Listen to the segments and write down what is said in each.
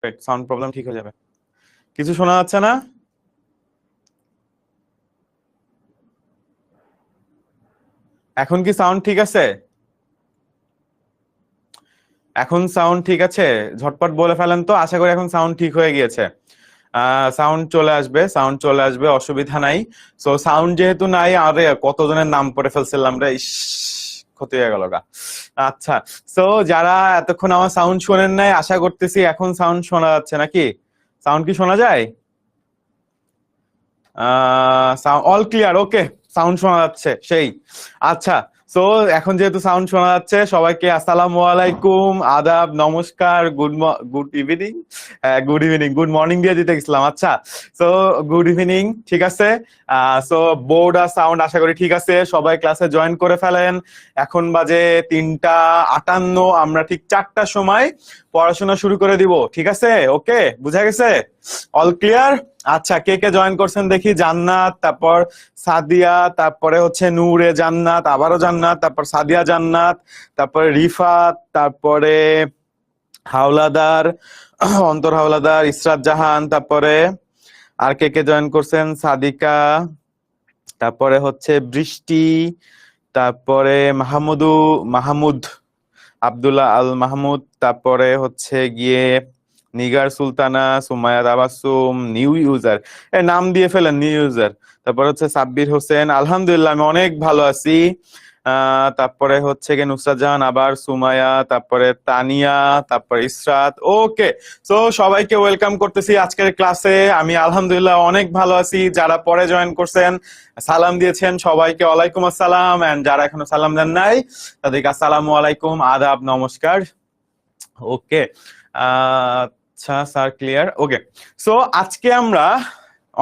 Perfect, sound problem ঠিক হয়ে যাবে। কিছু শোনা যাচ্ছে না? এখন কি সাউন্ড ঠিক আছে? এখন সাউন্ড ঠিক আছে? ঝটপট বলে ফেলেন তো, আশা করি এখন সাউন্ড ঠিক হয়ে গিয়েছে। সাউন্ড চলে আসবে, সাউন্ড চলে আসবে, অসুবিধা নাই। সো সাউন্ড যেহেতু নাই, আরে কতজনের নাম পড়ে ফেলছিলাম রে, ইস, ক্ষতি হয়ে গেল গা। আচ্ছা, সো যারা এতক্ষণ আমার সাউন্ড শোনেন নাই, আশা করতেছি এখন সাউন্ড শোনা যাচ্ছে নাকি? সাউন্ড কি শোনা যায়? অল ক্লিয়ার, ওকে, সাউন্ড শোনা যাচ্ছে সেই। আচ্ছা, সো এখন যেহেতু সাউন্ড শোনা যাচ্ছে, সবাইকে আসসালামু আলাইকুম, আদাব, নমস্কার, good evening, good evening, good morning দিয়ে দিতে গেছিলাম। আচ্ছা, সো গুড ইভিনিং, ঠিক আছে। সো বোর্ড আর সাউন্ড আশা করি ঠিক আছে, সবাই ক্লাসে জয়েন করে ফেলেন। এখন বাজে 3:58, আমরা ঠিক 4টার সময় পড়াশোনা শুরু করে দিব, ঠিক আছে? ওকে, বুঝা গেছে? All clear? আচ্ছা, কে কে জয়েন করছেন দেখি? জান্নাত, তারপর সাদিয়া, তারপরে হচ্ছে নূরে জান্নাত, আবারও জান্নাত, তারপর সাদিয়া জান্নাত, তারপরে রিফাত, তারপরে হাওলাদার, অন্তর হাওলাদার, ইসরাত জাহান, তারপরে আর কে কে জয়েন করছেন? সাদিকা, তারপরে হচ্ছে বৃষ্টি, তারপরে মাহমুদ, আব্দুল্লাহ আল মাহমুদ, তারপরে হচ্ছে গিয়ে নিগার সুলতানা, সুমাইয়া তাবাসসুম, নিউ ইউজার, নাম দিয়ে ফেলেন, নিউ ইউজার। তারপর হচ্ছে সাব্বির হোসেন, আলহামদুলিল্লাহ আমি অনেক ভালো আছি। তারপরে হচ্ছে গিয়ে নুসরাত জাহান, আবার সুমাইয়া, তারপরে তানিয়া, তারপরে ইসরাত। ওকে, সো সবাইকে ওয়েলকাম করতেছি আজকের ক্লাসে। আমি আলহামদুলিল্লাহ অনেক ভালো আছি। যারা পরে জয়েন করছেন, সালাম দিয়েছেন, সবাইকে ওয়ালাইকুম আসসালাম, এন্ড যারা এখনো সালাম দেন নাই তাদেরকে আসসালামু আলাইকুম, আদাব, নমস্কার। ওকে, আচ্ছা স্যার, ক্লিয়ার। ওকে, সো আজকে আমরা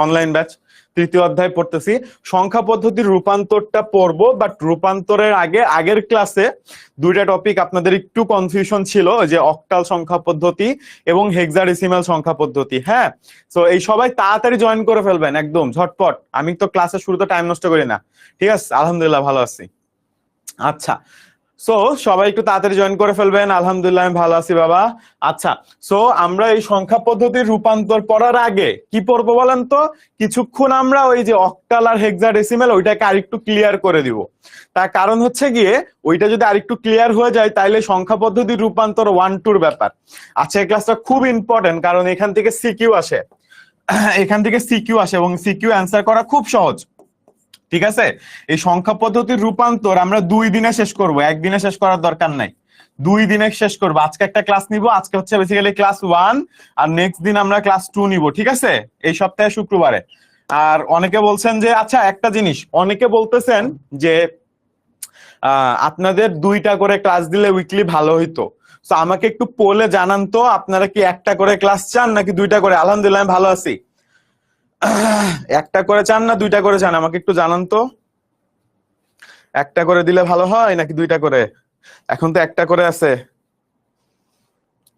অনলাইন ব্যাচ 3য় অধ্যায় পড়তেছি। সংখ্যা পদ্ধতির রূপান্তরটা পড়বো, বাট রূপান্তরের আগে আগের ক্লাসে দুইটা টপিক আপনাদের একটু কনফিউশন ছিল, যে অক্টাল সংখ্যা পদ্ধতি এবং হেক্সাডেসিমাল সংখ্যা পদ্ধতি। হ্যাঁ, সো এই সবাই তাড়াতাড়ি জয়েন করে ফেলবেন, একদম ঝটপট। আমি তো ক্লাসের শুরুতে টাইম নষ্ট করি না, ঠিক আছে? আলহামদুলিল্লাহ ভালো আছি। আচ্ছা, সো সবাই একটু তাড়াতাড়ি জয়েন করে ফেলবেন। আলহামদুলিল্লাহ আমি ভালো আছি বাবা। আচ্ছা, সো আমরা এই সংখ্যা পদ্ধতির রূপান্তর পড়ার আগে কি পড়বো বলেন তো? কিছুক্ষণ আমরা ওই যে অক্টাল আর হেক্সাডেসিমাল ওইটাকে আরেকটু ক্লিয়ার করে দিব। তার কারণ হচ্ছে গিয়ে ওইটা যদি আরেকটু ক্লিয়ার হয়ে যায়, তাইলে সংখ্যা পদ্ধতির রূপান্তর 1-2 ব্যাপার। আচ্ছা, এই ক্লাসটা খুব ইম্পর্টেন্ট, কারণ এখান থেকে সিকিউ আসে, এখান থেকে সিকিউ আসে এবং সিকিউ অ্যান্সার করা খুব সহজ, ঠিক আছে? এই সংখ্যা পদ্ধতির রূপান্তর আমরা 2 দিনে শেষ করব, একদিনে শেষ করার দরকার নাই। 2 দিনে শেষ করবো। আজকে একটা ক্লাস নিব, আজকে হচ্ছে বেসিক্যালি ক্লাস 1, আর নেক্সট দিন আমরা ক্লাস 2 নিব, ঠিক আছে? এই সপ্তাহে শুক্রবারে। আর অনেকে বলছেন যে, আচ্ছা একটা জিনিস, অনেকে বলতেছেন যে আপনাদের 2টা করে ক্লাস দিলে উইকলি ভালো হইতো। তো আমাকে একটু পোলে জানান তো, আপনারা কি একটা করে ক্লাস চান নাকি 2টা করে? আলহামদুলিল্লাহ আমি ভালো আছি। একটা করে চান না 2টা করে চান? আমাকে একটু জানান তো। একটা করে দিলে ভালো হয় নাকি 2টা করে? এখন তো একটা করে আছে,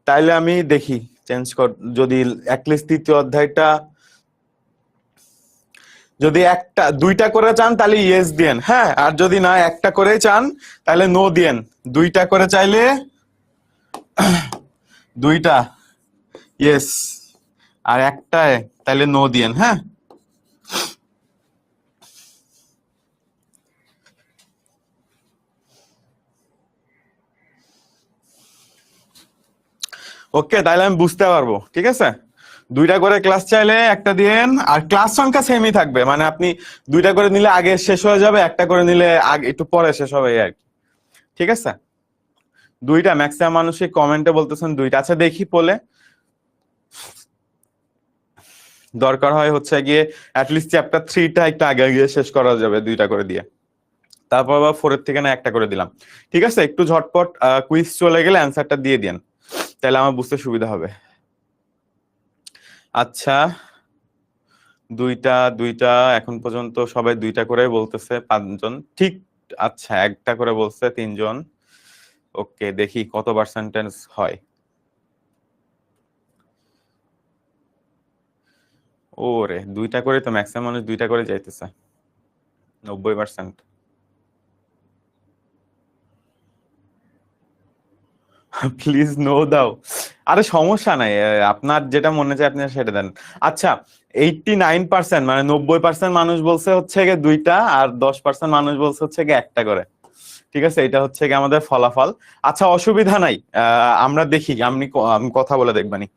তাইলে আমি দেখি চেঞ্জ কর, যদি অ্যাটলিস্ট 3য় অধ্যায়টা যদি 2টা করে চান তাহলে ইয়েস দিয়েন, হ্যাঁ। আর যদি না একটা করে চান তাহলে নো দিয়েন। 2টা করে চাইলে 2টা ইয়েস, আর একটায় তাহলে নো দিয়েন, হ্যাঁ। ওকে, তাহলে আমি বুঝতে পারবো, ঠিক আছে? 2টা করে ক্লাস চাইলে একটা দিয়েন, আর ক্লাস সংখ্যা সেমই থাকবে, মানে আপনি 2টা করে নিলে আগে শেষ হয়ে যাবে, একটা করে নিলে আগে একটু পরে শেষ হবে আর কি, ঠিক আছে? 2টা, ম্যাক্সিমাম মানুষই কমেন্টে বলতেছেন 2টা। আচ্ছা দেখি বলে, দরকার হয় হচ্ছে গিয়ে অ্যাটলিস্ট চ্যাপ্টার 3টা একটু আগে গিয়ে শেষ করা যাবে 2টা করে দিয়ে, তারপর আবার 4 থেকে না একটা করে দিলাম, ঠিক আছে? একটু ঝটপট কুইজ চলে গেলে অ্যান্সারটা দিয়ে দিন, তাহলে আমার বুঝতে সুবিধা হবে। আচ্ছা, 2টা এখন পর্যন্ত সবাই 2টা করে বলতেছে 5জন, ঠিক। আচ্ছা, একটা করে বলছে 3জন। ওকে, দেখি কত পার্সেন্টেজ হয়। ওরে, 2টা করে তো ম্যাক্সিমাম মানুষ 2টা করে যাইতেছে, 90%। প্লিজ নো দাও। আরে সমস্যা নাই, আপনার যেটা মনে চায় আপনি সেটা দেন। আচ্ছা, 89% মানে 90% মানুষ বলছে হচ্ছে গিয়ে দুইটা, আর 10% মানুষ বলছে হচ্ছে গিয়ে একটা করে। ঠিক আছে, এটা হচ্ছে গিয়ে আমাদের ফলাফল। আচ্ছা, অসুবিধা নাই, আমরা দেখি, আমি কথা বলে দেখবানি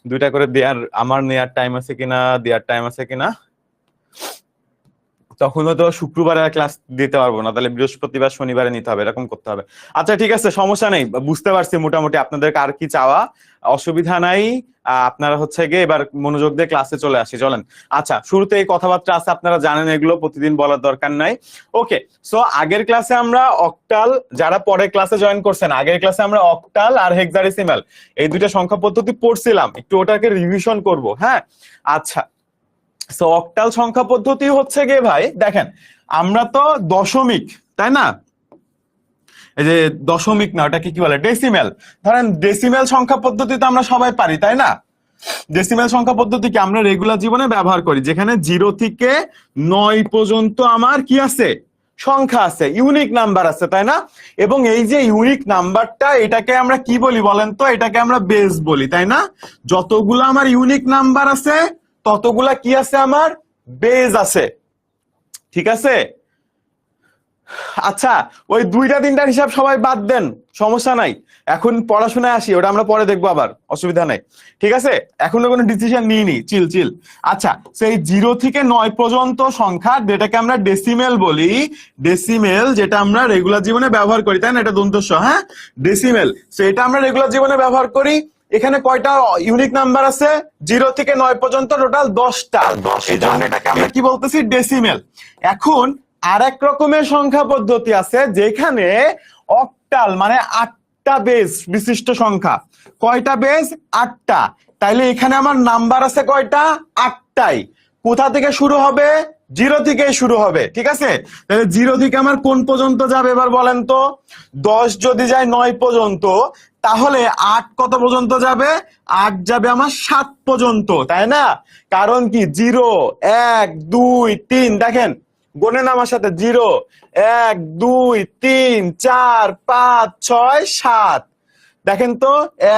দুইটা করে দেয়ার, আমার নেয়ার টাইম আছে কিনা, দেয়ার টাইম আছে কিনা। তখন হয়তো শুক্রবারে ক্লাস দিতে পারবো না, তাহলে বৃহস্পতিবার শনিবারে নিতে হবে, এরকম করতে হবে। আচ্ছা ঠিক আছে, সমস্যা নেই, বুঝতে পারছি মোটামুটি আপনাদের কার কি চাওয়া। অসুবিধা নাই। আপনারা হচ্ছে গিয়ে এবার মনোযোগ দিয়ে ক্লাসে চলে আসি, চলেন। আচ্ছা, শুরুতে এই কথাবার্তা আছে, আপনারা জানেন, এগুলো প্রতিদিন বলার দরকার নাই। ওকে, সো আগের ক্লাসে আমরা অক্টাল, যারা পরের ক্লাসে জয়েন করছেন, আগের ক্লাসে আমরা অক্টাল আর হেক্সাডেসিমাল এই দুইটা সংখ্যা পদ্ধতি পড়ছিলাম, একটু ওটাকে রিভিশন করব, হ্যাঁ। আচ্ছা, সো অক্টাল সংখ্যা পদ্ধতি হচ্ছে গিয়ে ভাই দেখেন, আমরা তো দশমিক, তাই না? এই যে দশমিক না, ওটাকে কি বলে, ডেসিমেল। ধরেন ডেসিমেল সংখ্যা পদ্ধতি তো আমরা সবাই পারি, তাই না? ডেসিমেল সংখ্যা পদ্ধতিকে আমরা রেগুলার জীবনে ব্যবহার করি, যেখানে 0 থেকে 9 পর্যন্ত আমার কি আছে, সংখ্যা আছে, ইউনিক নাম্বার আছে, তাই না? এবং এই যে ইউনিক নাম্বারটা, এটাকে আমরা কি বলি বলেন তো? এটাকে আমরা বেস বলি, তাই না? যতগুলো আমার ইউনিক নাম্বার আছে ততগুলা কি আছে, আমার বেজ আছে। ঠিক আছে। আচ্ছা, ওই দুইটা তিনটার হিসাব সবাই বাদ দেন, সমস্যা নাই। এখন পড়াশোনায় আসি, ওটা আমরা পরে দেখবো আবার, অসুবিধা নাই। ঠিক আছে, এখনো কোনো ডিসিশন নিইনি, চিল চিল। আচ্ছা, সেই 0 থেকে 9 পর্যন্ত সংখ্যা, যেটাকে আমরা ডেসিমেল বলি, ডেসিমেল যেটা আমরা রেগুলার জীবনে ব্যবহার করি, তাই না? এটা দন্তস্ব, হ্যাঁ, ডেসিমেল। সেটা আমরা রেগুলার জীবনে ব্যবহার করি। এখানে কয়টা ইউনিক নাম্বার আছে? 0 থেকে 9 পর্যন্ত টোটাল 10টা। এই জন্য এটাকে আমরা কি বলতেছি, ডেসিমেল। এখন আর এক রকমের সংখ্যা পদ্ধতি আছে, যেখানে অক্টাল মানে 8টা বেস বিশিষ্ট সংখ্যা। কয়টা বেস? 8টা। তাইলে এখানে আমার নাম্বার আছে কয়টা? 8টাই। কোথা থেকে শুরু হবে? 0 থেকে শুরু হবে, ঠিক আছে? তাহলে 0 থেকে আমার কোন পর্যন্ত যাবে এবার বলেন তো? 10 যদি যায় 9 পর্যন্ত, তাহলে 8 কত পর্যন্ত যাবে? 8 যাবে আমার 7 পর্যন্ত, তাই না? কারণ কি, 0 1 2 3, দেখেন গোনেন আমার সাথে, 0 1 2 3 4 5 6 7। দেখেন তো,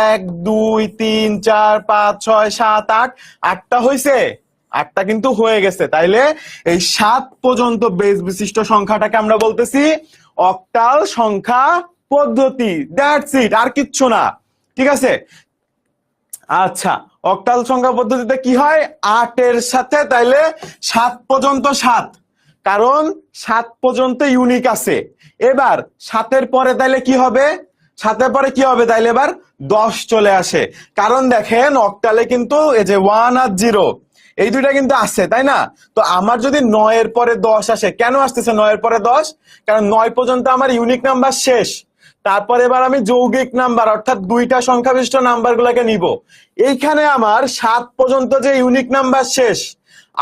1 2 3 4 5 6 7 8, 8টা হয়েছে, 8টা কিন্তু হয়ে গেছে। তাইলে এই 7 পর্যন্ত বেস বিশিষ্ট সংখ্যাটাকে আমরা বলতেছি অক্টাল সংখ্যা পদ্ধতি। দ্যাটস ইট, আর কিচ্ছু না, ঠিক আছে? আচ্ছা, অক্টাল সংখ্যা পদ্ধতিতে কি হয়, 8 এর সাথে তাইলে 7 পর্যন্ত 7, কারণ 7 পর্যন্ত ইউনিক আছে। এবার 7-এর পরে তাইলে কি হবে? 7-এর পরে কি হবে তাইলে? এবার 10 চলে আসে, কারণ দেখেন অক্টালে কিন্তু এই যে 1 আর 0 এই দুইটা কিন্তু আছে, তাই না? তো আমার যদি 9-এর পরে 10 আসে, কেন আসতেছে 9-এর পরে 10? কারণ 9 পর্যন্ত আমার ইউনিক নাম্বার শেষ। তারপর এবার আমি যৌগিক নাম্বার অর্থাৎ দুইটা সংখ্যা বিশিষ্ট নাম্বার গুলাকে নিব। এইখানে আমার 7 পর্যন্ত যে ইউনিক নাম্বার শেষ,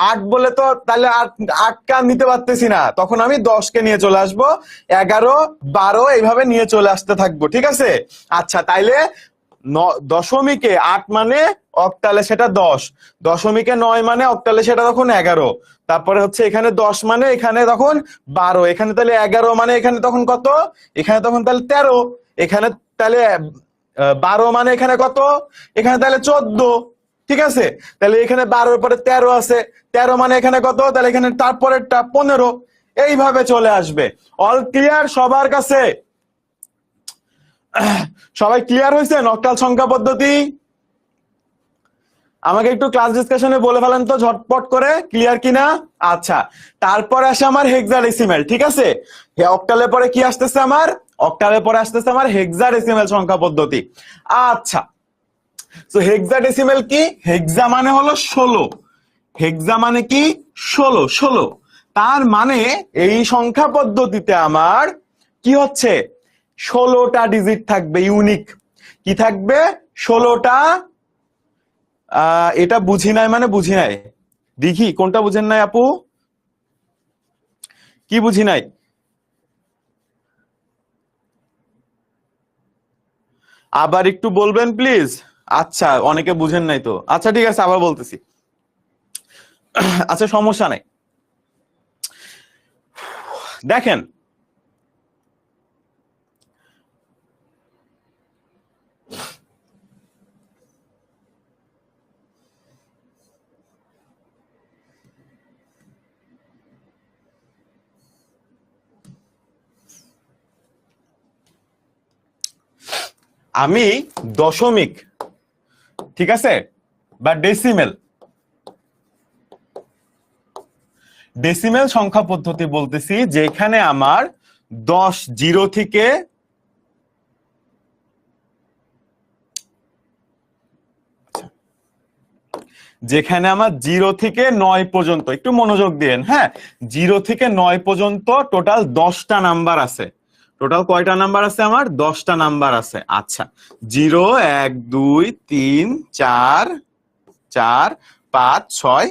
8 বলে তো তাহলে 8কে নিতে পারতেছি না, তখন আমি 10কে নিয়ে চলে আসবো, 11 12 এইভাবে নিয়ে চলে আসতে থাকবো, ঠিক আছে? আচ্ছা, তাইলে দশমিকে 8 মানে অক্টালে সেটা 10, দশমিকে 9 মানে অক্টালে সেটা তখন 11, তারপরে হচ্ছে এখানে 10 মানে এখানে তখন 12, এখানে তাহলে 11 মানে এখানে তখন কত? এখানে তখন তাহলে 13, এখানে তাহলে 12 মানে এখানে কত? এখানে তাহলে 14, ঠিক আছে? তাহলে এখানে 12-এর পরে 13 আছে, 13 মানে এখানে কত? তাহলে এখানে তারপরেরটা 15, এইভাবে চলে আসবে। অল ক্লিয়ার সবার কাছে? সবাই ক্লিয়ার হয়েছে অক্টাল সংখ্যা পদ্ধতি? আমাকে একটু ক্লাস ডিসকাশনে বলে ফেলেন তো ঝটপট করে, ক্লিয়ার কিনা। আচ্ছা, তারপরে আসে আমার হেক্সাডেসিমেল, ঠিক আছে? অক্টালের পরে কি আসতেছে আমার? অক্টালের পরে আসতেছে আমার হেক্সাডেসিমেল সংখ্যা পদ্ধতি। আচ্ছা, তো হেক্সাডেসিমেল কি? হেক্সা মানে হলো 16, হেক্সা মানে কি? 16, 16। তার মানে এই সংখ্যা পদ্ধতিতে আমার কি হচ্ছে, 16টা ডিজিট থাকবে, ইউনিক। কি থাকবে? 16টা। এটা বুঝি নাই মানে বুঝি নাই, দেখি কোনটা বুঝেন নাই আপু, কি বুঝি নাই? আবার একটু বলবেন প্লিজ। আচ্ছা, অনেকে বুঝেন নাই তো, আচ্ছা ঠিক আছে, আবার বলতেছি। আচ্ছা, সমস্যা নাই। দেখেন, আমি দশমিক, ঠিক আছে, বা ডেসিমেল সংখ্যা পদ্ধতি বলতেছি, যেখানে আমার 10 জিরো থেকে যেখানে আমার 0 থেকে 9 পর্যন্ত, একটু মনোযোগ দিন, হ্যাঁ, 0 থেকে 9 পর্যন্ত টোটাল 10টা নাম্বার আছে। টোটাল কয়টা নাম্বার আছে আমার? 10টা নাম্বার আছে। আচ্ছা, 0 1 2 3 4 4 5 6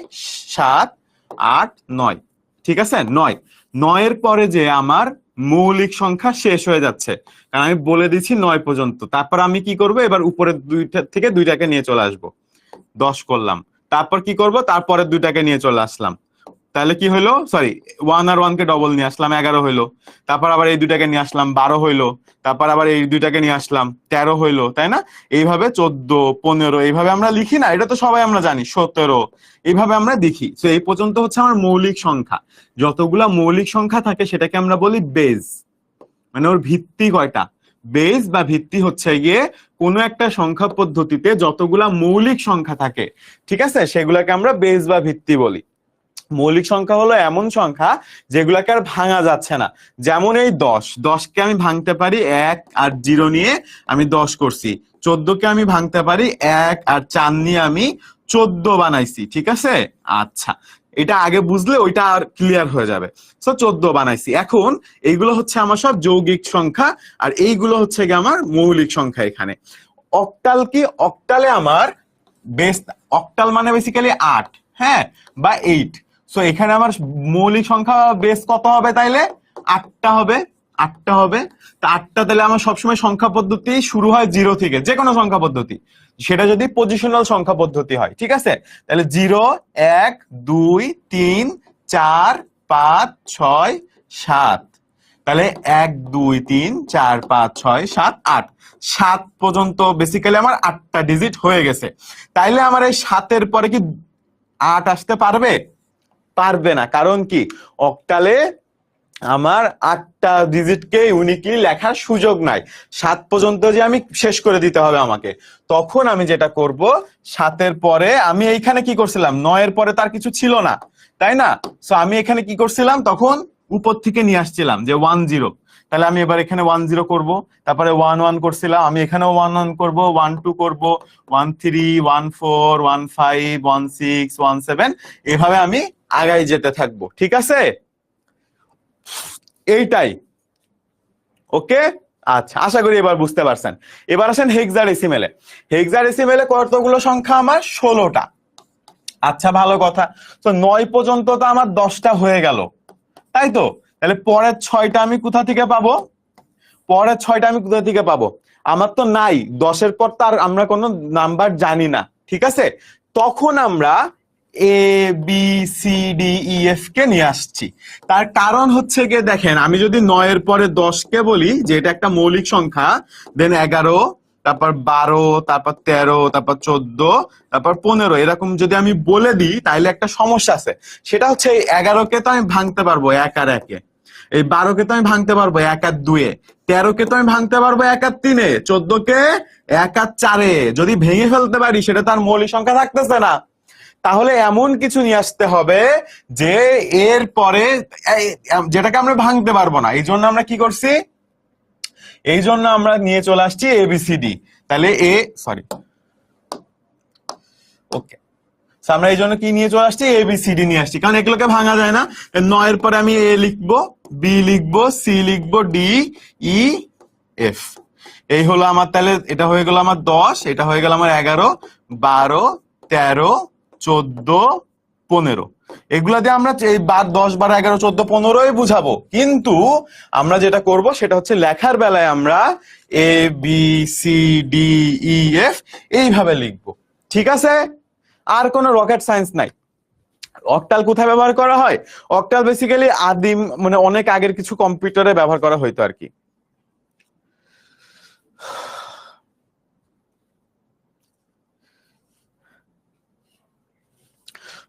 7 8 9, ঠিক আছে, 9 এর পরে যে আমার মৌলিক সংখ্যা শেষ হয়ে যাচ্ছে, কারণ আমি বলে দিচ্ছি 9 পর্যন্ত। তারপর আমি কি করব, এবার উপরের দুইটা থেকে দুইটাকে নিয়ে চলে আসবো, 10 করলাম। তারপর কি করব, তারপরের দুইটাকে নিয়ে চলে আসলাম, তাহলে কি হইলো, সরি, 1 আর 1 কে ডবল নিয়ে আসলাম, 11 হইলো। তারপর আবার এই দুইটাকে নিয়ে আসলাম, 12 হইলো। তারপর আবার এই দুইটাকে নিয়ে আসলাম, 13 হইলো, তাই না? এইভাবে 14 15 এইভাবে আমরা লিখি না, এটা তো সবাই আমরা জানি, 17 এইভাবে আমরা দেখি। তো এই পর্যন্ত হচ্ছে আমার মৌলিক সংখ্যা। যতগুলা মৌলিক সংখ্যা থাকে সেটাকে আমরা বলি বেজ, মানে ওর ভিত্তি কয়টা। বেজ বা ভিত্তি হচ্ছে গিয়ে কোনো একটা সংখ্যা পদ্ধতিতে যতগুলা মৌলিক সংখ্যা থাকে, ঠিক আছে, সেগুলাকে আমরা বেজ বা ভিত্তি বলি। মৌলিক সংখ্যা হলো এমন সংখ্যা যেগুলাকে আর ভাঙা যাচ্ছে না। যেমন এই 10কে আমি ভাঙতে পারি 1 আর 0 নিয়ে, আমি 10 করছি। 14কে আমি ভাঙতে পারি 1 আর 4 নিয়ে, আমি 14 বানাইছি, ঠিক আছে। আচ্ছা, এটা আগে বুঝলে ওইটা আর ক্লিয়ার হয়ে যাবে। সো 14 বানাইছি। এখন এইগুলো হচ্ছে আমার সব যৌগিক সংখ্যা, আর এইগুলো হচ্ছে গিয়ে আমার মৌলিক সংখ্যা। এখানে অক্টাল কি, অক্টালে আমার বেস, অক্টাল মানে বেসিক্যালি 8, হ্যাঁ, বা 8। সো এখানে আমার মৌলিক সংখ্যা বেস কত হবে, তাইলে 8টা হবে, 8টা হবে। তা 8টা, তাহলে আমার সবসময় সংখ্যা পদ্ধতি শুরু হয় 0 থেকে, যে কোনো সংখ্যা পদ্ধতি, সেটা যদি পজিশনাল সংখ্যা পদ্ধতি হয়, ঠিক আছে। তাহলে 0 1 2 3 4 5 6 7, তাহলে 1 2 3 4 5 6 7 8, 7 পর্যন্ত বেসিক্যালি আমার 8টা ডিজিট হয়ে গেছে। তাইলে আমার এই 7-এর পরে কি 8 আসতে পারবে? পারবে না। কারণ কি, অক্টালে আমার 8টা ডিজিটকে ইউনিকলি লেখার সুযোগ নাই। 7 পর্যন্ত যে আমি শেষ করে দিতে হবে আমাকে। তখন আমি যেটা করব, 7-এর পরে আমি এইখানে কি করছিলাম, 9-এর পরে তার কিছু ছিল না, তাই না? সো আমি এখানে কি করছিলাম, তখন উপর থেকে নিয়ে আসছিলাম যে 1 0। তাহলে আমি এবার এখানে 1 0 করব, তারপরে 1 1 করছিলাম, আমি এখানেও 1 1 করব, 1 2 করব, 1 3 1 4 1 5 1 6 1 7, এভাবে আমি আগাই যেতে থাকবো, ঠিক আছে। এইটাই, ওকে। আচ্ছা, আশা করি এবার বুঝতে পারছেন। এবার আসেন হেক্সাডেসিমেলে। হেক্সাডেসিমেলে কতগুলো সংখ্যা আমার? 16টা। আচ্ছা, ভালো কথা। তো 9 পর্যন্ত তো আমার 10টা হয়ে গেল, তাই তো? তাহলে পরের 6টা আমি কোথা থেকে পাবো? পরের 6টা আমি কোথা থেকে পাবো? আমার তো নাই, 10-এর পর তার আমরা কোনো নাম্বার জানি না, ঠিক আছে। তখন আমরা A B C D E F কে নিয়ে আসছি। তার কারণ হচ্ছে গিয়ে দেখেন, আমি যদি 9-এর পরে 10কে বলি যে এটা একটা মৌলিক সংখ্যা, দেন 11, তারপর 12, তারপর 13, তারপর 14, তারপর 15, এরকম যদি আমি বলে দিই, তাহলে একটা সমস্যা আছে। সেটা হচ্ছে এই 11কে তো আমি ভাঙতে পারবো 1 আর 1-এ, এই 12কে তো আমি ভাঙতে পারবো 1 আর 2-এ, 13কে তো আমি ভাঙতে পারবো 1 আর 3-এ, 14কে 1 আর 4-এ। যদি ভেঙে ফেলতে পারি, সেটা তার মৌলিক সংখ্যা থাকতেছে না। তাহলে এমন কিছু নিয়ে আসতে হবে যে এর পরে যেটাকে আমরা ভাঙতে পারবো না। এই জন্য আমরা কি করছি, এই জন্য আমরা নিয়ে চলে আসছি এবিসিডি। তাহলে ওকে, আমরা এই জন্য কি নিয়ে চলে আসছি, এবিসিডি নিয়ে আসছি, কারণ এগুলোকে ভাঙা যায় না। 9-এর পরে আমি এ লিখবো, বি লিখবো, সি লিখবো, ডি ই এফ। এই হলো আমার, তাহলে এটা হয়ে গেল আমার 10, এটা হয়ে গেল আমার 11 12 13 14 15। এগুলা দিয়ে আমরা 10 12 11 14 15-ই বুঝাবো। কিন্তু আমরা যেটা করব সেটা হচ্ছে লেখার বেলায় আমরা A B C D E F এইভাবে লিখবো, ঠিক আছে। আর কোনো রকেট সায়েন্স নাই। অক্টাল কোথায় ব্যবহার করা হয়? অক্টাল বেসিক্যালি আদিম, মানে অনেক আগের কিছু কম্পিউটারে ব্যবহার করা হইতো আর কি।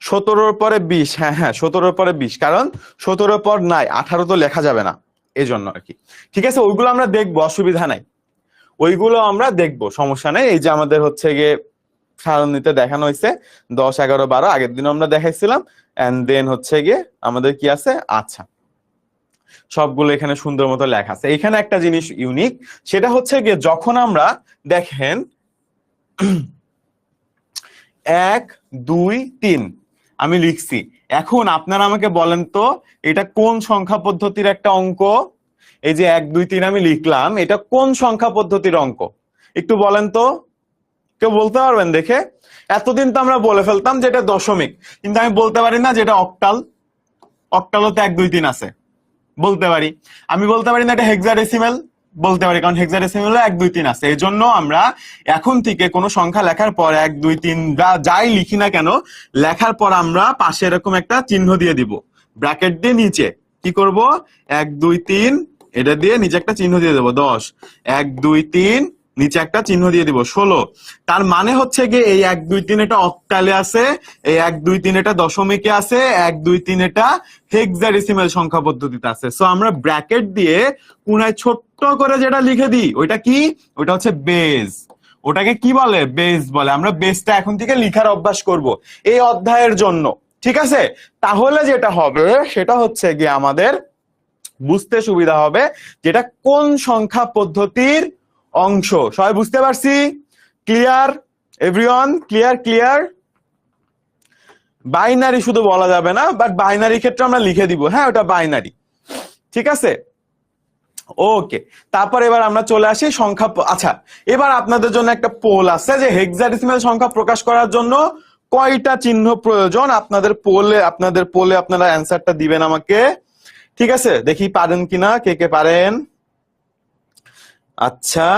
সতেরোর পরে 20, হ্যাঁ 17-র পরে 20, কারণ 17-র পর নাই, 18 তো লেখা যাবে না, এই জন্য আর কি। ঠিক আছে, ওইগুলো আমরা দেখবো, অসুবিধা নাই। ওইগুলো আমরা দেখবো, সমস্যা নেই। এই যে আমাদের হচ্ছে গিয়ে সারণীতে দেখানো হয়েছে 10, 11, 12, আগের দিন আমরা দেখাইছিলাম। এন্ড দেন হচ্ছে গিয়ে আমাদের কি আছে, আচ্ছা সবগুলো এখানে সুন্দর মতো লেখা আছে। এখানে একটা জিনিস ইউনিক, সেটা হচ্ছে গিয়ে যখন আমরা দেখেন 1, 2, 3 আমি লিখছি, এখন আপনারা আমাকে বলেন তো এটা কোন সংখ্যা পদ্ধতির একটা অঙ্ক? এই যে 1, 2, 3 আমি লিখলাম, এটা কোন সংখ্যা পদ্ধতির অঙ্ক একটু বলেন তো, কেউ বলতে পারবেন দেখে? এতদিন তো আমরা বলে ফেলতাম যে এটা দশমিক, কিন্তু আমি বলতে পারি না যে এটা অক্টাল। অক্টালও তো 1, 2, 3 আছে, বলতে পারি। আমি বলতে পারি না এটা হেক্সাডেসিমাল, বলতে পারি, কারণ হেক্সাডেসিমালে 1, 2, 3 আছে। এই জন্য আমরা এখন থেকে কোনো সংখ্যা লেখার পর 1, 2, 3 বা যাই লিখি না কেন, লেখার পর আমরা পাশে এরকম একটা চিহ্ন দিয়ে দিব, ব্র্যাকেট দিয়ে নিচে কি করব, 1, 2, 3 এটা দিয়ে নিচে একটা চিহ্ন দিয়ে দেবো 10, 1, 2, 3 নিচে একটা চিহ্ন দিয়ে দিব 16। তার মানে হচ্ছে গিয়ে এই 1, 2, 3 এটা অক্টালে আছে, এই 1, 2, 3 এটা দশমিকে আছে, 1, 2, 3 এটা হেক্সাডেসিমাল সংখ্যা পদ্ধতিতে আছে। সো আমরা ব্র্যাকেট দিয়ে কোনায় ছোট্ট করে যেটা লিখে দিই ওইটা কি, ওইটা হচ্ছে বেস। ওটাকে কি বলে, বেস বলে। আমরা বেসটা এখন থেকে লিখার অভ্যাস করব এই অধ্যায়ের জন্য, ঠিক আছে? তাহলে যেটা হবে সেটা হচ্ছে গিয়ে আমাদের বুঝতে সুবিধা হবে যেটা কোন সংখ্যা পদ্ধতির অংশ। সবাই বুঝতে পারছি? Clear everyone? Clear clear? Binary শুধু বলা যাবে না, বাট বাইনারি ক্ষেত্রে আমরা লিখে দিব, হ্যাঁ ওটা বাইনারি, ঠিক আছে? ওকে, তারপর এবার আমরা চলে আসি সংখ্যা। আচ্ছা, এবার আপনাদের জন্য একটা পোল আছে যে হেক্সাডেসিমাল সংখ্যা প্রকাশ করার জন্য কয়টা চিহ্ন প্রয়োজন। আপনাদের পোলে আপনারা অ্যান্সারটা দিবেন আমাকে, ঠিক আছে? দেখি পারেন কিনা, কে কে পারেন। আচ্ছা,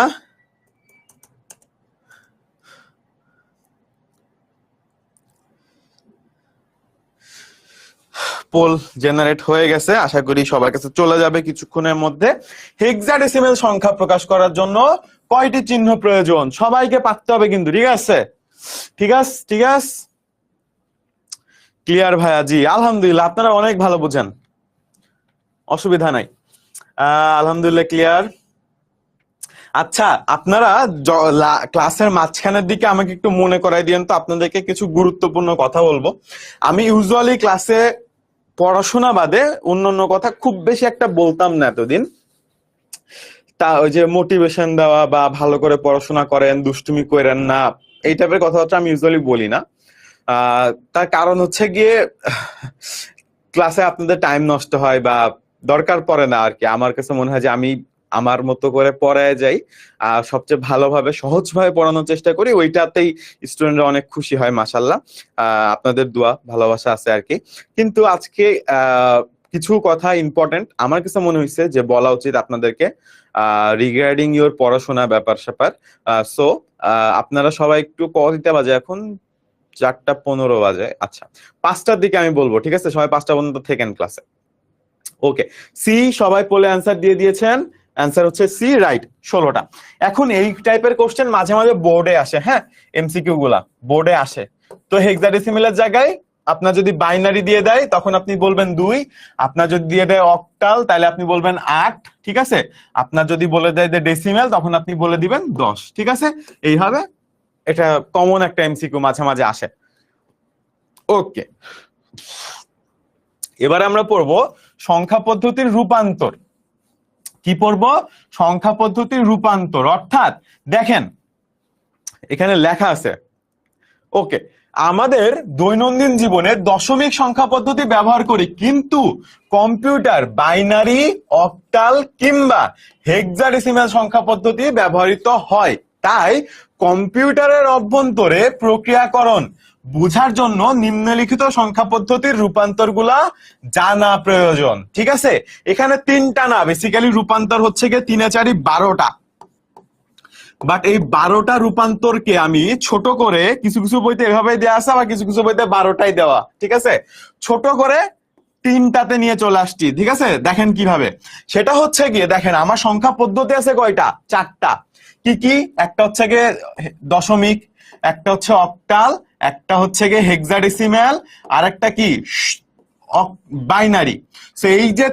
পোল জেনারেট হয়ে গেছে, আশা করি সবার কাছে চলে যাবে কিছুক্ষণের মধ্যে। হেক্সাডেসিমাল সংখ্যা প্রকাশ করার জন্য কয়টি চিহ্ন প্রয়োজন সবাইকে পারতে হবে কিন্তু, ঠিক আছে? ঠিক আছে, ঠিক আছে, ক্লিয়ার ভাইয়া? জি আলহামদুলিল্লাহ, আপনারা অনেক ভালো বুঝেন, অসুবিধা নাই, আলহামদুলিল্লাহ ক্লিয়ার। আচ্ছা, আপনারা ক্লাসের মাঝখানের দিকে আমাকে একটু মনে করাই দিয়েন তো, আপনাদেরকে কিছু গুরুত্বপূর্ণ কথা বলবো। আমি ইউজুয়ালি ক্লাসে পড়াশোনা বাদে অন্যান্য কথা খুব বেশি একটা বলতাম না এতদিন। তা ওই যে মোটিভেশন দেওয়া বা ভালো করে পড়াশোনা করেন, দুষ্টুমি করেন না, এই টাইপের কথাবার্তা আমি ইউজুয়ালি বলি না। তার কারণ হচ্ছে গিয়ে ক্লাসে আপনাদের টাইম নষ্ট হয় বা দরকার পড়ে না আর কি। আমার কাছে মনে হয় যে আমি আমার মতো করে পড়ায় যাই, সবচেয়ে ভালোভাবে সহজভাবে পড়ানোর চেষ্টা করি, ওইটাতেই স্টুডেন্টরা অনেক খুশি হয় মাশাআল্লাহ। আপনাদের দোয়া ভালোবাসা আছে আর কি। কিন্তু আজকে কিছু কথা ইম্পর্টেন্ট আমার কাছে মনে হয়েছে যে বলা উচিত আপনাদেরকে রিগার্ডিং ইওর পড়াশোনা ব্যাপার স্যাপার। সো আপনারা সবাই একটু কয়টা বাজে এখন, 4:15 বাজে। আচ্ছা, 5টার দিকে আমি বলবো, ঠিক আছে? সবাই 5টা পর্যন্ত থেকেন ক্লাসে। ওকে, সি সবাই পোলে অ্যান্সার দিয়ে দিয়েছেন, অ্যান্সার হচ্ছে সি, রাইট, 16টা। এখন এই টাইপের কোশ্চেন মাঝে মাঝে বোর্ডে আসে, হ্যাঁ এমসিকিউ গুলা বোর্ডে আসে। তো হেক্সাডেসিমালের জায়গায় আপনার যদি বাইনারি দিয়ে দেয় তখন আপনি বলবেন 2, আপনার যদি দিয়ে দেয় অক্টাল তাহলে আপনি বলবেন 8, ঠিক আছে? আপনার যদি বলে দেয় যে ডেসিমাল তখন আপনি বলে দিবেন 10, ঠিক আছে? এইভাবে এটা কমন একটা এমসিকিউ মাঝে মাঝে আসে। ওকে, এবারে আমরা পড়বো সংখ্যা পদ্ধতির রূপান্তর। কি পড়বো? সংখ্যা পদ্ধতির রূপান্তর। অর্থাৎ দেখেন এখানে লেখা আছে, ওকে, আমাদের দৈনন্দিন জীবনে দশমিক সংখ্যা পদ্ধতি ব্যবহার করি, কিন্তু কম্পিউটার বাইনারি, অক্টাল কিংবা হেক্সাডেসিমাল সংখ্যা পদ্ধতি ব্যবহৃত হয়। তাই কম্পিউটারের অভ্যন্তরে প্রক্রিয়াকরণ বুঝার জন্য নিম্নলিখিত সংখ্যা পদ্ধতির রূপান্তরগুলা জানা প্রয়োজন, ঠিক আছে? এখানে 3টা না, বেসিক্যালি রূপান্তর হচ্ছে গিয়ে 3 এ 4 12টা। বাট এই 12টা রূপান্তরকে আমি ছোট করে, কিছু কিছু বইতে এভাবে দেওয়া আছে, আবার কিছু কিছু বইতে 12টাই দেওয়া, ঠিক আছে? ছোট করে 3টাতে নিয়ে চলে আসছি, ঠিক আছে? দেখেন কিভাবে। সেটা হচ্ছে গিয়ে দেখেন আমার সংখ্যা পদ্ধতি আছে কয়টা, 4টা। কি কি? একটা হচ্ছে গিয়ে দশমিক, একটা হচ্ছে অক্টাল, একটা হচ্ছে গিয়ে হেক্সাডেসিমাল, আর একটা কি বাইনারি। সো এই যে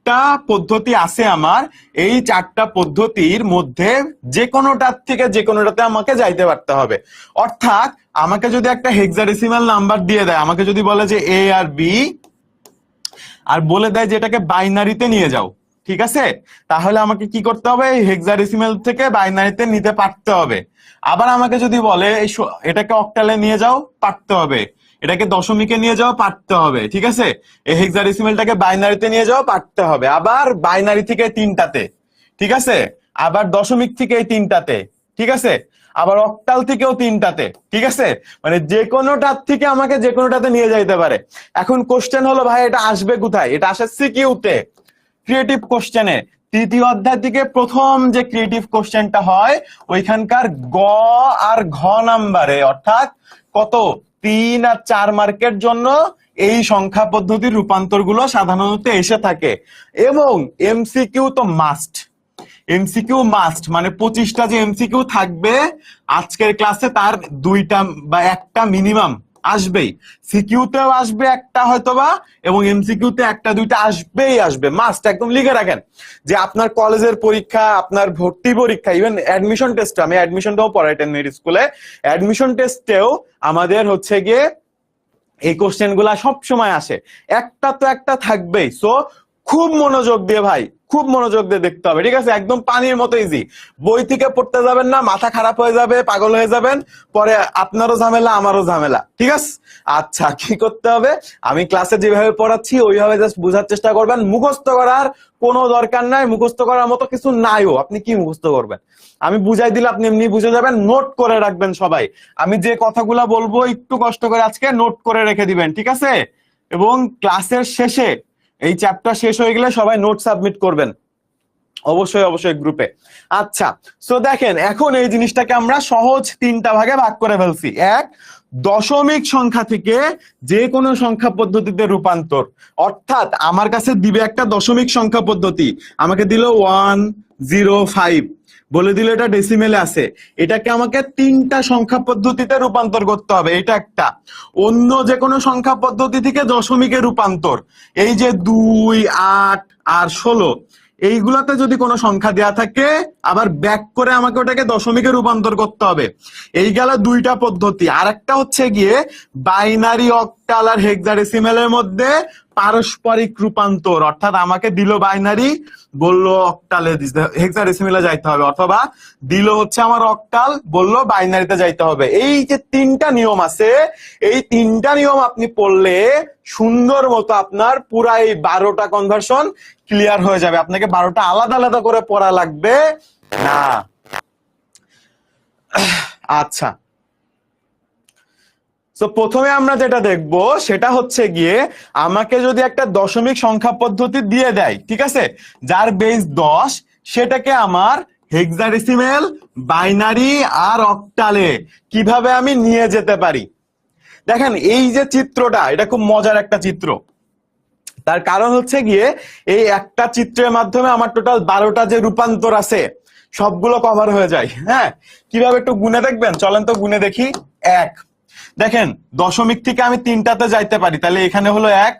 চারটা পদ্ধতি আছে আমার, এই চারটা পদ্ধতির মধ্যে যে কোনোটার থেকে যে কোনোটাতে আমাকে যাইতে পারতে হবে। অর্থাৎ আমাকে যদি একটা হেক্সাডেসিমাল নাম্বার দিয়ে দেয়, আমাকে যদি বলে যে এ আর বি, আর বলে দেয় যে এটাকে বাইনারিতে নিয়ে যাও, ঠিক আছে, তাহলে আমাকে কি করতে হবে, হেক্সাডেসিমাল থেকে বাইনারিতে নিতে পারতে হবে। আবার আমাকে যদি বলে এটাকে অক্টালে নিয়ে যাও, পারতে হবে। এটাকে দশমিকে নিয়ে যাও, পারতে হবে। ঠিক আছে, এই হেক্সাডেসিমালটাকে বাইনারিতে নিয়ে যাও, পারতে হবে। আবার বাইনারি থেকে তিনটাতে, ঠিক আছে, আবার দশমিক থেকে এই তিনটাতে, ঠিক আছে, আবার অক্টাল থেকেও তিনটাতে, ঠিক আছে, মানে যে কোনোটার থেকে আমাকে যে কোনোটাতে নিয়ে যাইতে পারে। এখন কোশ্চেন হলো ভাই এটা আসবে কোথায়, এটা আসে সিকিউতে, ক্রিয়েটিভ কোশ্চেনে। তৃতীয় অধ্যায় থেকে প্রথম যে ক্রিয়েটিভ কোশ্চেনটা হয় ওইখানকার গ আর ঘ নাম্বারে, অর্থাৎ কত 3 আর 4 মার্কের জন্য এই সংখ্যা পদ্ধতির রূপান্তর গুলো সাধারণত এসে থাকে। এবং এমসিকিউ তো মাস্ট, এমসিকিউ মাস্ট, মানে 25টা যে এমসিকিউ থাকবে আজকের ক্লাসে তার 2টা বা 1টা মিনিমাম আসবেই। সিকিউতেও আসবে একটা হয়তোবা, এবং এমসিকিউতে 1টা 2টা আসবেই, আসবে মাস্ট। একদম লিখে রাখেন যে আপনার কলেজের পরীক্ষা, আপনার ভর্তি পরীক্ষা, ইভেন অ্যাডমিশন টেস্ট, আমি অ্যাডমিশনটাও পড়াই 10 মিনিট স্কুলে, অ্যাডমিশন টেস্টেও আমাদের হচ্ছে গিয়ে এই কোশ্চেন গুলা সব সময় আসে, একটা তো একটা থাকবেই। সো খুব মনোযোগ দিয়ে ভাই, খুব মনোযোগ দিয়ে দেখতে হবে, ঠিক আছে, একদম পানির মতো ইজি। বই থেকে পড়তে যাবেন না, মাথা খারাপ হয়ে যাবে, পাগল হয়ে যাবেন, পরে আপনারও ঝামেলা আমারও ঝামেলা, ঠিক আছে। আচ্ছা, কি করতে হবে, আমি ক্লাসে যেভাবে পড়াচ্ছি ওইভাবে জাস্ট বোঝার চেষ্টা করবেন। মুখস্থ করার কোনো দরকার নাই, মুখস্থ করার মতো কিছু নাইও, আপনি কি মুখস্থ করবেন, আমি বুঝাই দিলে আপনি এমনি বুঝে যাবেন। নোট করে রাখবেন সবাই, আমি যে কথাগুলা বলবো একটু কষ্ট করে আজকে নোট করে রেখে দিবেন, ঠিক আছে। এবং ক্লাসের শেষে এই চ্যাপ্টার শেষ হয়ে গেলে সবাই নোট সাবমিট করবেন অবশ্যই অবশ্যই গ্রুপে। আচ্ছা, সো দেখেন এখন এই জিনিসটাকে আমরা সহজ 3টা ভাগে ভাগ করে ফেলছি। এক, দশমিক সংখ্যা থেকে যে কোনো সংখ্যা পদ্ধতিতে রূপান্তর, অর্থাৎ আমার কাছে দিবে একটা দশমিক সংখ্যা পদ্ধতি, আমাকে দিল 105, বলে দিল এটা ডেসিমেলে আছে, এটাকে আমাকে 3টা সংখ্যা পদ্ধতিতে রূপান্তর করতে হবে, এটা একটা। অন্য যে কোনো সংখ্যা পদ্ধতি থেকে দশমিকে রূপান্তর, এই যে 2, 8 আর 16, এইগুলাতে যদি কোনো সংখ্যা দেয়া থাকে আবার ব্যাক করে আমাকে ওটাকে দশমিকে রূপান্তর করতে হবে। এই গেল 2টা পদ্ধতি। আর একটা হচ্ছে গিয়ে বাইনারি, অক্টাল আর হেক্সাডেসিমেলের মধ্যে পারস্পরিক রূপান্তর, অর্থাৎ আমাকে দিল বাইনারি, বললো অক্টালে হেক্সাডেসিমেলে যাইতে হবে, অথবা দিল হচ্ছে আমার অক্টাল, বললো বাইনারিতে যাইতে হবে। এই যে 3টা নিয়ম আছে, এই 3টা নিয়ম আপনি পড়লে সুন্দর মতো আপনার পুরা এই 12টা কনভার্সন ক্লিয়ার হয়ে যাবে। আপনাকে 12টা আলাদা আলাদা করে পড়া লাগবে না। আচ্ছা, তো প্রথমে আমরা যেটা দেখব সেটা হচ্ছে গিয়ে আমাকে যদি একটা দশমিক সংখ্যা পদ্ধতি দিয়ে দেয়, ঠিক আছে, যার বেস 10, সেটাকে আমার হেক্সাডেসিমেল, বাইনারি আর অক্টালে কিভাবে আমি নিয়ে যেতে পারি। দেখেন এই যে চিত্রটা, এটা খুব মজার একটা চিত্র। তার কারণ হচ্ছে গিয়ে এই একটা চিত্রের মাধ্যমে আমার টোটাল 12টা যে রূপান্তর আছে সবগুলো কভার হয়ে যায়। হ্যাঁ, কিভাবে একটু গুনে দেখবেন, চলেন তো গুনে দেখি। এক, দেখেন দশমিক থেকে আমি 3টাতে যাইতে পারি, তাহলে এখানে হলো 1,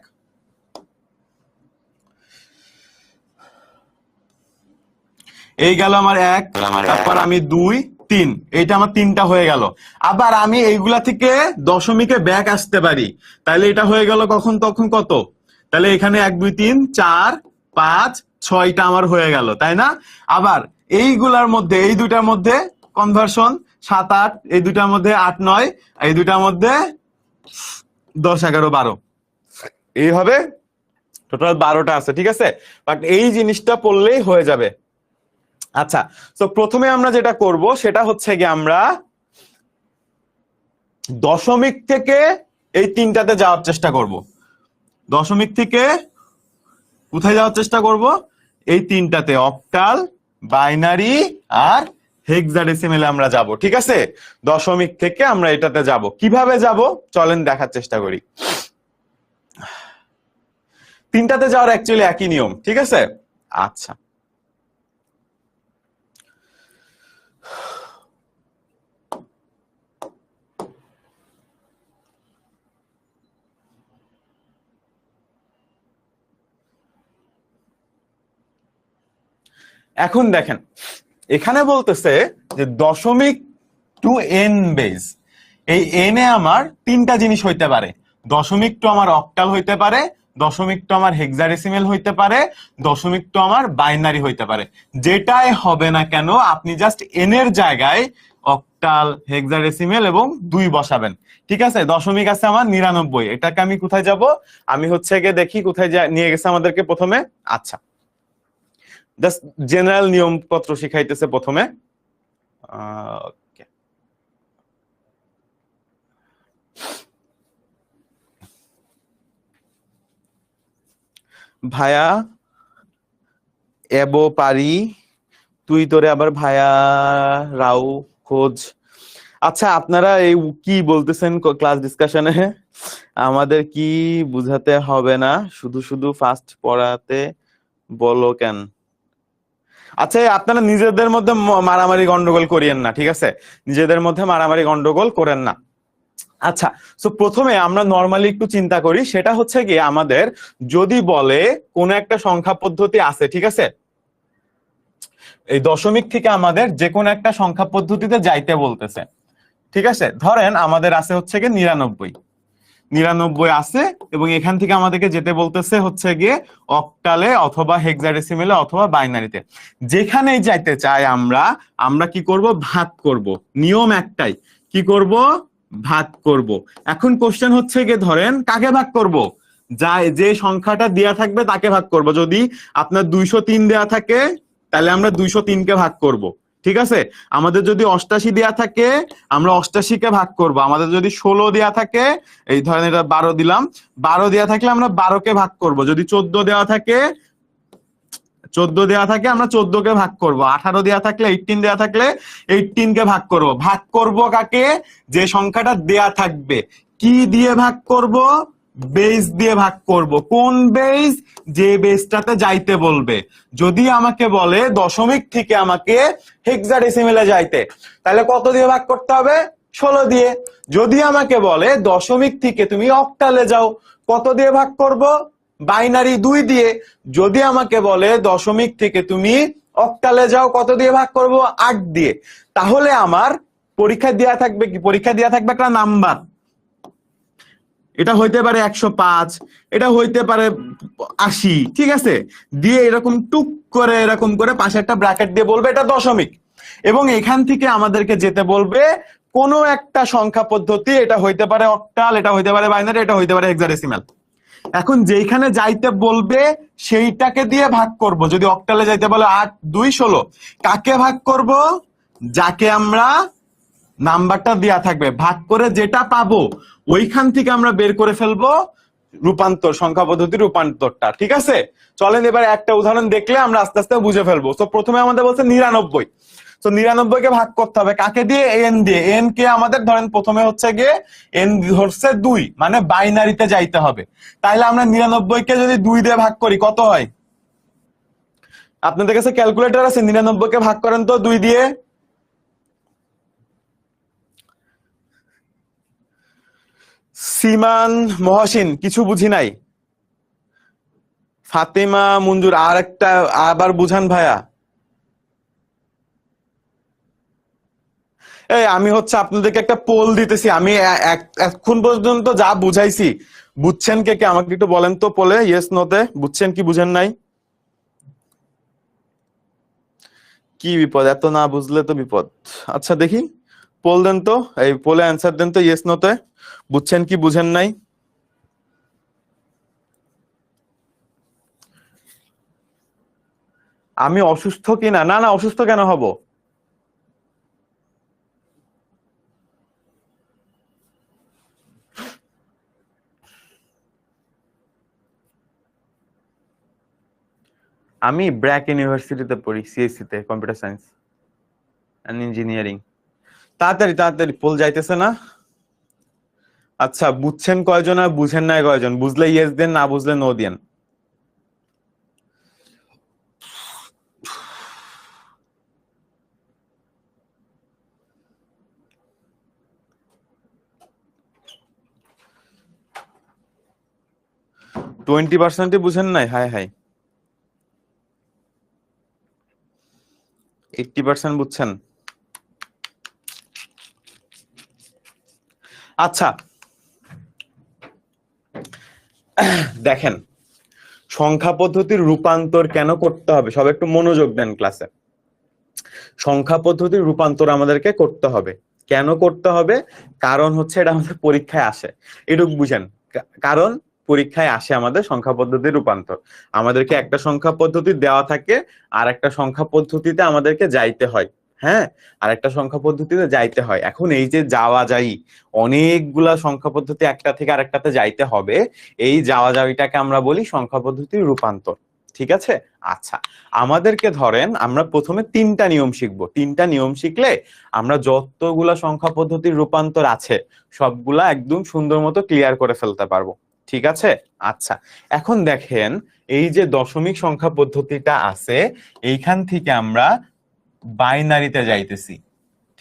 এই গেল আমার 1, তারপর আমি 2, 3, এইটা আমার 3টা হয়ে গেল। আবার আমি এইগুলা থেকে দশমিকে ব্যাক আসতে পারি, তাহলে এটা হয়ে গেল কখন তখন কত, তাহলে এখানে 1, 2, 3, 4, 5, 6টা আমার হয়ে গেল, তাই না। আবার এইগুলার মধ্যে, এই দুটার মধ্যে কনভার্সন 7, 8, এই দুটার মধ্যে 8, 9, এই দুটার মধ্যে 10, 11, 12, এইভাবে টোটাল 12টা আছে, ঠিক আছে। বাট এই জিনিসটা পড়লেই হয়ে যাবে। আচ্ছা, তো প্রথমে আমরা যেটা করব সেটা হচ্ছে কি আমরা দশমিক থেকে এই 3টাতে যাওয়ার চেষ্টা করব। দশমিক থেকে কোথায় যাওয়ার চেষ্টা করব, এই 3টাতে, অক্টাল, বাইনারি আর হেক্সাডেসিমেলে আমরা যাব, ঠিক আছে। দশমিক থেকে আমরা এটাতে যাব, কিভাবে যাব চলেন দেখার চেষ্টা করি। 3টাতে যাওয়ার অ্যাকচুয়ালি একই নিয়ম, ঠিক আছে। আচ্ছা, এখন দেখেন এখানে বলতেছে যে দশমিক টু এন বেজ, এই এন এ আমার তিনটা জিনিস হইতে পারে। দশমিক টু আমার অক্টাল হইতে পারে, দশমিক টু আমার হেক্সাডেসিমেল হইতে পারে, দশমিক টু আমার বাইনারি হইতে পারে। যেটাই হবে না কেন আপনি জাস্ট এন এর জায়গায় অক্টাল, হেক্সাডেসিমেল এবং 2 বসাবেন। ঠিক আছে, দশমিক আছে আমার 99, এটাকে আমি কোথায় যাব, আমি হচ্ছে গিয়ে দেখি কোথায় নিয়ে গেছে আমাদেরকে প্রথমে। আচ্ছা, জাস্ট জেনারেল নিয়মপত্র শিখাইতেছে প্রথমে। ভায়া এবো পারি, তুই তোরে আবার ভায়া রাও খোঁজ। আচ্ছা, আপনারা এই কি বলতেছেন ক্লাস ডিসকাশনে? আমাদের কি বুঝাতে হবে না, শুধু শুধু ফাস্ট পড়াতে বলো কেন? আচ্ছা, আপনারা নিজেদের মধ্যে মারামারি গন্ডগোল করিয়েন না, ঠিক আছে? নিজেদের মধ্যে মারামারি গন্ডগোল করেন না। আচ্ছা, তো প্রথমে আমরা নরমালি একটু চিন্তা করি, সেটা হচ্ছে কি আমাদের যদি বলে কোন একটা সংখ্যা পদ্ধতি আছে, ঠিক আছে, এই দশমিক থেকে আমাদের যে কোনো একটা সংখ্যা পদ্ধতিতে যাইতে বলতেছে। ঠিক আছে, ধরেন আমাদের আছে হচ্ছে গিয়ে 99 আছে, এবং এখান থেকে আমাদেরকে যেতে বলতেছে হচ্ছে গিয়ে অক্টালে অথবা হেক্সাডেসিমেলে অথবা বাইনারিতে। যেখানেই যাইতে চাই আমরা আমরা কি করব, ভাগ করব। নিয়ম একটাই, কি করব, ভাগ করব। এখন কোশ্চেন হচ্ছে গিয়ে ধরেন কাকে ভাগ করব, যে সংখ্যাটা দেয়া থাকবে তাকে ভাগ করব। যদি আপনার 203 দেয়া থাকে তাহলে আমরা 203 কে ভাগ করব। ঠিক আছে, আমাদের যদি 88 দেয়া থাকে আমরা 88 কে ভাগ করব। আমাদের যদি 16 দেয়া থাকে, এই ধরেন এটা 12 দিলাম, 12 দেয়া থাকলে আমরা 12 কে ভাগ করব। যদি 14 দেওয়া থাকে, 14 দেওয়া থাকে আমরা 14 কে ভাগ করব। 18 দেওয়া থাকলে, 18 দেওয়া থাকলে 18 কে ভাগ করব। ভাগ করব কাকে, যে সংখ্যাটা দেয়া থাকবে। কি দিয়ে ভাগ করব, বেস দিয়ে ভাগ করব। কোন বেস, যে বেসটাতে যাইতে বলবে। যদি আমাকে বলে দশমিক থেকে আমাকে হেক্সাডেসিমেলে যাইতে, তাহলে কত দিয়ে ভাগ করতে হবে, 16 দিয়ে। যদি আমাকে বলে দশমিক থেকে তুমি অক্টালে যাও, কত দিয়ে ভাগ করব, বাইনারি 2 দিয়ে। যদি আমাকে বলে দশমিক থেকে তুমি অক্টালে যাও, কত দিয়ে ভাগ করব, 8 দিয়ে। তাহলে আমার পরীক্ষা দেওয়া থাকবে কি, পরীক্ষা দেওয়া থাকবে একটা নাম্বার। এটা হইতে পারে 105, এটা হইতে পারে 80, ঠিক আছে, দিয়ে এরকম টুক করে এরকম করে পাশে একটা ব্র্যাকেট দিয়ে বলবে এটা দশমিক, এবং এখান থেকে আমাদেরকে যেতে বলবে কোনো একটা সংখ্যা পদ্ধতি। এটা হইতে পারে অক্টাল, এটা হইতে পারে বাইনারি, এটা হইতে পারে হেক্সাডেসিমাল। এখন যেখানে যাইতে বলবে সেইটাকে দিয়ে ভাগ করব। যদি অক্টালে যাইতে বলে 8 2 16, কাকে ভাগ করব, যাকে আমরা নাম্বারটা দেয়া থাকবে, ভাগ করে যেটা পাবো ওইখান থেকে আমরা বের করে ফেলবো রূপান্তর, সংখ্যা পদ্ধতির রূপান্তরটা। ঠিক আছে, চলেন এবার একটা উদাহরণ দেখলে আমরা আস্তে আস্তে বুঝে ফেলবো। তো প্রথমে আমাদের বলছে 99, তো 99 কে ভাগ করতে হবে কাকে দিয়ে, এন দিয়ে। এন কে আমাদের ধরেন প্রথমে হচ্ছে গিয়ে এন ধরছে 2, মানে বাইনারিতে যাইতে হবে। তাইলে আমরা 99 কে যদি 2 দিয়ে ভাগ করি কত হয়, আপনাদের কাছে ক্যালকুলেটর আছে, 99 কে ভাগ করেন তো 2 দিয়ে। সিমান মহসিন কিছু বুঝি নাই, ফাতেমা মঞ্জুর আর একটা আবার বুঝান ভাইয়া। এই আমি হচ্ছে আপনাদেরকে একটা পোল দিতেছি, আমি এখন পর্যন্ত যা বুঝাইছি বুঝছেন কে কে, আমাকে একটু বলেন তো পোলে ইয়েস নোতে, বুঝছেন কি বুঝেন নাই? কি বিপদ, এত না বুঝলে তো বিপদ। আচ্ছা দেখি পোল দেন তো, এই পোলে অ্যান্সার দেন তো ইয়েস নোতে, বুঝছেন কি বুঝেন নাই। আমি অসুস্থ কিনা, না না অসুস্থ কেন হব? আমি ব্র্যাক ইউনিভার্সিটিতে পড়ি, সিএসসি তে, কম্পিউটার সায়েন্স এন্ড ইঞ্জিনিয়ারিং। তাড়াতাড়ি তাড়াতাড়ি, পোল যাইতেছে না। আচ্ছা, বুঝছেন কয়জন আর বুঝেন নাই কয়জন, বুঝলে ইয়েস দেন, না বুঝলে নো দেন। 20% বুঝেন নাই, হাই হাই। 80% বুঝছেন? আচ্ছা দেখেন, সংখ্যা পদ্ধতির রূপান্তর কেন করতে হবে, সবাই একটু মনোযোগ দেন ক্লাসে। সংখ্যা পদ্ধতির রূপান্তর আমাদেরকে করতে হবে। কেন করতে হবে? কারণ হচ্ছে এটা আমাদের পরীক্ষায় আসে, এটুকু বুঝেন। কারণ পরীক্ষায় আসে আমাদের সংখ্যা পদ্ধতির রূপান্তর, আমাদেরকে একটা সংখ্যা পদ্ধতি দেওয়া থাকে আর একটা সংখ্যা পদ্ধতিতে আমাদেরকে যাইতে হয়। হ্যাঁ, আর একটা সংখ্যা পদ্ধতিতে যাইতে হয়। এখন এই যে যাওয়া যাই, অনেকগুলা সংখ্যা পদ্ধতি একটা থেকে আরেকটাতে যাইতে হবে, এই যাওয়া যাওয়াটাকে আমরা বলি সংখ্যা পদ্ধতির রূপান্তর। ঠিক আছে? আচ্ছা, আমাদেরকে ধরেন আমরা প্রথমে 3টা নিয়ম শিখবো। 3টা নিয়ম শিখলে আমরা যতগুলা সংখ্যা পদ্ধতির রূপান্তর আছে সবগুলা একদম সুন্দর মতো ক্লিয়ার করে ফেলতে পারবো। ঠিক আছে? আচ্ছা, এখন দেখেন এই যে দশমিক সংখ্যা পদ্ধতিটা আছে, এইখান থেকে আমরা বাইনারিতে যাইতেছি।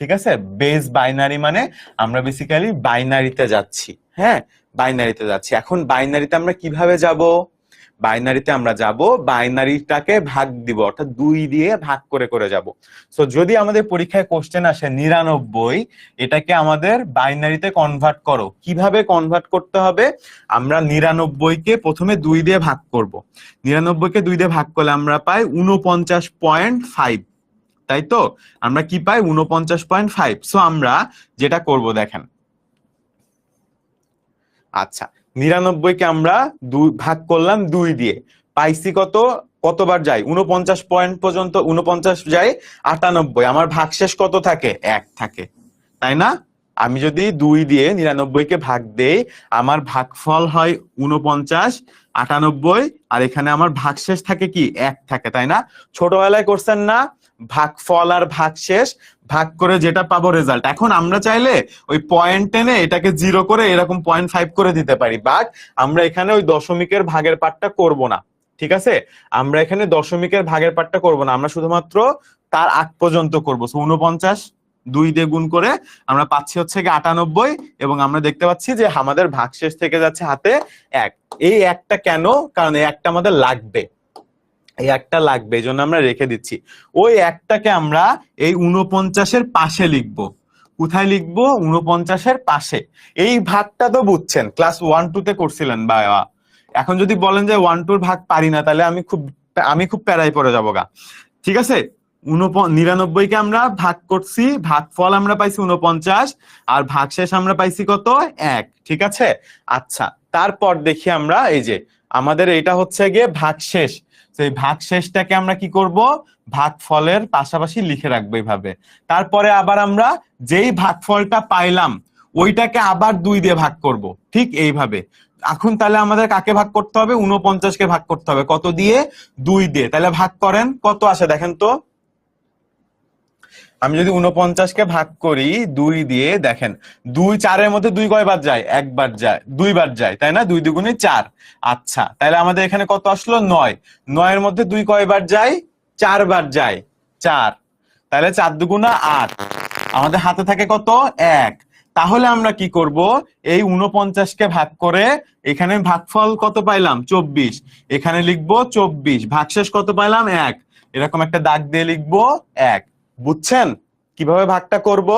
ঠিক আছে? বেস বাইনারি মানে আমরা বেসিক্যালি বাইনারিতে যাচ্ছি। হ্যাঁ, বাইনারিতে যাচ্ছি। এখন বাইনারিতে আমরা কিভাবে যাব? বাইনারিতে আমরা যাব, বাইনারিটাকে ভাগ দিব, অর্থাৎ 2 দিয়ে ভাগ করে করে যাব। সো যদি আমাদের পরীক্ষায় কোশ্চেন আসে 99, এটাকে আমাদের বাইনারিতে কনভার্ট করো, কিভাবে কনভার্ট করতে হবে? আমরা 99কে প্রথমে 2 দিয়ে ভাগ করব। 99কে 2 দিয়ে ভাগ করলে আমরা পাই 49.5, তাই তো? আমরা কি পাই? 49.5। সো আমরা যেটা করব দেখেন, আচ্ছা 99কে আমরা ভাগ করলাম 2 দিয়ে, পাইছি কত? কতবার যাই? 49 পয়েন্ট পর্যন্ত, 49 যাই 98, আমার ভাগশেষ কত থাকে? 1 থাকে, তাই না? আমি যদি 2 দিয়ে 99কে ভাগ দেই, আমার ভাগফল হয় 49, 98, আর এখানে আমার ভাগশেষ থাকে কি? 1 থাকে, তাই না? ছোটবেলায় করছেন না ভাগফল আর ভাগশেষ ভাগ করে যেটা পাবো রেজাল্ট? এখন আমরা চাইলে ওই পয়েন্ট টেনে এটাকে 0 করে এরকম 0.5 করে দিতে পারি, বাট আমরা এখানে ওই দশমিকের ভাগের পার্টটা করব না। ঠিক আছে? আমরা এখানে দশমিকের ভাগের পার্টটা করব না, আমরা শুধুমাত্র তার আগ পর্যন্ত করবো। 49 2 দিয়ে গুণ করে আমরা পাচ্ছি হচ্ছে 98, এবং আমরা দেখতে পাচ্ছি যে আমাদের ভাগশেষ থেকে যাচ্ছে হাতে 1। এই একটা কেন? কারণ এই একটা আমাদের লাগবে, এই একটা লাগবে, এই জন্য আমরা রেখে দিচ্ছি। ওই একটাকে আমরা এই 49-এর পাশে লিখবো। কোথায় লিখবো? 49-এর পাশে। এই ভাগটা তো বুঝছেন, ক্লাস 1-2 তে করছিলেন বাবা। এখন যদি বলেন যে 1-2 ভাগ পারি না, তাহলে আমি খুব প্যারায় পড়ে যাবো গা। ঠিক আছে? 99কে আমরা ভাগ করছি, ভাগফল আমরা পাইছি 49, আর ভাগশেষ আমরা পাইছি কত? 1। ঠিক আছে? আচ্ছা, তারপর দেখি আমরা এই যে আমাদের এটা হচ্ছে গিয়ে ভাগশেষ, সেই ভাগশেষটাকে আমরা কি করব? ভাগফলের পাশাপাশি লিখে রাখবো এইভাবে। তারপরে আবার আমরা যেই ভাগফলটা পাইলাম ওইটাকে আবার 2 দিয়ে ভাগ করব, ঠিক এইভাবে। এখন তাহলে আমাদের কাকে ভাগ করতে হবে? 49কে ভাগ করতে হবে। কত দিয়ে? 2 দিয়ে। তাহলে ভাগ করেন, কত আসে দেখেন তো। আমি যদি 49কে ভাগ করি 2 দিয়ে, দেখেন 2 4-এর মধ্যে 2 কয়বার যায়? একবার যায়, 2বার যায়, তাই না? 2 2 4। আচ্ছা, তাহলে আমাদের এখানে কত আসলো? 9। 9-এর মধ্যে 2 কয়বার যায়? 4বার যায়, 4। তাহলে 4 2 8, আমাদের হাতে থাকে কত? 1। তাহলে আমরা কি করব? এই 49কে ভাগ করে এখানে ভাগফল কত পাইলাম? 24, এখানে লিখবো 24। ভাগশেষ কত পাইলাম? 1। এরকম একটা দাগ দিয়ে লিখবো 1। বুঝছেন কিভাবে ভাগটা করব?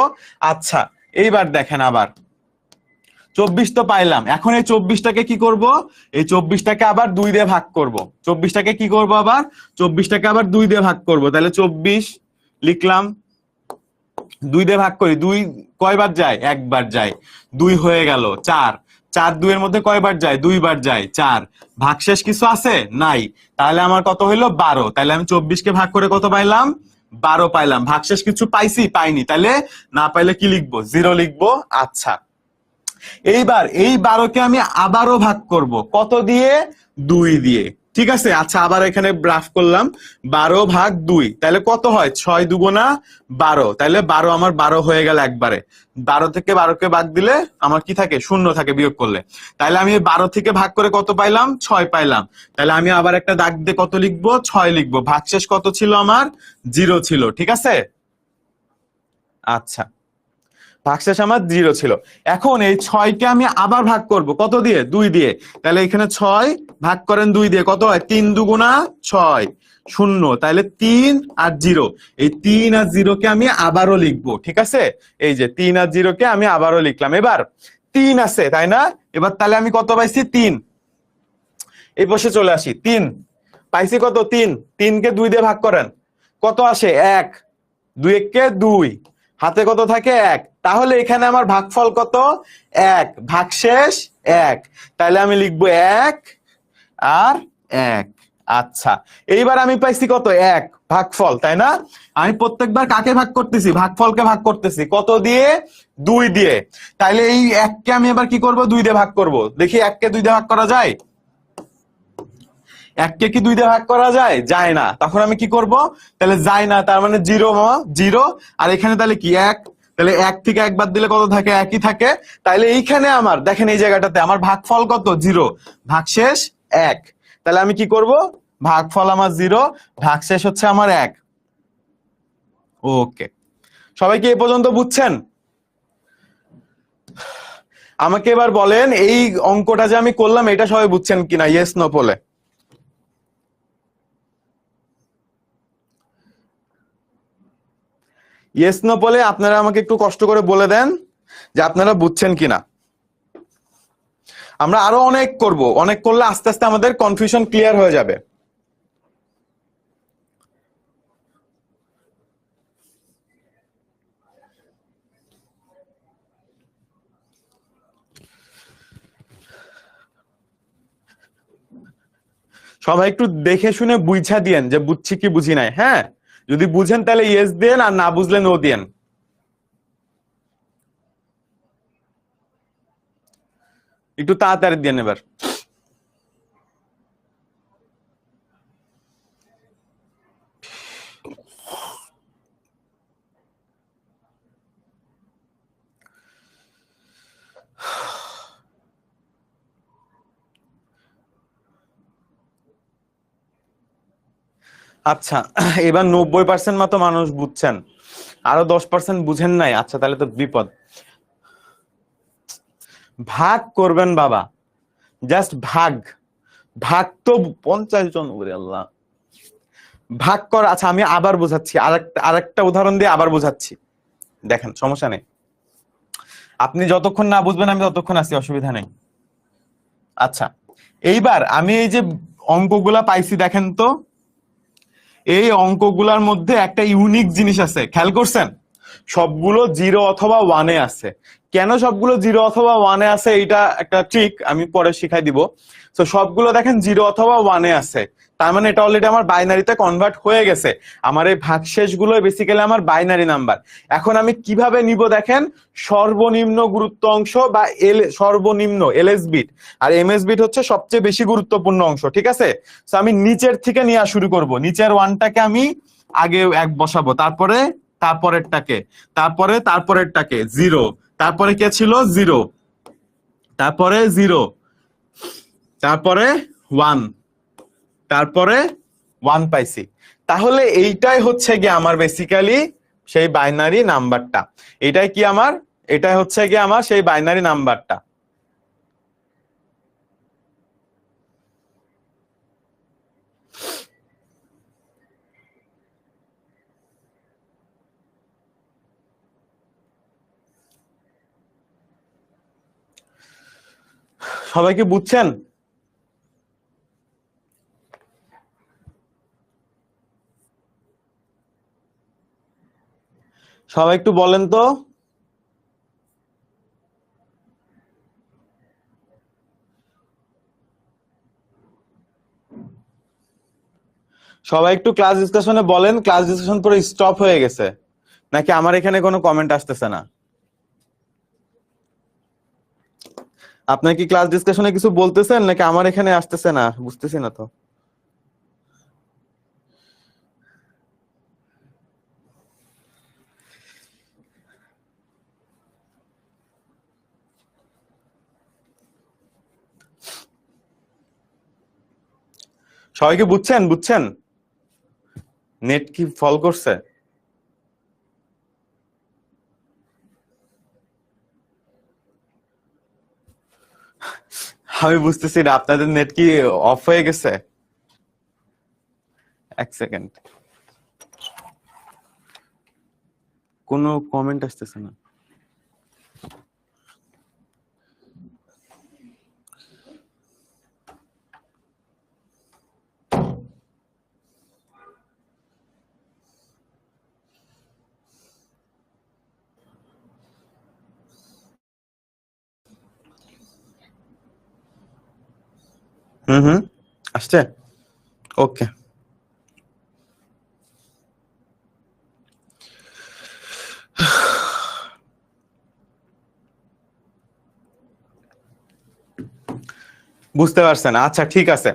আচ্ছা, এইবার দেখেন আবার 24 তো পাইলাম। এখন এই 24টাকে কি করব? এই 24টাকে আবার 2 দিয়ে ভাগ করব। 24টাকে কি করব? আবার 24টাকে আবার 2 দিয়ে ভাগ করব। তাহলে 24 লিখলাম, 2 দিয়ে ভাগ করি, 2 কয়বার যায়? একবার যায়, 2 হয়ে গেল 4। 4 2-এর মধ্যে কয়বার যায়? 2বার যায়, 4। ভাগশেষ কিছু আছে? নাই। তাহলে আমার কত হইলো? 12। তাহলে আমি 24কে ভাগ করে কত পাইলাম? 12 পাইলাম। ভাগশেষ কিছু পাইছি? পাইনি। তাহলে না পাইলে কি লিখবো? 0 লিখবো। আচ্ছা, এইবার এই 12কে আমি আবারও ভাগ করব। কত দিয়ে? 2 দিয়ে। ঠিক আছে? আচ্ছা, আবার এখানে ব্রাফ করলাম 12 ভাগ 2, তাহলে কত হয়? 6 2 12। তাহলে 12 আমার 12 হয়ে গেল একবারে। 12 থেকে 12কে ভাগ দিলে আমার কি থাকে? 0 থাকে বিয়োগ করলে। তাহলে আমি 12 থেকে ভাগ করে কত পাইলাম? 6 পাইলাম। তাহলে আমি আবার একটা দাগ দিয়ে কত লিখবো? 6 লিখবো। ভাগশেষ কত ছিল আমার? 0 ছিল। ঠিক আছে? আচ্ছা, ভাগশেষ আমার 0 ছিল। এখন এই 6কে আমি আবার ভাগ করব কত দিয়ে? 2 দিয়ে। তাহলে এখানে 6 ভাগ করেন 2 দিয়ে, কত হয়? 3 দুগুণা 6, 0। তাহলে 3 আর 0, এই 3 আর 0 কে আমি আবারও লিখবো, ঠিক আছে? এই যে 3 আর 0 কে আমি আবারও লিখলাম। এবার 3 আছে, তাই না? এবার তাহলে আমি কত পাইছি? 3। এই পাশে চলে আসি, 3 পাইছি কত? 3। 3 কে 2 দিয়ে ভাগ করেন, কত আসে? 1। 2 কে 2, হাতে কত থাকে? 1। তাহলে এখানে আমার ভাগফল কত? 1, ভাগশেষ 1। তাহলে আমি লিখবো 1 আর 1। আচ্ছা, এইবার আমি পাইছি কত? 1 ভাগফল, তাই না? আমি প্রত্যেকবার কাকে ভাগ করতেছি? ভাগফলকে ভাগ করতেছি। কত দিয়ে? 2 দিয়ে। তাইলে এই 1 কে আমি এবার কি করব? 2 দিয়ে ভাগ করব। দেখি 1 কে 2 দিয়ে ভাগ করা যায়? 1 কে কি 2 দিয়ে ভাগ করা যায়? যায় না। তখন আমি কি করব? তাহলে যায় না, তার মানে 0 0। আর এখানে তাহলে কি? 1। তাহলে 1 থেকে 1 বাদ দিলে কত থাকে? 1ই থাকে। তাহলে এইখানে আমার দেখেন, এই জায়গাটাতে আমার ভাগফল কত? 0, ভাগশেষ 1। তাহলে আমি কি করব? ভাগফল আমার 0, ভাগশেষ হচ্ছে আমার 1। ওকে, সবাই কি এই পর্যন্ত বুঝছেন? আমাকে এবার বলেন, এই অঙ্কটা যে আমি করলাম এটা সবাই বুঝছেন কিনা? ইয়েস নো বলে। ইয়েস নো বলে আপনারা আমাকে একটু কষ্ট করে বলে দেন যে আপনারা বুঝছেন কিনা। আমরা আরো অনেক করব, অনেক করলে আস্তে আস্তে আমাদের কনফিউশন ক্লিয়ার হয়ে যাবে। সবাই একটু দেখে শুনে বুঝা দিয়েন যে বুঝছি কি বুঝি নাই। হ্যাঁ, যদি বুঝেন তাহলে ইয়েস দেন, আর না বুঝলে নো দেন। একটু তাড়াতাড়ি দেন এবার। আচ্ছা, এবার 90% মতো মানুষ বুঝছেন, আরো 10% বুঝেন নাই। আচ্ছা, তাহলে তো বিপদ। ভাগ করবেন বাবা, জাস্ট ভাগ। ভাগ তো 50 জন, ওরে আল্লাহ। ভাগ কর। আচ্ছা, আমি আবার বোঝাচ্ছি, আরেকটা উদাহরণ দিয়ে আবার বোঝাচ্ছি। দেখেন, সমস্যা নেই, আপনি যতক্ষণ না বুঝবেন আমি ততক্ষণ আছি, অসুবিধা নেই। আচ্ছা, এইবার আমি এই যে অঙ্কগুলা পাইছি, দেখেন তো এই অঙ্কগুলার মধ্যে একটা ইউনিক জিনিস আছে, খেয়াল করছেন? সবগুলো 0 অথবা 1-এ আছে। কেন সবগুলো 0 অথবা 1-এ আছে এটা একটা ট্রিক আমি পরে শিখাই দিব। তো সবগুলো দেখেন 0 অথবা 1-এ আছে, তার মানে এটা অলরেডি আমার বাইনারিতে কনভার্ট হয়ে গেছে। আমার এই ভাগশেষ গুলো বেসিক্যালি আমার বাইনারি নাম্বার। এখন আমি কিভাবে নিব দেখেন, সর্বনিম্ন গুরুত্ব অংশ বা সর্বনিম্ন এলএস বিট, আর এমএস বিট হচ্ছে সবচেয়ে বেশি গুরুত্বপূর্ণ অংশ, ঠিক আছে? তো আমি নিচের থেকে নেওয়া শুরু করব। নিচের 1টাকে আমি আগে 1 বসাবো, তারপরে তারপরেরটাকে, তারপরেরটাকে 0, তারপরে কে ছিল? 0, তারপরে 0, তারপরে 1, তারপরে 1 পাইছি। তাহলে এইটাই হচ্ছে গিয়ে আমার বেসিক্যালি সেই বাইনারি নাম্বারটা। এটাই কি আমার? এটাই হচ্ছে গিয়ে আমার সেই বাইনারি নাম্বারটা। সবাই কি বুঝছেন? সবাই একটু বলেন তো। সবাই একটু ক্লাস ডিসকাশনে বলেন, ক্লাস ডিসকাশন পুরো স্টপ হয়ে গেছে নাকি আমার এখানে কোনো কমেন্ট আসতেছে না? আপনার কি ক্লাস ডিসকাশনে কিছু বলতেছেন নাকি আমার এখানে আসতেছে না? বুঝতেছি না তো। সবাই কি বুঝছেন? বুঝছেন? নেট কি ফল করছে? আমি বুঝতেছি না, আপনাদের নেট কি অফ হয়ে গেছে? এক সেকেন্ড, কোনো কমেন্ট আসতেছে না। হুম, আসছে, ওকে। বুঝতে পারছেন? আচ্ছা ঠিক আছে,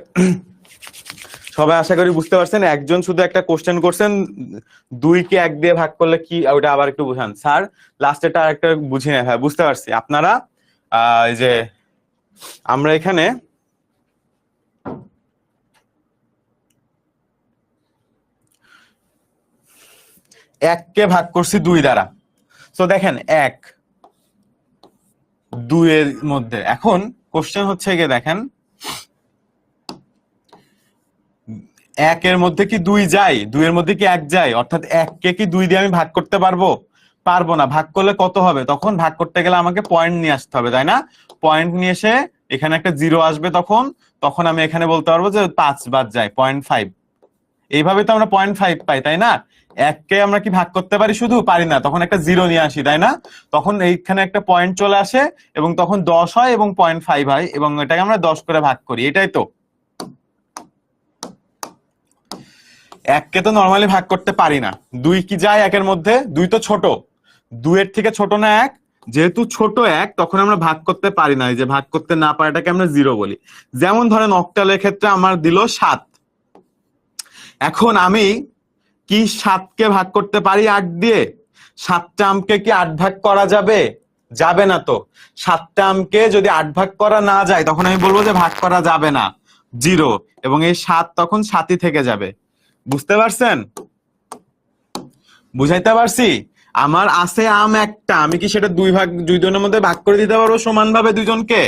সবাই আশা করি বুঝতে পারছেন। একজন শুধু একটা কোশ্চেন করছেন, 2 কে 1 দিয়ে ভাগ করলে কি, ওটা আবার একটু বুঝান স্যার। লাস্টেটা আরেকটা বুঝি না। হ্যাঁ বুঝতে পারছি। আপনারা এই যে আমরা এখানে এককে ভাগ করছি 2 দ্বারা। তো দেখেন 1 2 এর মধ্যে, এখন কোশ্চেন হচ্ছে গিয়ে দেখেন 1 এর মধ্যে কি 2 যায়, 2 এর মধ্যে কি 1 যায়, অর্থাৎ 1 কে কি 2 দিয়ে আমি ভাগ করতে পারবো? পারবো না। ভাগ করলে কত হবে? তখন ভাগ করতে গেলে আমাকে পয়েন্ট নিয়ে আসতে হবে, তাই না? পয়েন্ট নিয়ে এসে এখানে একটা 0 আসবে, তখন তখন আমি এখানে বলতে পারবো যে 5 বাদ যায়, 0.5। এইভাবে তো আমরা 0.5 পাই, তাই না? 1 কে আমরা কি ভাগ করতে পারি? শুধু পারি না, তখন একটা 0 নিয়ে আসি, তাই না? তখন এইখানে একটা পয়েন্ট চলে আসে এবং তখন 10 হয় এবং 0.5 হয় এবং এটাকে আমরা 10 করে ভাগ করি, এটাই তো। 1 কে তো নর্মালি ভাগ করতে পারি না। 2 কি যায় 1 এর মধ্যে? 2 তো ছোট, 2 এর থেকে ছোট না 1? যেহেতু ছোট 1, তখন আমরা ভাগ করতে পারি না। এই যে ভাগ করতে না পারাটাকে আমরা 0 বলি। যেমন ধরেন অক্টালের ক্ষেত্রে আমার দিল 7। এখন আমি কি 7 কে ভাগ করতে পারি 8 দিয়ে? 7টা আমকে কি 8 ভাগ করা যাবে? যাবে না তো। 7টা আমকে যদি 8 ভাগ করা না যায়, তখন আমি বলবো যে ভাগ করা যাবে না, 0, এবং এই 7 তখন 7ই থেকে যাবে। বুঝতে পারছেন? বুঝাইতে পারছি? আমার আছে আম একটা, আমি কি সেটা 2 জনের মধ্যে ভাগ করে দিতে পারবো সমানভাবে 2 জনকে?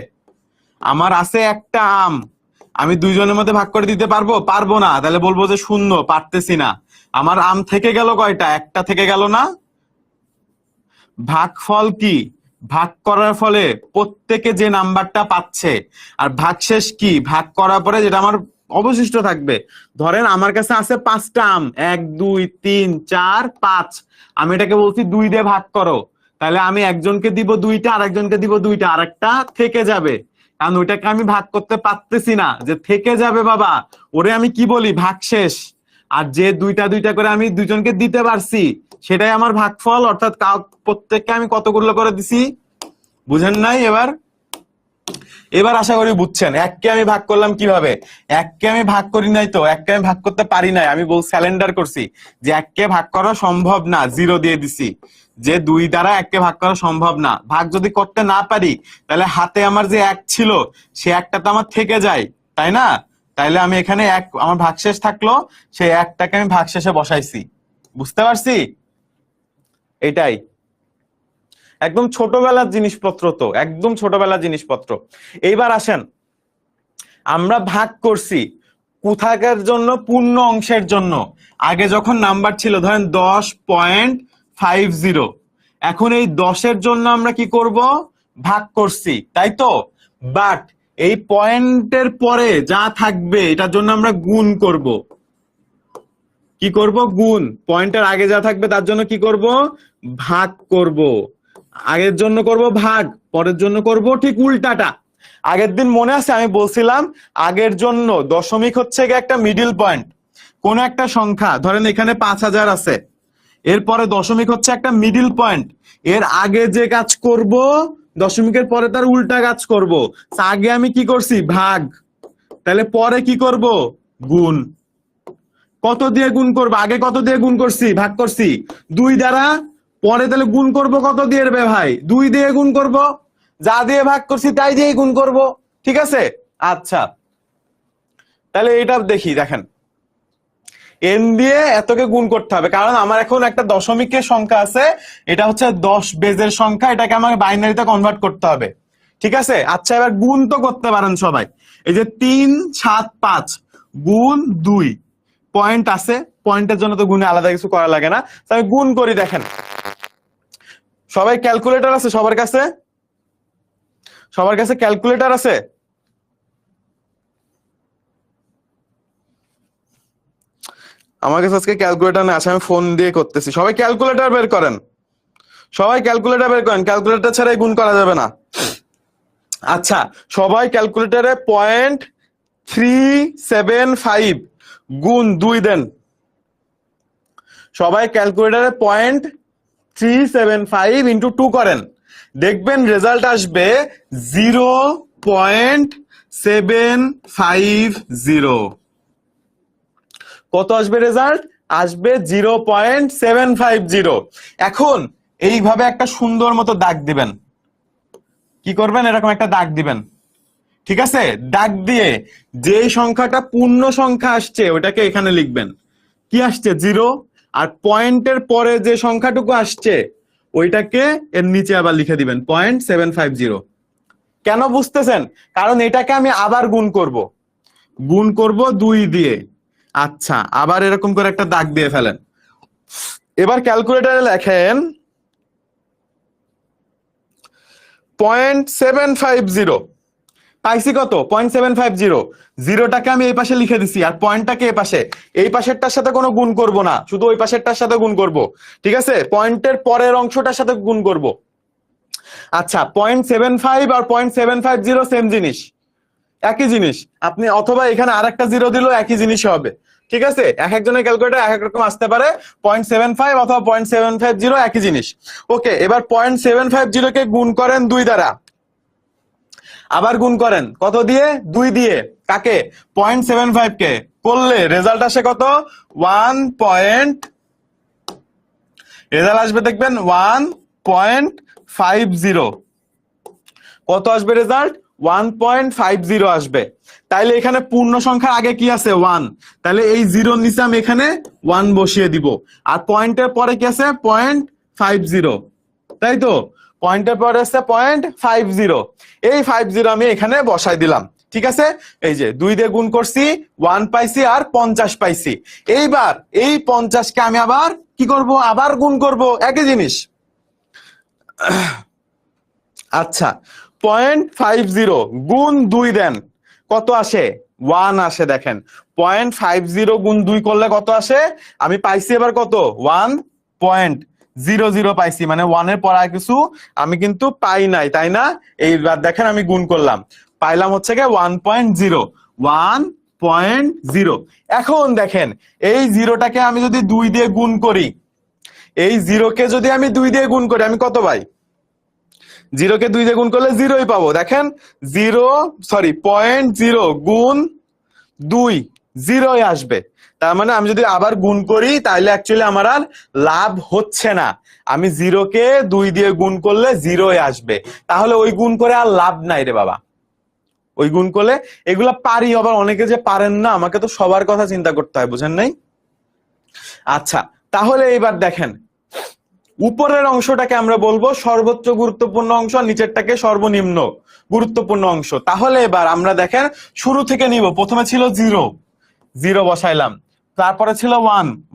আমার আছে একটা আম, আমি 2 জনের মধ্যে ভাগ করে দিতে পারবো? পারবো না। তাহলে বলবো যে 0, পারতেছি না। আমার আম থেকে গেল কয়টা? একটা থেকে গেল না? ভাগফল কি? ভাগ করার ফলে প্রত্যেকে যে নাম্বারটা পাচ্ছে। আর ভাগশেষ কি? ভাগ করার পরে যেটা আমার অবশিষ্ট থাকবে। ধরেন আমার কাছে আছে 5টা আম, 1 2 3 4 5, আমি এটাকে বলছি 2 দিয়ে ভাগ করো। তাহলে আমি একজনকে দিব 2টা, আর একজনকে দিব 2টা, আর একটা থেকে যাবে। কারণ ওইটাকে আমি ভাগ করতে পারতেছি না, যে থেকে যাবে বাবা, ওরে আমি কি বলি? ভাগশেষ। আর যে 2টা করে আমি 2জনকে দিতে পারছি, সেটাই আমার ভাগফল, অর্থাৎ প্রত্যেককে আমি কতগুলো করে দিছি। বুঝেন নাই? এবার এবার আশা করি বুঝছেন। 1কে আমি ভাগ করলাম কিভাবে? 1কে আমি ভাগ করি নাই তো, 1কে আমি ভাগ করতে পারি নাই, আমি স্যালেন্ডার করছি যে 1কে ভাগ করা সম্ভব না, 0 দিয়ে দিছি, যে 2 দ্বারা 1কে ভাগ করা সম্ভব না। ভাগ যদি করতে না পারি, তাহলে হাতে আমার যে 1 ছিল, সে 1টা তো আমার থেকে যায়, তাই না? তাইলে আমি এখানে আমার ভাগশেষ থাকলো, সেই 1টাকে আমি ভাগশেষে বসাইছি। বুঝতে পারছি? এটাই একদম ছোটবেলার জিনিসপত্র, তো একদম ছোটবেলার জিনিসপত্র। এইবার আসেন, আমরা ভাগ করছি কোথাকার জন্য? পূর্ণ অংশের জন্য। আগে যখন নাম্বার ছিল ধরেন 10.50, এখন এই 10-এর জন্য আমরা কি করব? ভাগ করছি, তাই তো? বাট এই পয়েন্টের পরে যা থাকবে, এটার জন্য আমরা গুণ করব। কি করব? গুণ। পয়েন্টের আগে যা থাকবে তার জন্য কি করব? ভাগ করব। আগের জন্য করব ভাগ, পরের জন্য করব ঠিক উল্টাটা। আগের দিন মনে আছে আমি বলছিলাম, আগের জন্য দশমিক হচ্ছে গিয়ে একটা মিডল পয়েন্ট। কোন একটা সংখ্যা, ধরেন এখানে 5000 আছে, এরপরে দশমিক হচ্ছে একটা মিডল পয়েন্ট। এর আগে যে কাজ করব, দশমিকের পরে তার উল্টা কাজ করব। আগে আমি কি করছি? ভাগ। তাহলে পরে কি করব? গুণ। কত দিয়ে গুণ করবো? আগে কত দিয়ে গুণ করছি? ভাগ করছি 2 দ্বারা। পরে তাহলে গুণ করব কত দিয়ে রে ভাই? 2 দিয়ে গুণ করব। যা দিয়ে ভাগ করছি তাই দিয়েই গুণ করব। ঠিক আছে? আচ্ছা, তাহলে এটা দেখি, দেখেন n দিয়ে এতকে গুণ করতে হবে, কারণ আমার এখন একটা দশমিকের সংখ্যা আছে, এটা হচ্ছে 10 বেজের সংখ্যা, এটাকে আমাকে বাইনারিতে কনভার্ট করতে হবে। ঠিক আছে? আচ্ছা এবার গুণ তো করতে পারেন সবাই। এই যে 3 7 5 গুণ 2 পয়েন্ট আছে, পয়েন্টের জন্য তো গুণে আলাদা কিছু করা লাগে না, তাহলে গুণ করি। দেখেন সবাই ক্যালকুলেটর আছে সবার কাছে? সবার কাছে ক্যালকুলেটর আছে? আমার কাছে আজকে ক্যালকুলেটর না আছে, আমি ফোন দিয়ে করতেছি। সবাই ক্যালকুলেটর বের করেন, সবাই ক্যালকুলেটর বের করেন, ক্যালকুলেটর ছাড়া গুণ করা যাবে না। আচ্ছা সবাই ক্যালকুলেটরে 0.375 গুণ 2 দেন। সবাই ক্যালকুলেটরে 0.375 ইন্টু 2 করেন, দেখবেন রেজাল্ট আসবে 0.750। কত আসবে রেজাল্ট? আসবে 0.750। এখন এইভাবে একটা সুন্দর মতো দাগ দিবেন। কি করবেন? এরকম একটা দাগ দিবেন, ঠিক আছে? দাগ দিয়ে যেই সংখ্যাটা পূর্ণ সংখ্যা আসছে ওইটাকে এখানে লিখবেন। কি আসছে? 0। আর পয়েন্টের পরে যে সংখ্যাটুকু আসছে ওইটাকে এর নিচে আবার লিখে দিবেন 0.750। কেন বুঝতেছেন? কারণ এটাকে আমি আবার গুণ করব 2 দিয়ে। আচ্ছা আবার এরকম করে একটা দাগ দিয়ে ফেলেন। এবার ক্যালকুলেটরে লেখেন 0.750। পাইছি কত? 0.750। জিরোটাকে আমি এই পাশে লিখে দিছি আর পয়েন্টটাকে এই পাশে। এই পাশেরটার সাথে কোনো গুণ করব না, শুধু ওই পাশেরটার সাথে গুণ করব, ঠিক আছে? পয়েন্টের পরের অংশটার সাথে গুণ করব। আচ্ছা 0.75 আর 0.750 সেম জিনিস, একই জিনিস। আপনি অথবা এখানে আরেকটা জিরো দিলেও একই জিনিস হবে, ঠিক আছে? এক একজনের ক্যালকুলেটর এক এক রকম আসতে পারে। 0.75 অথবা 0.750 একই জিনিস। ওকে, এবার 0.750 কে গুণ করেন 2 দ্বারা, আবার গুণ করেন কত দিয়ে? 2 দিয়ে। কাকে? 0.75 কে। করলে রেজাল্ট আসে কত? 1. রেজাল্ট আসবে দেখবেন 1.50। কত আসবে রেজাল্ট? 1.50 আসবে। তাইলে এখানে পূর্ণ সংখ্যার আগে কি আছে? 1। তাহলে এই জিরোর নিচে আমি এখানে 1 বসিয়ে দিব। আর পয়েন্টের পরে কি আছে? 0.50, তাই তো? পয়েন্টের পরে আছে 0.50। এই 50 আমি এখানে বসাই দিলাম, ঠিক আছে? এই যে 2 দিয়ে গুণ করছি, 1 পাইছি আর 50 পাইছি। এইবার এই 50 কে আমি আবার কি করব? আবার গুণ করব, একই জিনিস। আচ্ছা 0.50 গুণ 2 দেন, কত আসে? 1 আসে। দেখেন 0.50 গুণ 2 করলে কত আসে? আমি পাইছি এবার কত? 1.00 পাইছি, মানে 1 এর পর আর কিছু আমি কিন্তু পাই নাই, তাই না? এইবার দেখেন আমি গুণ করলাম, পাইলাম হচ্ছে গিয়ে 1.0। এখন দেখেন এই জিরোটাকে আমি যদি 2 দিয়ে গুণ করি, এই জিরোকে যদি আমি 2 দিয়ে গুণ করি, আমি কত পাই? 0 কে 2 দিয়ে গুণ করলে 0ই পাবো। দেখেন 0 গুণ 2 0ই আসবে। তার মানে আমি যদি আবার গুণ করি তাহলে অ্যাকচুয়ালি আমার আর লাভ হচ্ছে না। আমি 0 কে 2 দিয়ে গুণ করলে 0ই আসবে, তাহলে ওই গুণ করে আর লাভ নাই রে বাবা। ওই গুণ করলে এগুলা পারি, আবার অনেকে যে পারেন না, আমাকে তো সবার কথা চিন্তা করতে হয়, বুঝেন নাই? আচ্ছা তাহলে এবার দেখেন উপরের অংশটাকে আমরা বলবো সর্বোচ্চ গুরুত্বপূর্ণ অংশ, আর নিচেরটাকে সর্বনিম্ন গুরুত্বপূর্ণ অংশ। তাহলে এবার আমরা দেখেন শুরু থেকে নিব। প্রথমে ছিল 0 বসাইলাম, তারপরে ছিল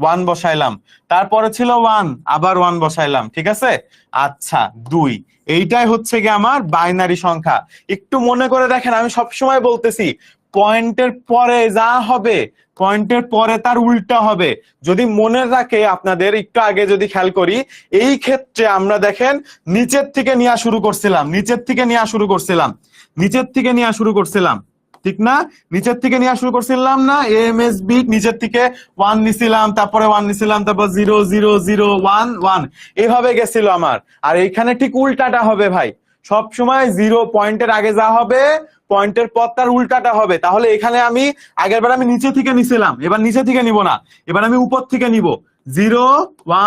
1 বসাইলাম, তারপরে ছিল 1 আবার 1 বসাইলাম, ঠিক আছে? আচ্ছা 2, এইটাই হচ্ছে কি আমার বাইনারি সংখ্যা। একটু মনে করে দেখেন, আমি সবসময় বলতেছি পয়েন্টের পরে যা হবে পয়েন্টের পরে তার উল্টা হবে। যদি মনে রাখে আপনাদের, একটু আগে যদি খেয়াল করি, এই ক্ষেত্রে আমরা দেখেন নিচের থেকে নেওয়া শুরু করছিলাম, ঠিক না? নিচের থেকে নেওয়া শুরু করছিলাম না? এমএসবি নিচের থেকে 1 নিছিলাম, তারপরে 1 নিছিলাম, তারপর 0 0 0 1 1, এইভাবে গেছিল আমার। আর এইখানে ঠিক উল্টাটা হবে ভাই, সব সময় 0 পয়েন্টের আগে যা হবে পয়েন্টের পর তার উল্টাটা হবে। তাহলে এখানে আমি আগের বার আমি নিচে থেকে নিছিলাম, এবার নিচে থেকে নিব না, এবার আমি উপর থেকে নিব। 0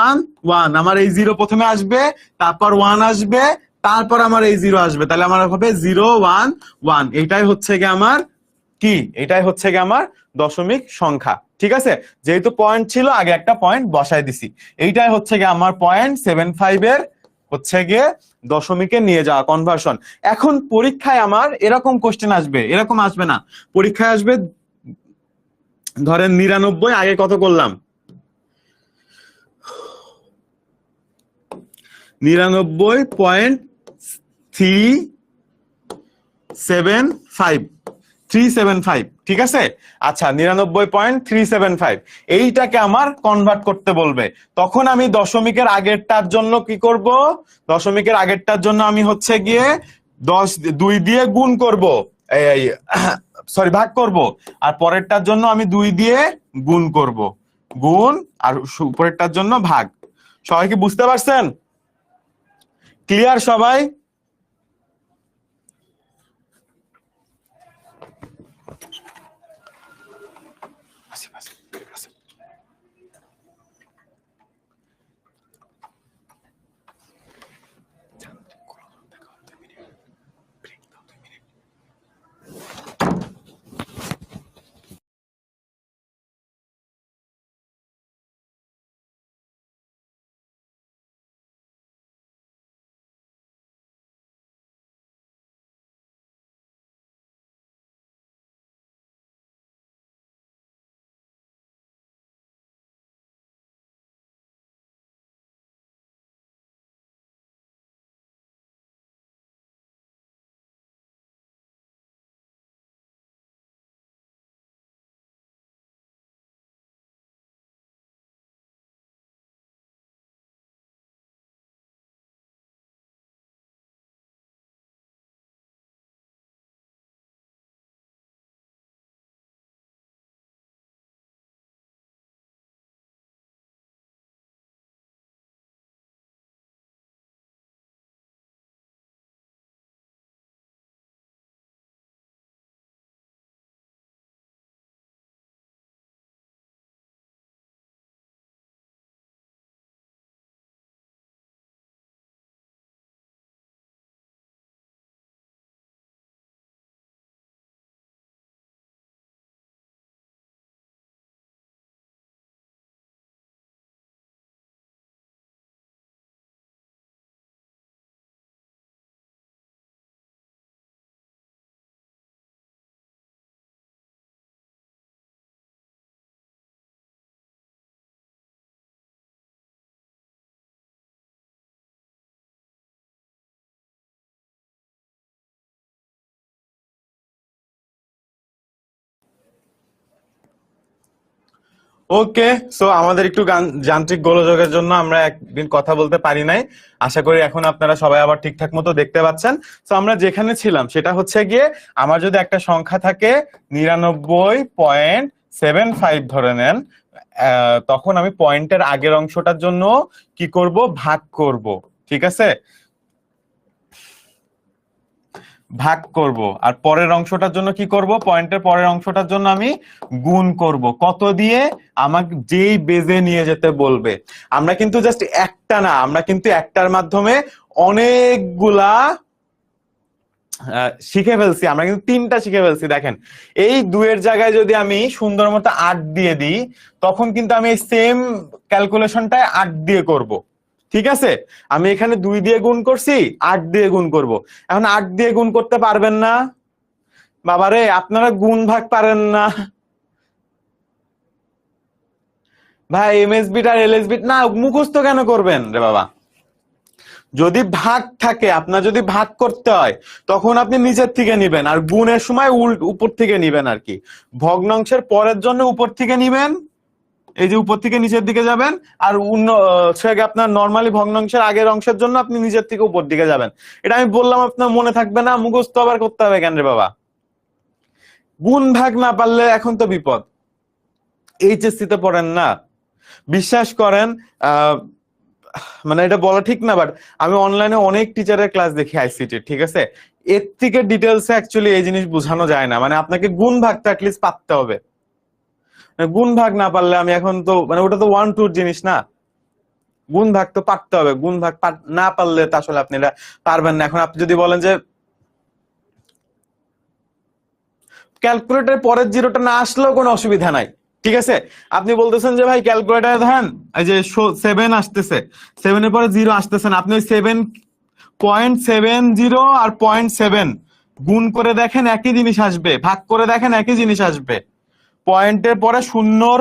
1 1, আমার এই 0 প্রথমে আসবে, তারপর 1 আসবে, তারপর আমার এই 0 আসবে, তাহলে আমার হবে 0 1 1। এটাই হচ্ছে গিয়ে আমার কি? এটাই হচ্ছে গিয়ে আমার দশমিক সংখ্যা, ঠিক আছে? যেহেতু পয়েন্ট ছিল আগে একটা পয়েন্ট বসাই দিছি, এইটাই হচ্ছে গিয়ে আমার 0.75 এর হচ্ছে গিয়ে দশমিকে নিয়ে যাওয়া, কনভার্সন। এখন পরীক্ষায় আমার এরকম কোশ্চেন আসবে, এরকম আসবে না, পরীক্ষায় আসবে ধরেন 99 আগে কত করলাম, 99.375, ঠিক আছে? আচ্ছা, 99.375 এইটাকে আমার কনভার্ট করতে বলবে। তখন আমি দশমিকের আগেরটার জন্য কি করব? দশমিকের আগেরটার জন্য আমি হচ্ছে গিয়ে 2 দিয়ে গুণ করব, এই সরি ভাগ করব, আর পরেরটার জন্য আমি 2 দিয়ে গুণ করব, গুণ, আর উপরেরটার জন্য ভাগ। সবাই কি বুঝতে পারছেন? ক্লিয়ার সবাই? ওকে, সো আমাদের একটু যান্ত্রিক গোলযোগের জন্য আমরা একদিন কথা বলতে পারি নাই। আশা করি এখন আপনারা সবাই আবার ঠিকঠাক মতো দেখতে পাচ্ছেন। তো আমরা যেখানে ছিলাম সেটা হচ্ছে গিয়ে, আমার যদি একটা সংখ্যা থাকে 99.75 ধরে নেন, তখন আমি পয়েন্টের আগের অংশটার জন্য কি করব? ভাগ করব, ঠিক আছে? ভাগ করব, আর পরের অংশটার জন্য কি করব? পয়েন্টের পরের অংশটার জন্য আমি গুণ করব। কত দিয়ে? আমাকে যেই বেজে নিয়ে যেতে বলবে। আমরা কিন্তু জাস্ট একটা না, আমরা কিন্তু একটার মাধ্যমে অনেকগুলা শিখে ফেলছি। আমরা কিন্তু 3টা শিখে ফেলছি। দেখেন, এই 2 এর জায়গায় যদি আমি সুন্দর মতো 8 দিয়ে দিই, তখন কিন্তু আমি এই সেম ক্যালকুলেশনটায় 8 দিয়ে করব, ঠিক আছে? আমি এখানে 2 দিয়ে গুণ করছি, 8 দিয়ে গুণ করব। এখন 8 দিয়ে গুণ করতে পারবেন না বাবারে, আপনারা গুণ ভাগ পারেন না ভাই। এমএসবি আর এলএসবি না মুখস্থ কেন করবেন রে বাবা? যদি ভাগ থাকে, আপনার যদি ভাগ করতে হয়, তখন আপনি নিচের থেকে নিবেন, আর গুণের সময় উপর থেকে নিবেন আর কি। ভগ্নাংশের পরের জন্য উপর থেকে নিবেন, এই যে উপর থেকে নিচের দিকে যাবেন, আর আপনার নর্মালি ভগ্নাংশের আগের অংশের জন্য আপনি নিচের থেকে উপর দিকে যাবেন। এটা আমি বললাম, আপনার মনে থাকবে না, মুখস্থ আবার করতে হবে কেন রে বাবা? গুণ ভাগ না পারলে এখন তো বিপদ। এইচএসসি তে পড়েন না, বিশ্বাস করেন। মানে এটা বলা ঠিক না, বাট আমি অনলাইনে অনেক টিচারের ক্লাস দেখি আইসিটি, ঠিক আছে? এর থেকে ডিটেলসে অ্যাকচুয়ালি এই জিনিস বোঝানো যায় না। মানে আপনাকে গুণ ভাগটা অ্যাটলিস্ট পারতে হবে। গুণ ভাগ না পারলে, আমি এখন তো মানে ওটা তো 1-2 জিনিস না, গুণ ভাগ তো পারতে হবে। গুণ ভাগ না পারলে তো আসলে আপনি এটা পারবেন না। এখন আপনি যদি বলেন যে ক্যালকুলেটর পরের জিরোটা না আসলেও কোনো অসুবিধা নাই, ঠিক আছে, আপনি বলতেছেন যে ভাই ক্যালকুলেটার ধ্যান এই যে 7 আসতেছে, 7 এর পরে 0 আসতেছে না, আপনি ওই 7.70 আর 0.7 গুণ করে দেখেন একই জিনিস আসবে, ভাগ করে দেখেন একই জিনিস আসবে। পয়েন্টের পরে শূন্যর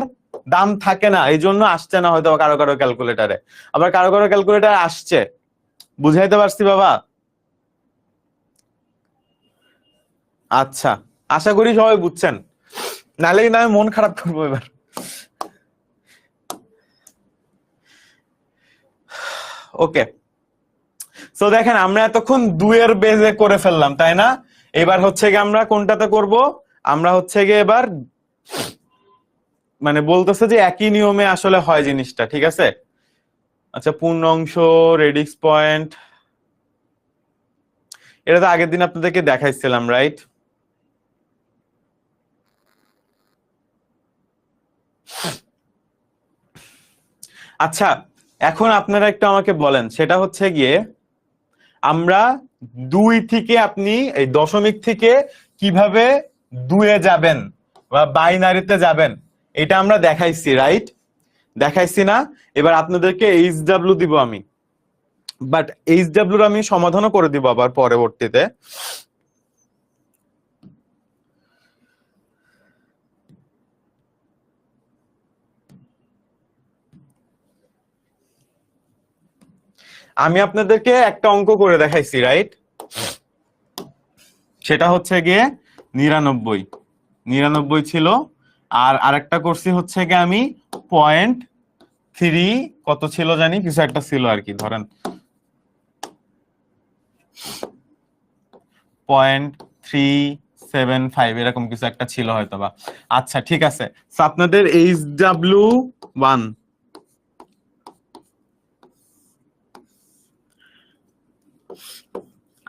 দাম থাকে না, এই জন্য আসছে না হয়তো কারো কারো ক্যালকুলেটারে, আবার কারো কারো ক্যালকুলেটারে আসছে। বুঝাইতে পারছি বাবা? আচ্ছা, আশা করি সবাই বুঝছেন, নাহলে কিন্তু আমি মন খারাপ করবো এবার। ওকে, সো দেখেন আমরা এতক্ষণ 2 এর বেজে করে ফেললাম, তাই না? এবার হচ্ছে গিয়ে আমরা কোনটাতে করব? আমরা হচ্ছে গিয়ে এবার মানে বলতেছে যে একই নিয়মে আসলে হয় জিনিসটা, ঠিক আছে? আচ্ছা, পূর্ণ অংশ, রেডিক্স পয়েন্ট, এটা তো আগের দিন আপনাদেরকে দেখাইছিলাম, রাইট? আচ্ছা, এখন আপনারা একটু আমাকে বলেন, সেটা হচ্ছে গিয়ে আমরা 2 থেকে আপনি এই দশমিক থেকে কিভাবে 2 এ যাবেন বা বাইনারিতে যাবেন, এটা আমরা দেখাইছি, রাইট? দেখাইছি না? এবার আপনাদেরকে এইচডব্লিউ দিব আমি, বাট এইচডব্লিউর আমি সমাধানও করে দিব আবার পরবর্তীতে। আমি আপনাদেরকে একটা অঙ্ক করে দেখাইছি, রাইট? সেটা হচ্ছে গিয়ে 99 99 ছিল, আর আরেকটা করছি হচ্ছে গিয়ে আমি 0.3 কত ছিল জানি, কিছু একটা ছিল আর কি, ধরেন 0.375 এরকম কিছু একটা ছিল হয়তো বা। আচ্ছা ঠিক আছে, আপনাদের HW1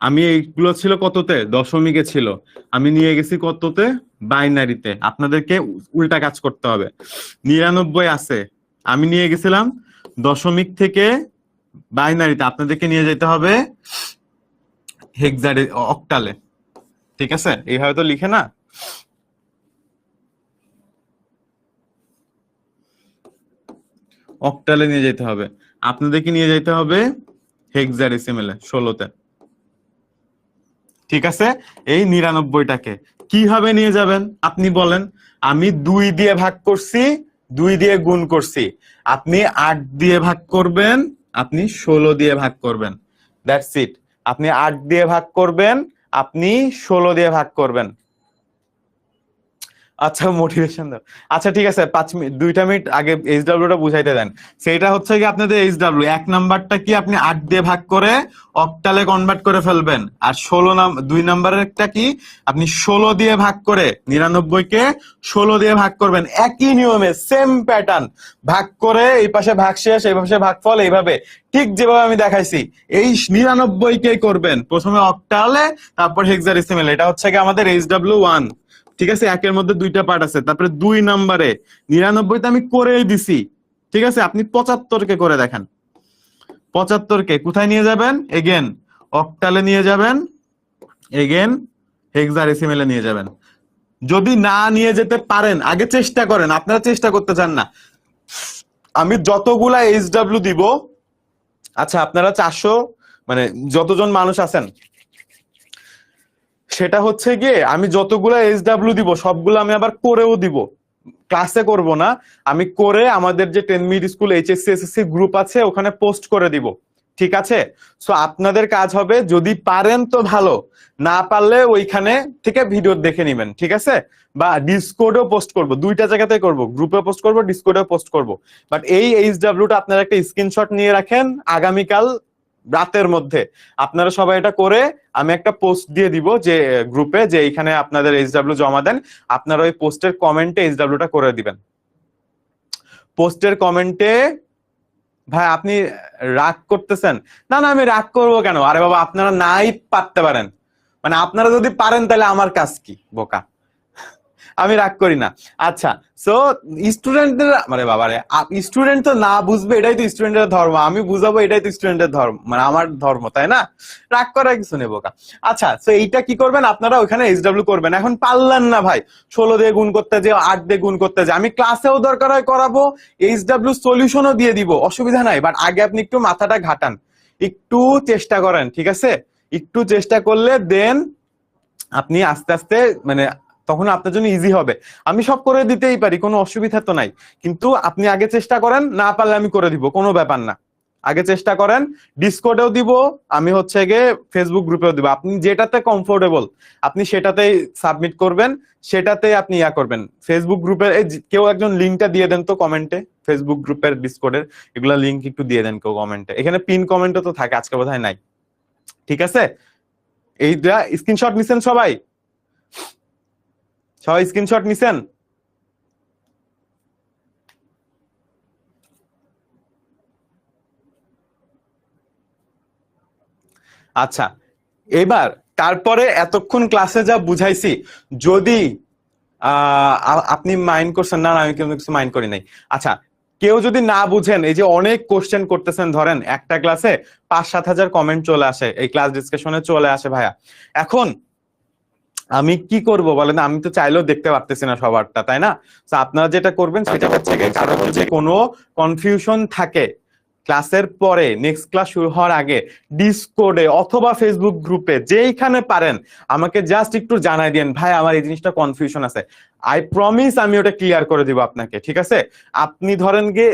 আমি এইগুলো ছিল কততে, দশমিকে ছিল, আমি নিয়ে গেছি কততে, বাইনারিতে। আপনাদেরকে উল্টা কাজ করতে হবে। 99 আছে, আমি নিয়ে গেছিলাম দশমিক থেকে বাইনারিতে, আপনাদেরকে নিয়ে যেতে হবে হেক্সাডে, অক্টালে। ঠিক আছে, এইভাবে তো লিখে না। অক্টালে নিয়ে যেতে হবে, আপনাদেরকে নিয়ে যেতে হবে হেক্সাডেসিমেলে, 16তে। ঠিক আছে, এই 99টাকে কিভাবে নিয়ে যাবেন আপনি বলেন? আমি 2 দিয়ে ভাগ করছি, 2 দিয়ে গুণ করছি, আপনি 8 দিয়ে ভাগ করবেন, আপনি 16 দিয়ে ভাগ করবেন, দ্যাটস ইট। আপনি 8 দিয়ে ভাগ করবেন, আপনি 16 দিয়ে ভাগ করবেন। আচ্ছা, মোটিভেশন দাও। আচ্ছা ঠিক আছে, 5 মিনিট, 2টা মিনিট আগে এইচডব্লিউটা বুঝাইতে দেন। সেটা হচ্ছে কি আপনাদের এইচডব্লিউ 1 নাম্বারটা কি আপনি 8 দিয়ে ভাগ করে অক্টালে কনভার্ট করে ফেলবেন, আর 2 নাম্বারেরটা কি আপনি 16 দিয়ে ভাগ করে, 99 কে 16 দিয়ে ভাগ করবেন, একই নিয়মে সেম প্যাটার্ন, ভাগ করে এই পাশে ভাগশেষ, এই পাশে ভাগফল, এইভাবে ঠিক যেভাবে আমি দেখাইছি এই 99 কেই করবেন, প্রথমে অক্টালে তারপর হেক্সাডেসিমেল। এটা হচ্ছে কি আমাদের HW1। ঠিক আছে, একের মধ্যে 2টা পার্ট আছে। তারপরে 2 নাম্বারে 99 আমি করেই দিছি, ঠিক আছে, আপনি 75 কে করে দেখেন। 75 কে কোথায় নিয়ে যাবেন? এগেন অক্টালে নিয়ে যাবেন, এগেন হেক্সাডেসিমেলে নিয়ে যাবেন। যদি না নিয়ে যেতে পারেন, আগে চেষ্টা করেন, আপনারা চেষ্টা করতে চান না। আমি যতগুলা HW দিব, আচ্ছা আপনারা 400 মানে যতজন মানুষ আছেন, সেটা হচ্ছে গিয়ে আমি যতগুলা HW দিব সবগুলো আমি আবার করেও দিব, ক্লাসে করব না, আমি করে আমাদের যে 10 minute school HSC SSC group আছে ওখানে পোস্ট করে দিব। ঠিক আছে, সো আপনাদের কাজ হবে, যদি পারেন তো ভালো, না পারলে ওইখানে থেকে ভিডিও দেখে নেবেন, ঠিক আছে? বা ডিসকর্ডেও পোস্ট করব, 2টা জায়গাতে করব, গ্রুপে পোস্ট করব, ডিসকর্ডেও পোস্ট করব। বাট এই HWটা আপনারা একটা স্ক্রিনশট নিয়ে রাখেন, আগামীকাল রাতের মধ্যে আপনারা সবাই এটা করে আমি একটা পোস্ট দিয়ে দিব যে গ্রুপে, যে এইখানে আপনাদের HW জমা দেন, আপনারা ওই পোস্টের কমেন্টে HWটা করে দিবেন। পোস্টের কমেন্টে, ভাই আপনি রাগ করতেছেন? না না, আমি রাগ করবো কেন? আরে বাবা, আপনারা নাই পারতে পারেন, মানে আপনারা যদি পারেন তাহলে আমার কাজ কি, বোকা? আমি রাগ করি না। আচ্ছা, সো স্টুডেন্টদের মানে বাবারে, স্টুডেন্ট তো না বুঝবে এটাই তো স্টুডেন্টের ধর্ম, আমি বুঝাবো এটাই তো স্টুডেন্টের ধর্ম, মানে আমার ধর্ম, তাই না? রাগ করার কিছু নেই বোকা। আচ্ছা, তো এইটা কি করবেন আপনারা, ওইখানে এইচডব্লিউ করবেন। এখন পারলেন না ভাই 16 দিয়ে গুণ করতে, যে 8 দিয়ে গুণ করতে, যে আমি ক্লাসেও দরকার হয় করাবো, এইচডব্লিউ সলিউশনও দিয়ে দিব, অসুবিধা নাই। বাট আগে আপনি একটু মাথাটা ঘাটান, একটু চেষ্টা করেন, ঠিক আছে? একটু চেষ্টা করলে দেন আপনি আস্তে আস্তে মানে তখন আপনার জন্য ইজি হবে। আমি সব করে দিতেই পারি, কোনো অসুবিধা তো নাই, কিন্তু আপনি আগে চেষ্টা করেন, না পারলে আমি করে দিব, কোনো ব্যাপার না। আগে চেষ্টা করেন, ডিসকর্ডেও দিব, আমি হচ্ছে গিয়ে ফেসবুক গ্রুপেও দিব, আপনি যেটাতে কমফোর্টেবল আপনি সেটাতেই সাবমিট করবেন, সেটাতে আপনি ইয়া করবেন। ফেসবুক গ্রুপের কেউ একজন লিঙ্কটা দিয়ে দেন তো কমেন্টে, ফেসবুক গ্রুপের ডিসকর্ডের এগুলা লিঙ্ক একটু দিয়ে দেন কেউ কমেন্টে, এখানে পিন কমেন্টও তো থাকে, আজকে বোধহয় নাই, ঠিক আছে? এইটা স্ক্রিনশট নিছেন সবাই? সবাই স্ক্রিনশট নিছেন? আচ্ছা, এবার তারপরে এতক্ষণ ক্লাসে যা বুঝাইছি, যদি আপনি মাইন্ড করছেন না, আমি কিন্তু কিছু মাইন্ড করি নাই। আচ্ছা, কেউ যদি না বুঝেন, এই যে অনেক কোশ্চেন করতেছেন, ধরেন একটা ক্লাসে 5-7 হাজার কমেন্ট চলে আসে, এই ক্লাস ডিসকাশনে চলে আসে ভাইয়া, এখন আমি কি করব বলেন? আমি তো চাইলেও দেখতে পারতেছি না সবারটা, তাই না? তো আপনারা যেটা করবেন সেটা হচ্ছে কারো যদি কোনো কনফিউশন থাকে ক্লাসের পরে, নেক্সট ক্লাস শুরু হওয়ার আগে, ডিসকর্ডে অথবা ফেসবুক গ্রুপে যেইখানে পারেন আমাকে জাস্ট একটু জানাই দেন, ভাই আমার এই জিনিসটা কনফিউশন আছে, আই প্রমিস আমি ওটা ক্লিয়ার করে দিব আপনাকে, ঠিক আছে? আপনি ধরেন গিয়ে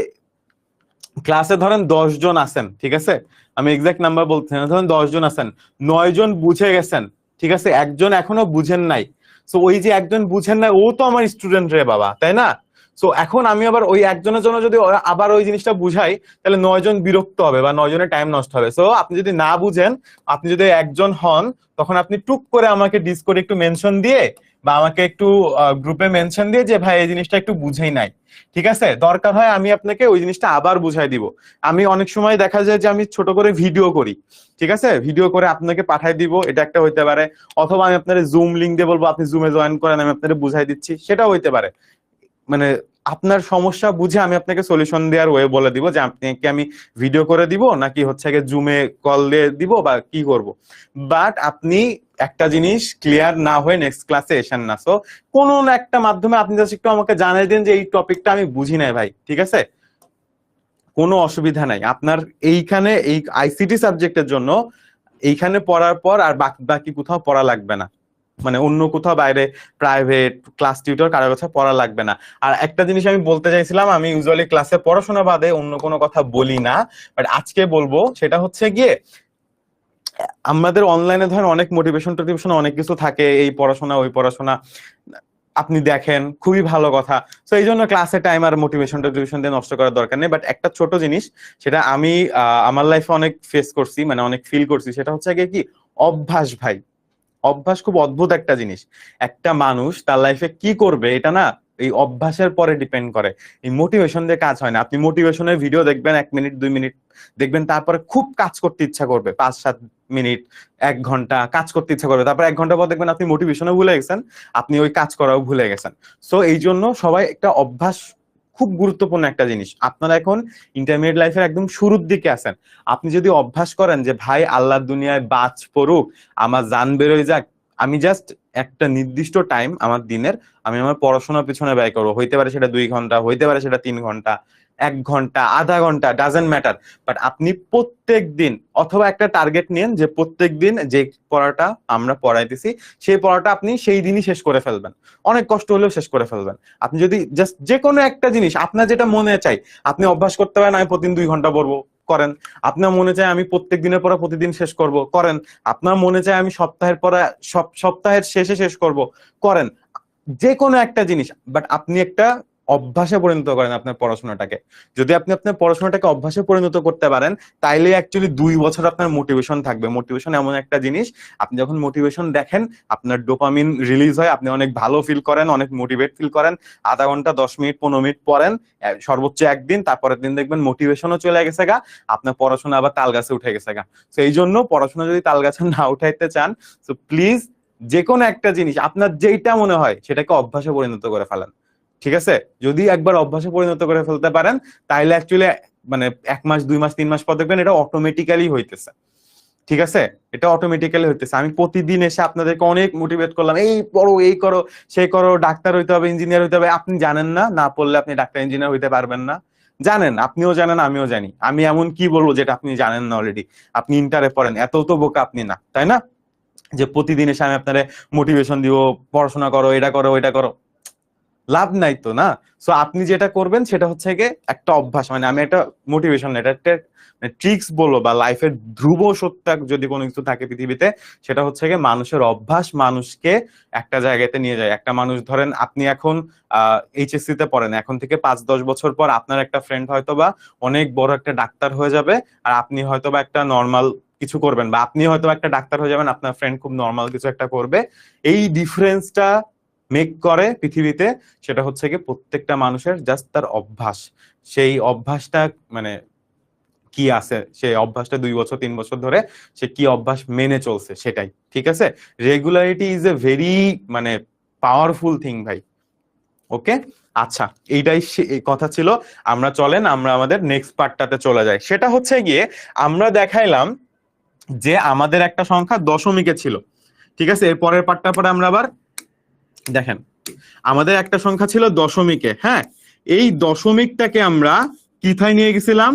ক্লাসে ধরেন 10 জন আছেন, ঠিক আছে? আমি এক্সাক্ট নাম্বার বলতে না, ধরেন 10 জন আছেন, 9 জন বুঝে গেছেন, ঠিক আছে, একজন এখনো বুঝেন নাই। সো ওই যে একজন বুঝেন নাই, ও তো আমার স্টুডেন্ট রে বাবা, তাই না? সো এখন আমি আবার ওই একজনের জন্য যদি আবার ওই জিনিসটা বুঝাই, তাহলে 9 জন বিরক্ত হবে বা 9 জনের টাইম নষ্ট হবে। সো আপনি যদি না বুঝেন, আপনি যদি একজন হন, তখন আপনি টুক করে আমাকে ডিসকর্ডে একটু মেনশন দিয়ে বা আমাকে একটু গ্রুপে মেনশন দিয়ে যে ভাই এই জিনিসটা একটু বুঝেই নাই, ঠিক আছে? দরকার হয় আমি আপনাকে ওই জিনিসটা আবার বুঝাই দিব। আমি অনেক সময় দেখা যায় যে আমি ছোট করে ভিডিও করি, ঠিক আছে, ভিডিও করে আপনাকে পাঠাই দিব, এটা একটা হইতে পারে। অথবা আমি আপনার জুম লিংক দিয়ে বলবো আপনি জুমে জয়েন করেন, আমি আপনাকে বুঝাই দিচ্ছি, সেটাও হইতে পারে। মানে আপনার সমস্যা বুঝে আমি আপনাকে সলিউশন দেওয়ার ওয়ে বলে দিব, যে আপনাকে আমি ভিডিও করে দিব নাকি হচ্ছে গিয়ে জুমে কল দিয়ে দিব বা কি করব। বাট আপনি একটা জিনিস ক্লিয়ার না হয়ে নেক্সট ক্লাসে এসেন না। সো কোনো না একটা মাধ্যমে আপনি জাস্ট একটু আমাকে জানিয়ে দিন যে এই টপিকটা আমি বুঝি নাই ভাই, ঠিক আছে? কোনো অসুবিধা নাই। আপনার এইখানে এই আইসিটি সাবজেক্টের জন্য এইখানে পড়ার পর আর বাকি বাকি কোথাও পড়া লাগবে না, মানে অন্য কোথাও বাইরে প্রাইভেট ক্লাস টিউটর কারোর কাছে পড়া লাগবে না। আর একটা জিনিস আমি বলতে চাইছিলাম, আমি ইউজুয়ালি ক্লাসে পড়াশোনা বাদে অন্য কোনো কথা বলি না, বাট আজকে বলবো, সেটা হচ্ছে গিয়ে আমাদের অনলাইনে ধরেন অনেক মোটিভেশন টোটিভেশন অনেক কিছু থাকে, এই পড়াশোনা ওই পড়াশোনা আপনি দেখেন, খুবই ভালো কথা। তো এই জন্য ক্লাসে টাইম আর মোটিভেশন টোটিভেশন দিয়ে নষ্ট করার দরকার নেই। বাট একটা ছোট জিনিস, সেটা আমি আমার লাইফে অনেক ফেস করছি, মানে অনেক ফিল করছি, সেটা হচ্ছে গিয়ে কি, অভ্যাস ভাই। অভ্যাস খুব অদ্ভুত একটা জিনিস। একটা মানুষ তার লাইফে কি করবে এটা না এই অভ্যাসের পরে ডিপেন্ড করে, এই মোটিভেশন দিয়ে কাজ হয় না। আপনি মোটিভেশনের ভিডিও দেখবেন 1 মিনিট 2 মিনিট দেখবেন, তারপরে খুব কাজ করতে ইচ্ছা করবে, 5-7 মিনিট 1 ঘন্টা কাজ করতে ইচ্ছা করবে, তারপর 1 ঘন্টা পর দেখবেন আপনি মোটিভেশনও ভুলে গেছেন, আপনি ওই কাজ করাও ভুলে গেছেন। সো এই জন্য সবাই একটা অভ্যাস খুব গুরুত্বপূর্ণ একটা জিনিস। আপনারা এখন ইন্টারমিডিয়েট লাইফের একদম শুরুর দিকে আছেন, আপনি যদি অভ্যাস করেন যে ভাই আল্লাহর দুনিয়ায় বাজ পড়ুক, আমার জান বেরোয় যাক, আমি জাস্ট একটা নির্দিষ্ট টাইম আমার দিনের আমি আমার পড়াশোনার পিছনে ব্যয় করবো, হইতে পারে সেটা 2 ঘন্টা, হইতে পারে সেটা 3 ঘন্টা, 1 ঘন্টা, আধা ঘন্টা, ডাজেন্ট ম্যাটার। বাট আপনি প্রত্যেক দিন অথবা একটা টার্গেট নিন যে প্রত্যেক দিন যে পড়াটা আমরা পড়াইতেছি সেই পড়াটা আপনি সেই দিনই শেষ করে ফেলবেন, অনেক কষ্ট হলেও শেষ করে ফেলবেন। আপনি যদি জাস্ট যে কোনো একটা জিনিস আপনার যেটা মনে চাই, আপনি অভ্যাস করতে পারেন আমি প্রতিদিন 2 ঘন্টা পড়বো, করেন। আপনার মনে চায় আমি প্রত্যেক দিনের পড়া প্রতিদিন শেষ করব, করেন। আপনার মনে চায় আমি সপ্তাহের পড়া সপ্তাহের শেষে শেষ করব, করেন। যে কোনো একটা জিনিস, বাট আপনি একটা অভ্যাসে পরিণত করেন আপনার পড়াশোনাটাকে। যদি আপনি আপনার পড়াশোনাটাকে অভ্যাসে পরিণত করতে পারেন, তাইলে অ্যাকচুয়ালি 2 বছর আপনার মোটিভেশন থাকবে। মোটিভেশন এমন একটা জিনিস, আপনি যখন মোটিভেশন দেখেন আপনার ডোপামিন রিলিজ হয়, আপনি অনেক ভালো ফিল করেন, অনেক মোটিভেট ফিল করেন। আধা ঘন্টা 10 মিনিট 15 মিনিট পড়েন, সর্বোচ্চ একদিন, তারপরের দিন দেখবেন মোটিভেশনও চলে গেছে গা, আপনার পড়াশোনা আবার তাল গাছে উঠে গেছে গা। তো এই জন্য পড়াশোনা যদি তাল গাছে না উঠাইতে চান, তো প্লিজ যে কোনো একটা জিনিস আপনার যেইটা মনে হয় সেটাকে অভ্যাসে পরিণত করে ফেলেন। ঠিক আছে, যদি একবার অভ্যাসে পরিণত করে ফেলতে পারেন তাইলে অ্যাকচুয়ালি মানে 1 মাস 2 মাস 3 মাস পর দেখবেন এটা অটোমেটিক্যালি হইতেছে। ঠিক আছে, এটা অটোমেটিক্যালি হইতেছে। আমি প্রতিদিন এসে আপনাদেরকে অনেক মোটিভেট করলাম, এই পড়ো, এই করো, সেই করো, ডাক্তার হইতে হবে, ইঞ্জিনিয়ার হইতে হবে। আপনি জানেন না, না পড়লে আপনি ডাক্তার ইঞ্জিনিয়ার হইতে পারবেন না। জানেন, আপনিও জানেন, আমিও জানি। আমি এমন কি বলবো যেটা আপনি জানেন না অলরেডি? আপনি ইন্টারে পড়েন, এত তো বোকা আপনি না, তাই না? যে প্রতিদিন এসে আমি আপনারে মোটিভেশন দিব, পড়াশোনা করো, এটা করো, ওইটা করো, লাভ নাই তো, না? সো আপনি যেটা করবেন সেটা হচ্ছে গিয়ে একটা অভ্যাস, মানে আমি একটা মোটিভেশন, এটা একটা ট্রিক্স বলো বা লাইফের ধ্রুব সত্য যদি কোনো কিছু থাকে পৃথিবীতে, সেটা হচ্ছে গিয়ে মানুষের অভ্যাস মানুষকে একটা জায়গাতে নিয়ে যায়। একটা মানুষ, ধরেন আপনি এখন এইচএসসি তে পড়েন, এখন থেকে 5-10 বছর পর আপনার একটা ফ্রেন্ড হয়তো বা অনেক বড় একটা ডাক্তার হয়ে যাবে, আর আপনি হয়তো বা একটা নর্মাল কিছু করবেন, বা আপনি হয়তো একটা ডাক্তার হয়ে যাবেন, আপনার ফ্রেন্ড খুব নর্মাল কিছু একটা করবে। এই ডিফারেন্সটা মেক করে পৃথিবীতে, সেটা হচ্ছে কি প্রত্যেকটা মানুষের জাস্ট তার অভ্যাস। সেই অভ্যাসটা মানে কি আছে, সেই অভ্যাসটা 2 বছর 3 বছর ধরে সে কি অভ্যাস মেনে চলছে সেটাই। ঠিক আছে, রেগুলারিটি ইজ এ ভেরি মানে পাওয়ারফুল থিং ভাই। ওকে, আচ্ছা, এইটাই কথা ছিল। আমরা চলেন আমরা আমাদের নেক্সট পার্টটাতে চলে যাই। সেটা হচ্ছে গিয়ে আমরা দেখাইলাম যে আমাদের একটা সংখ্যা দশমিকে ছিল। ঠিক আছে, এর পরের পার্টটার পরে আমরা আবার দেখেন, আমাদের একটা সংখ্যা ছিল দশমিকে। হ্যাঁ, এই দশমিকটাকে আমরা কোথায় নিয়ে গেছিলাম?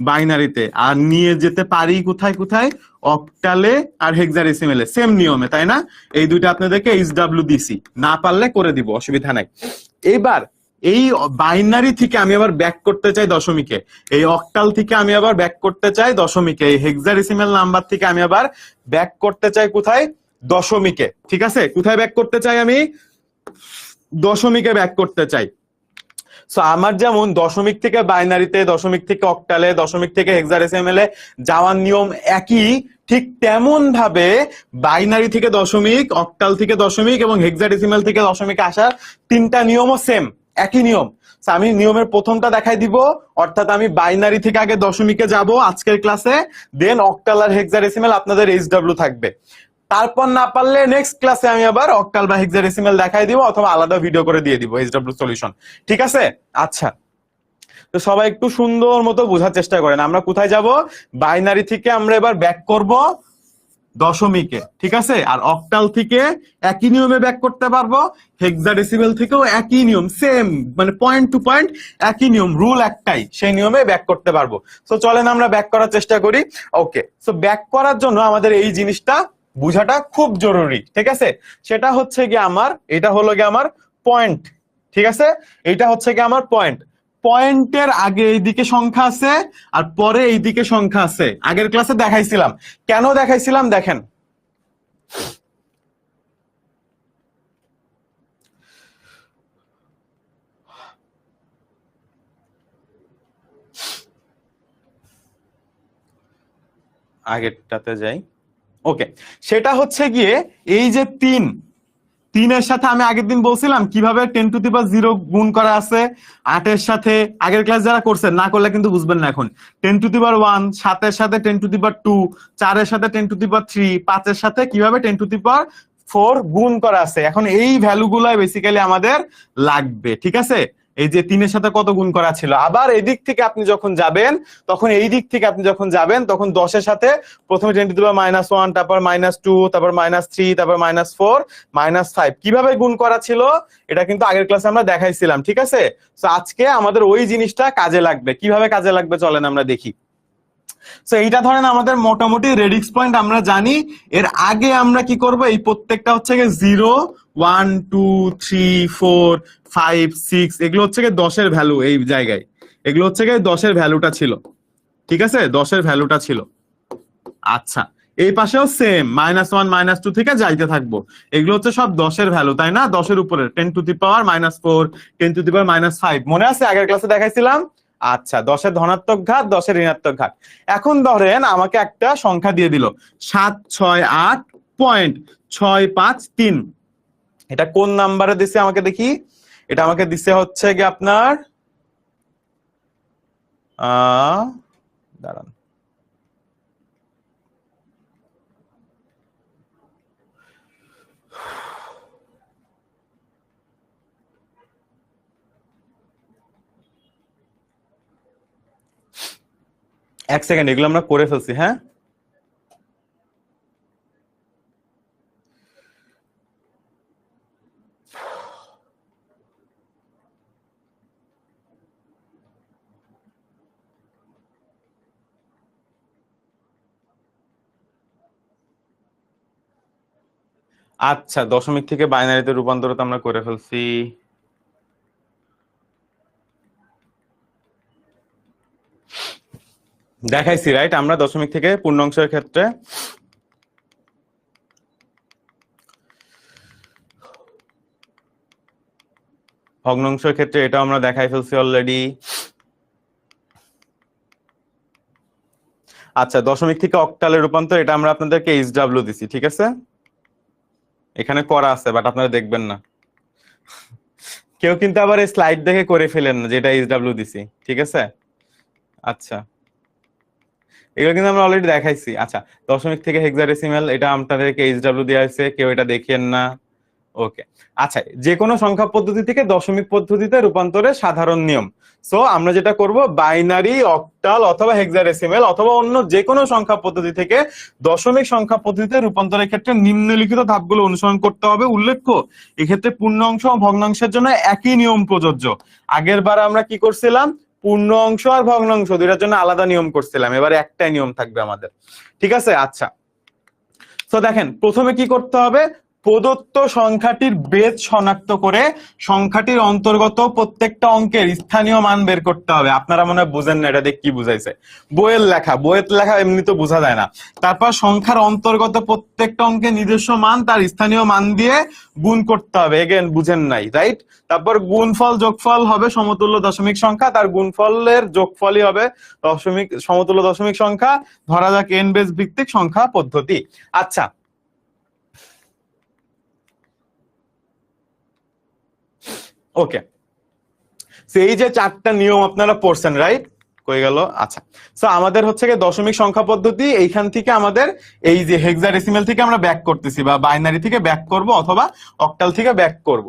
বাইনারিতে। আর নিয়ে যেতে পারি কোথায় কোথায়? অক্টালে আর হেক্সাডেসিমেলে, সেম নিয়মে, তাই না? এই দুইটা আপনাদেরকে এইচডব্লিউ দিছি, না পারলে করে দিব, অসুবিধা নাই। এবার এই বাইনারি থেকে আমি আবার ব্যাক করতে চাই দশমিকে, এই অক্টাল থেকে আমি আবার ব্যাক করতে চাই দশমিকে, এই হেক্সাডেসিমেল নাম্বার থেকে আমি আবার ব্যাক করতে চাই কোথায়? দশমিকে। ঠিক আছে, কোথায় ব্যাক করতে চাই? আমি দশমিকে ব্যাক করতে চাই। সো আমার যেমন দশমিক থেকে বাইনারিতে, দশমিক থেকে অক্টালে, দশমিক থেকে হেক্সাডেসিমেলে যাওয়ার নিয়ম একই, ঠিক তেমন ভাবে বাইনারি থেকে দশমিক, অক্টাল থেকে দশমিক এবং হেক্সাডেসিমেল থেকে দশমিক আসার তিনটা নিয়মও সেম, একই নিয়ম। আমি নিয়মের প্রথমটা দেখাই দিব, অর্থাৎ আমি বাইনারি থেকে আগে দশমিকে যাব আজকের ক্লাসে, দেন অক্টাল আর হেক্সাডেসিমেল আপনাদের এইচডব্লিউ থাকবে। তারপর না পারলে নেক্সট ক্লাসে আমি আবার অক্টাল বা হেক্সাডেসিমেল দেখাই দিব, অথবা আলাদা ভিডিও করে দিয়ে দিব এইচডব্লিউ সলিউশন। ঠিক আছে, আচ্ছা, তো সবাই একটু সুন্দর মতো বোঝার চেষ্টা করেন। আমরা কোথায় যাব? বাইনারি থেকে আমরা এবার ব্যাক করব দশমিকে। ঠিক আছে, আর অক্টাল থেকে একই নিয়মে ব্যাক করতে পারবো, হেক্সাডেসিমেল থেকেও একই নিয়ম, সেম, মানে পয়েন্ট টু পয়েন্ট একই নিয়ম, রুল একটাই, সেই নিয়মে ব্যাক করতে পারবো। সো চলেন আমরা ব্যাক করার চেষ্টা করি। ওকে, সো ব্যাক করার জন্য আমাদের এই জিনিসটা বুঝাটা খুব জরুরি। ঠিক আছে, সেটা হচ্ছে গিয়ে আমার, এটা হলো গিয়ে আমার পয়েন্ট। ঠিক আছে, এটা হচ্ছে গিয়ে আমার পয়েন্ট। পয়েন্টের আগে এইদিকে সংখ্যা আছে আর পরে এইদিকে সংখ্যা আছে, আগের ক্লাসে দেখাইছিলাম। কেন দেখাইছিলাম দেখেন, আগেরটাতে যাই। ওকে, সেটা হচ্ছে গিয়ে এই যে তিনের সাথে আমি আগের দিন বলছিলাম কিভাবে 10⁻0 গুণ করা আছে 8-এর সাথে। আগের ক্লাস যারা করছেন, না করলে কিন্তু বুঝবেন না এখন। 10⁻1, 7-এর সাথে 10⁻2, 4-এর সাথে 10⁻3, 5-এর সাথে কিভাবে 10⁻4 গুণ করা আছে। এখন এই ভ্যালু গুলাই বেসিক্যালি আমাদের লাগবে। ঠিক আছে, এই যে 3-এর সাথে কত গুণ করা ছিল। আবার এই দিক থেকে আপনি যখন যাবেন, তখন এই দিক থেকে আপনি যখন যাবেন, তখন 10-এর সাথে প্রথমে 10⁻1, তারপর -2, তারপর -3, তারপর -4, -5 কিভাবে গুণ করা ছিল, এটা কিন্তু আগের ক্লাসে আমরা দেখাইছিলাম। ঠিক আছে, তো আজকে আমাদের ওই জিনিসটা কাজে লাগবে। কিভাবে কাজে লাগবে চলেন আমরা দেখি। তো এইটা ধরেন আমাদের মোটামুটি রেডিক্স পয়েন্ট আমরা জানি। এর আগে আমরা কি করব, এই প্রত্যেকটা হচ্ছে গিয়ে 0, 1, 2, 3, 4, 5, 6 এগুলো হচ্ছে গিয়ে 10-এর ভ্যালু। এই জায়গায় এগুলো হচ্ছে গিয়ে 10-এর ভ্যালুটা ছিল। ঠিক আছে, 10-এর ভ্যালুটা ছিল। আচ্ছা, এই পাশেও সেম, -1, -2 থেকে যাইতে থাকবো। এগুলো হচ্ছে সব 10-এর ভ্যালু, তাই না? 10-এর উপরে 10⁻⁻4, 10⁻5 মনে আছে আগের ক্লাসে দেখাইছিলাম। আচ্ছা, 10-এর ধনাত্মক ঘাত, 10-এর ঋণাত্মক ঘাত। এখন ধরেন আমাকে একটা সংখ্যা দিয়ে দিল 768.653। এটা কোন নাম্বারে দিছে আমাকে দেখি। এটা আমাকে দিছে হচ্ছে কি আপনার দাঁড়ান, এক সেকেন্ড, এগুলো আমরা করে ফেলছি। হ্যাঁ, আচ্ছা, দশমিক থেকে বাইনারিতে রূপান্তর তো আমরা করে ফেলছি। দেখাইছি রাইট আমরা দশমিক থেকে পূর্ণাংশের ক্ষেত্রে। ভগ্নাংশের ক্ষেত্রে এটা আমরা দেখাই ফেলছি অলরেডি। আচ্ছা, দশমিক থেকে অক্টালের রূপান্তর এটা আমরা আপনাদেরকে এইচডব্লিউ দিছি, ঠিক আছে? এখানে করা আছে বাট আপনারা দেখবেন না। কেউ কিন্তু আবার এই স্লাইড দেখে করে ফেলেন না যেটা এইচডব্লিউ দিছি, ঠিক আছে? আচ্ছা, এগুলো কিন্তু আমরা অলরেডি দেখাইছি। আচ্ছা, দশমিক থেকে হেক্সাডেসিমাল এটা আপনাদেরকে এইচডব্লিউ দেওয়া হয়েছে, কেউ এটা দেখেন না। ওকে, আচ্ছা, যে কোনো সংখ্যা পদ্ধতি থেকে দশমিক পদ্ধতিতে রূপান্তরের সাধারণ নিয়ম। সো আমরা যেটা করব, বাইনারি, অক্টাল অথবা হেক্সাডেসিমাল অথবা অন্য যে কোনো সংখ্যা পদ্ধতি থেকে দশমিক সংখ্যা পদ্ধতিতে রূপান্তরের ক্ষেত্রে নিম্নলিখিত ধাপগুলো অনুসরণ করতে হবে। উল্লেখ্য, এক্ষেত্রে পূর্ণাংশ ও ভগ্নাংশের জন্য একই নিয়ম প্রযোজ্য। আগের বার আমরা কি করছিলাম, পূর্ণ অংশ আর ভগ্নাংশ দুইটার জন্য আলাদা নিয়ম করছিলাম, এবারে একটাই নিয়ম থাকবে আমাদের, ঠিক আছে? আচ্ছা, তো দেখেন প্রথমে কি করতে হবে, প্রদত্ত সংখ্যাটির বেজ শনাক্ত করে সংখ্যাটির অন্তর্গত প্রত্যেকটা অঙ্কের স্থানীয় মান বের করতে হবে। আপনারা মনে হয় বুঝেন না এটা দেখ কি বুঝাইছে, বইয়ের লেখা এমনি তো বোঝা যায় না। তারপর সংখ্যার অন্তর্গত প্রত্যেকটা অঙ্কের নিজস্ব মান তার স্থানীয় মান দিয়ে গুণ করতে হবে। এগেন বুঝেন নাই, রাইট? তারপর গুণফল যোগফল হবে সমতুল্য দশমিক সংখ্যা, তার গুণফলের যোগফলই হবে সমতুল্য দশমিক সংখ্যা, ধরা যাক এন বেস ভিত্তিক সংখ্যা পদ্ধতি। আচ্ছা, ওকে, এই যে চারটা নিয়ম আপনারা পড়ছেন, রাইট? কই গেল? আচ্ছা, সো আমাদের হচ্ছে কি দশমিক সংখ্যা পদ্ধতি, এইখান থেকে আমাদের এই যে হেক্সাডেসিমাল থেকে আমরা ব্যাক করতেছি বা বাইনারি থেকে ব্যাক করব অথবা অক্টাল থেকে ব্যাক করব,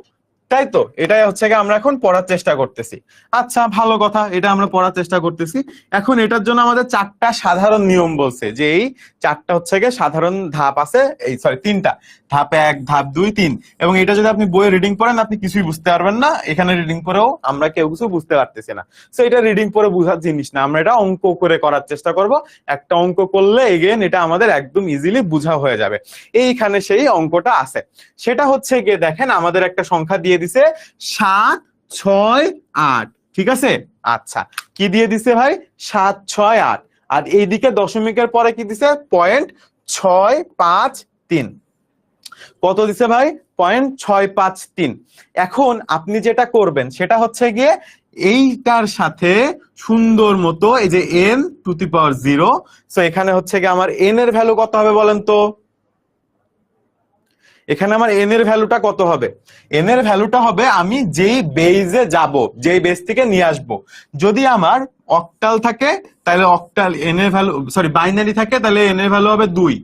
তাই তো? এটাই হচ্ছে কি আমরা এখন পড়ার চেষ্টা করতেছি। আচ্ছা, ভালো কথা, এটা আমরা পড়ার চেষ্টা করতেছি। এখন এটার জন্য আমাদের চারটা সাধারণ নিয়ম বলছে, যে এই চারটা হচ্ছে কি সাধারণ ধাপ আছে, এই সরি তিনটা ধাপ, 1, ধাপ 2, 3। এবং এটা যদি আপনি বইয়ে রিডিং পড়েন আপনি কিছুই বুঝতে পারবেন না, এখানে রিডিং পড়েও আমরা কেউ কিছু বুঝতে পারতেছি না। সো এটা রিডিং পড়ে বুঝার জিনিস না, আমরা এটা অঙ্ক করে করার চেষ্টা করব। একটা অঙ্ক করলে এগেন এটা আমাদের একদম ইজিলি বুঝা হয়ে যাবে। এইখানে সেই অঙ্কটা আছে, সেটা হচ্ছে গিয়ে দেখেন আমাদের একটা সংখ্যা দিয়ে দিছে 7, 6, 8, ঠিক আছে? আচ্ছা, কি দিয়ে দিছে ভাই? 7, 6, 8। আর এইদিকে দশমিকের পরে কি দিছে? 0.653। কত দিছে ভাই? 0.653। এখন আপনি যেটা করবেন সেটা হচ্ছে গিয়ে এইটার সাথে সুন্দর মতো এই যে n⁻0, সো এখানে হচ্ছে গিয়ে আমার n এর ভ্যালু কত হবে বলেন তো? এখানে আমার n এর ভ্যালুটা কত হবে? n এর ভ্যালুটা হবে আমি যেই বেজে যাব, যেই বেজ থেকে নিয়ে আসব। যদি আমার অক্টাল থাকে তাহলে অক্টাল n এর ভ্যালু, সরি বাইনারি থাকে তাহলে n এর ভ্যালু হবে 2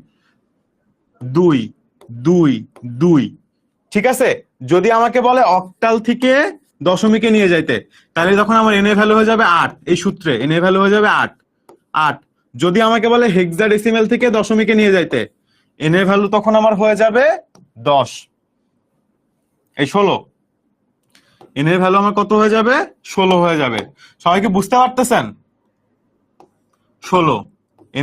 2 2 2, ঠিক আছে? যদি আমাকে বলে অক্টাল থেকে দশমিকে নিয়ে যাইতে, তাহলে তখন আমার n এর ভ্যালু হয়ে যাবে 8। এই সূত্রে n এর ভ্যালু হয়ে যাবে 8 8। যদি আমাকে বলে হেক্সাডেসিমাল থেকে দশমিকে নিয়ে যাইতে, n এর ভ্যালু তখন আমার হয়ে যাবে 10, এই 16। n এর ভ্যালু আমার কত হয়ে যাবে? 16 হয়ে যাবে। সবাই কি বুঝতে পারতেছেন? 16,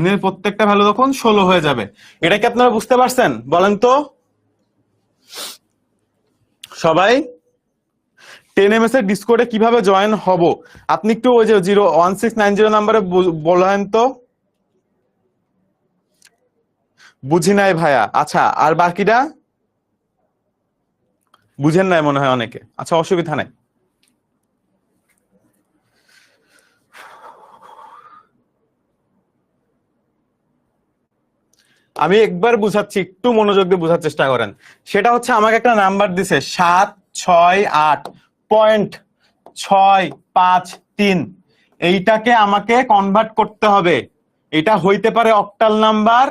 n এর প্রত্যেকটা ভ্যালু তখন 16 হয়ে যাবে। এটা কি আপনারা বুঝতে পারছেন বলেন তো সবাই? 10ms এর ডিসকর্ডে কিভাবে জয়েন হব? আপনি একটু ওই যে 01690 নাম্বারে বলেন তো। বুঝি নাই ভাইয়া। আচ্ছা, আর বাকিটা বুঝেন নাই মনে হয় অনেকে। আচ্ছা, অসুবিধা নাই। আমি একবার বুঝাচ্ছি, একটু মনোযোগ দিয়ে বোঝার চেষ্টা করেন। সেটা হচ্ছে আমাকে একটা নাম্বার দিছে 768.653। এইটাকে আমাকে কনভার্ট করতে হবে। এটা হইতে পারে অক্টাল নাম্বার,